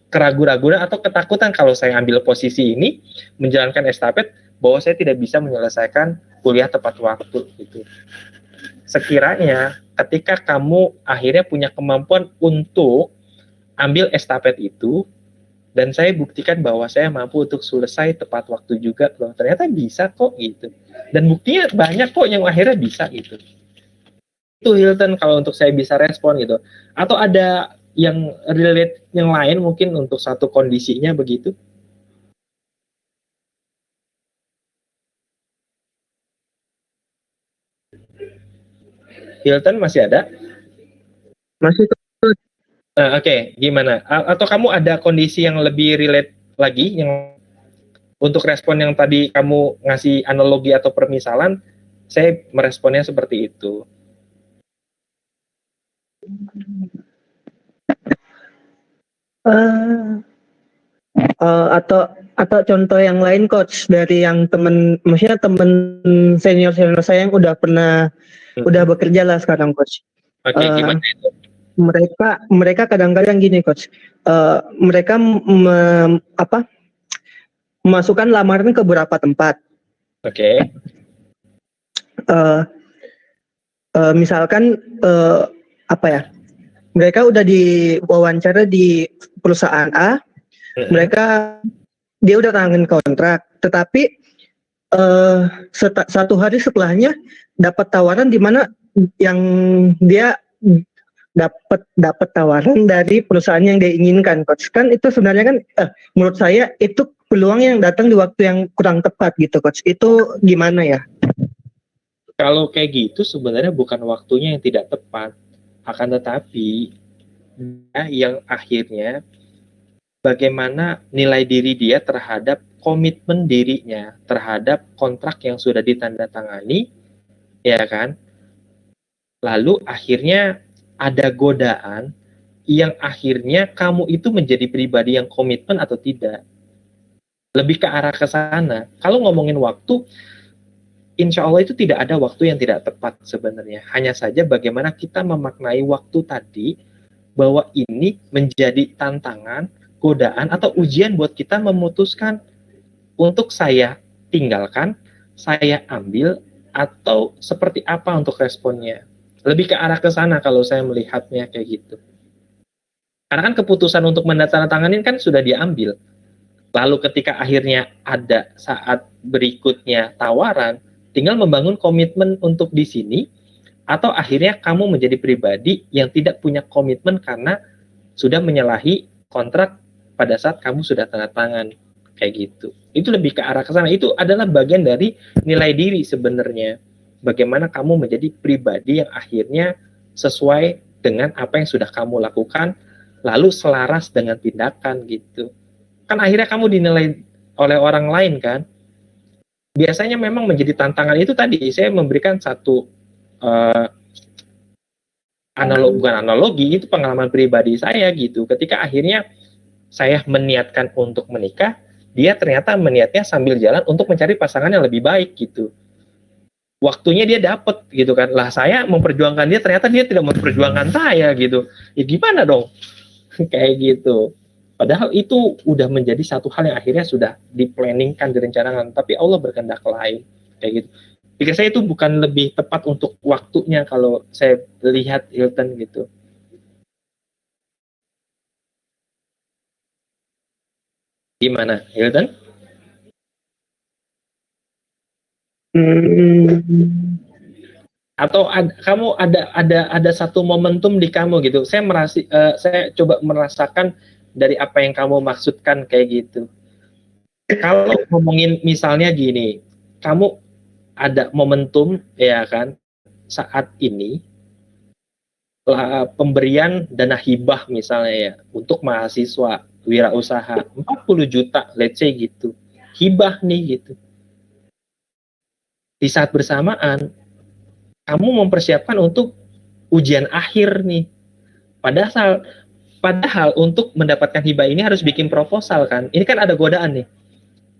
Keraguan-raguan atau ketakutan kalau saya ambil posisi ini menjalankan estafet bahwa saya tidak bisa menyelesaikan kuliah tepat waktu gitu. Sekiranya ketika kamu akhirnya punya kemampuan untuk ambil estafet itu dan saya buktikan bahwa saya mampu untuk selesai tepat waktu juga loh. Ternyata bisa kok gitu. Dan buktinya banyak kok yang akhirnya bisa gitu. Itu Hilton kalau untuk saya bisa respon gitu. Atau ada yang relate yang lain mungkin untuk satu kondisinya begitu? Hilton masih ada? Masih. Oke, gimana? Atau kamu ada kondisi yang lebih relate lagi yang untuk respon yang tadi kamu ngasih analogi atau permisalan, saya meresponnya seperti itu. Atau contoh yang lain coach dari yang maksudnya temen senior saya yang udah udah bekerja lah sekarang coach. Oke, gimana itu? Mereka kadang-kadang gini coach, mereka memasukkan lamaran ke beberapa tempat. Oke. Misalkan mereka udah diwawancara di perusahaan A, dia udah tangan kontrak, tetapi satu hari setelahnya dapat tawaran di mana yang dia dapat tawaran dari perusahaan yang dia inginkan, coach. Kan itu sebenarnya kan menurut saya itu peluang yang datang di waktu yang kurang tepat gitu, coach. Itu gimana ya? Kalau kayak gitu sebenarnya bukan waktunya yang tidak tepat, akan tetapi yang akhirnya bagaimana nilai diri dia terhadap komitmen dirinya terhadap kontrak yang sudah ditandatangani, ya kan? Lalu akhirnya ada godaan yang akhirnya kamu itu menjadi pribadi yang komitmen atau tidak. Lebih ke arah ke sana. Kalau ngomongin waktu, insya Allah itu tidak ada waktu yang tidak tepat sebenarnya. Hanya saja bagaimana kita memaknai waktu tadi, bahwa ini menjadi tantangan, godaan, atau ujian buat kita memutuskan untuk saya tinggalkan, saya ambil, atau seperti apa untuk responnya. Lebih ke arah ke sana kalau saya melihatnya kayak gitu. Karena kan keputusan untuk menandatangani kan sudah diambil. Lalu ketika akhirnya ada saat berikutnya tawaran, tinggal membangun komitmen untuk di sini, atau akhirnya kamu menjadi pribadi yang tidak punya komitmen karena sudah menyalahi kontrak pada saat kamu sudah tanda tangan kayak gitu. Itu lebih ke arah ke sana. Itu adalah bagian dari nilai diri sebenarnya. Bagaimana kamu menjadi pribadi yang akhirnya sesuai dengan apa yang sudah kamu lakukan, lalu selaras dengan tindakan gitu. Kan akhirnya kamu dinilai oleh orang lain kan. Biasanya memang menjadi tantangan itu tadi, saya memberikan satu bukan analogi, itu pengalaman pribadi saya gitu. Ketika akhirnya saya meniatkan untuk menikah, dia ternyata meniatnya sambil jalan untuk mencari pasangan yang lebih baik gitu. waktunya dia dapat gitu kan. Lah saya memperjuangkan dia, ternyata dia tidak memperjuangkan saya gitu. Ya gimana dong? Kayak gitu. Padahal itu udah menjadi satu hal yang akhirnya sudah diplanningkan, direncanakan, tapi Allah berkehendak lain. Kayak gitu. Pikir saya itu bukan lebih tepat untuk waktunya kalau saya lihat Hilton gitu. Gimana, Hilton? Atau kamu ada satu momentum di kamu gitu. Saya coba merasakan dari apa yang kamu maksudkan kayak gitu. Kalau ngomongin misalnya gini, kamu ada momentum ya kan saat ini pemberian dana hibah misalnya ya untuk mahasiswa wirausaha 40 juta let's say gitu. Hibah nih gitu. Di saat bersamaan kamu mempersiapkan untuk ujian akhir nih. Padahal untuk mendapatkan hibah ini harus bikin proposal kan. Ini kan ada godaan nih.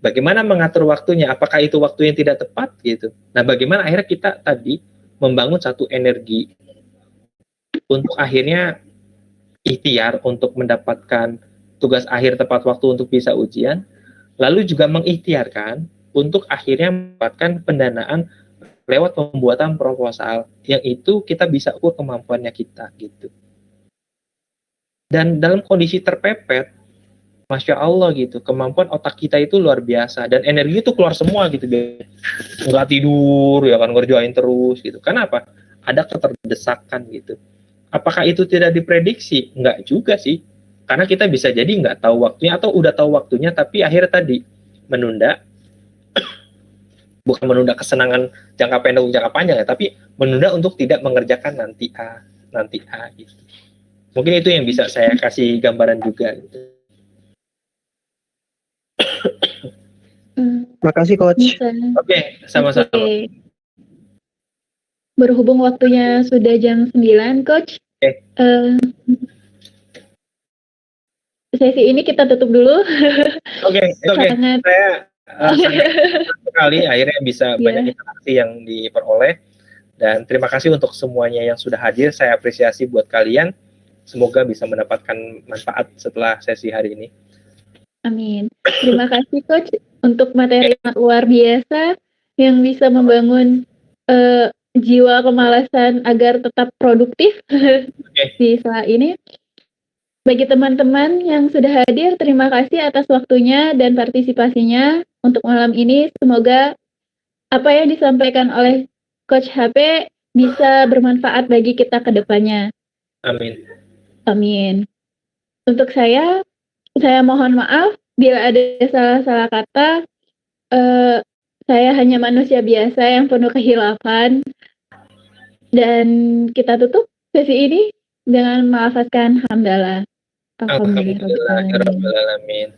Bagaimana mengatur waktunya? Apakah itu waktu yang tidak tepat gitu? Nah, bagaimana akhirnya kita tadi membangun satu energi untuk akhirnya ikhtiar untuk mendapatkan tugas akhir tepat waktu untuk bisa ujian, lalu juga mengikhtiarkan untuk akhirnya mendapatkan pendanaan lewat pembuatan proposal yang itu kita bisa ukur kemampuannya kita gitu. Dan dalam kondisi terpepet, Masya Allah gitu, kemampuan otak kita itu luar biasa dan energi itu keluar semua gitu, nggak tidur ya kan, ngerjain terus gitu. Kenapa? Ada keterdesakan gitu. Apakah itu tidak diprediksi? Nggak juga sih, karena kita bisa jadi nggak tahu waktunya atau udah tahu waktunya tapi akhirnya tadi menunda, bukan menunda kesenangan jangka pendek jangka panjang ya, tapi menunda untuk tidak mengerjakan nanti A gitu. Mungkin itu yang bisa saya kasih gambaran juga gitu. Makasih Coach. Oke, sama-sama. Okay. Berhubung waktunya sudah jam 9, Coach. Sesi ini kita tutup dulu. Oke. Sangat. Saya sekali akhirnya bisa banyak interaksi yang diperoleh. Dan terima kasih untuk semuanya yang sudah hadir. Saya apresiasi buat kalian. Semoga bisa mendapatkan manfaat setelah sesi hari ini. Amin. Terima kasih Coach untuk materi yang luar biasa yang bisa membangun jiwa kemalasan agar tetap produktif di saat ini. Bagi teman-teman yang sudah hadir, terima kasih atas waktunya dan partisipasinya untuk malam ini. Semoga apa yang disampaikan oleh Coach HP bisa bermanfaat bagi kita ke depannya. Amin. Untuk saya mohon maaf bila ada salah-salah kata. Saya hanya manusia biasa yang penuh kehilafan. Dan kita tutup sesi ini dengan melafazkan hamdalah. Alhamdulillahirrahmanirrahim.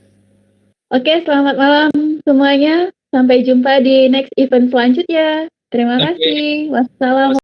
Oke, selamat malam semuanya. Sampai jumpa di next event selanjutnya. Terima kasih. Wassalamualaikum.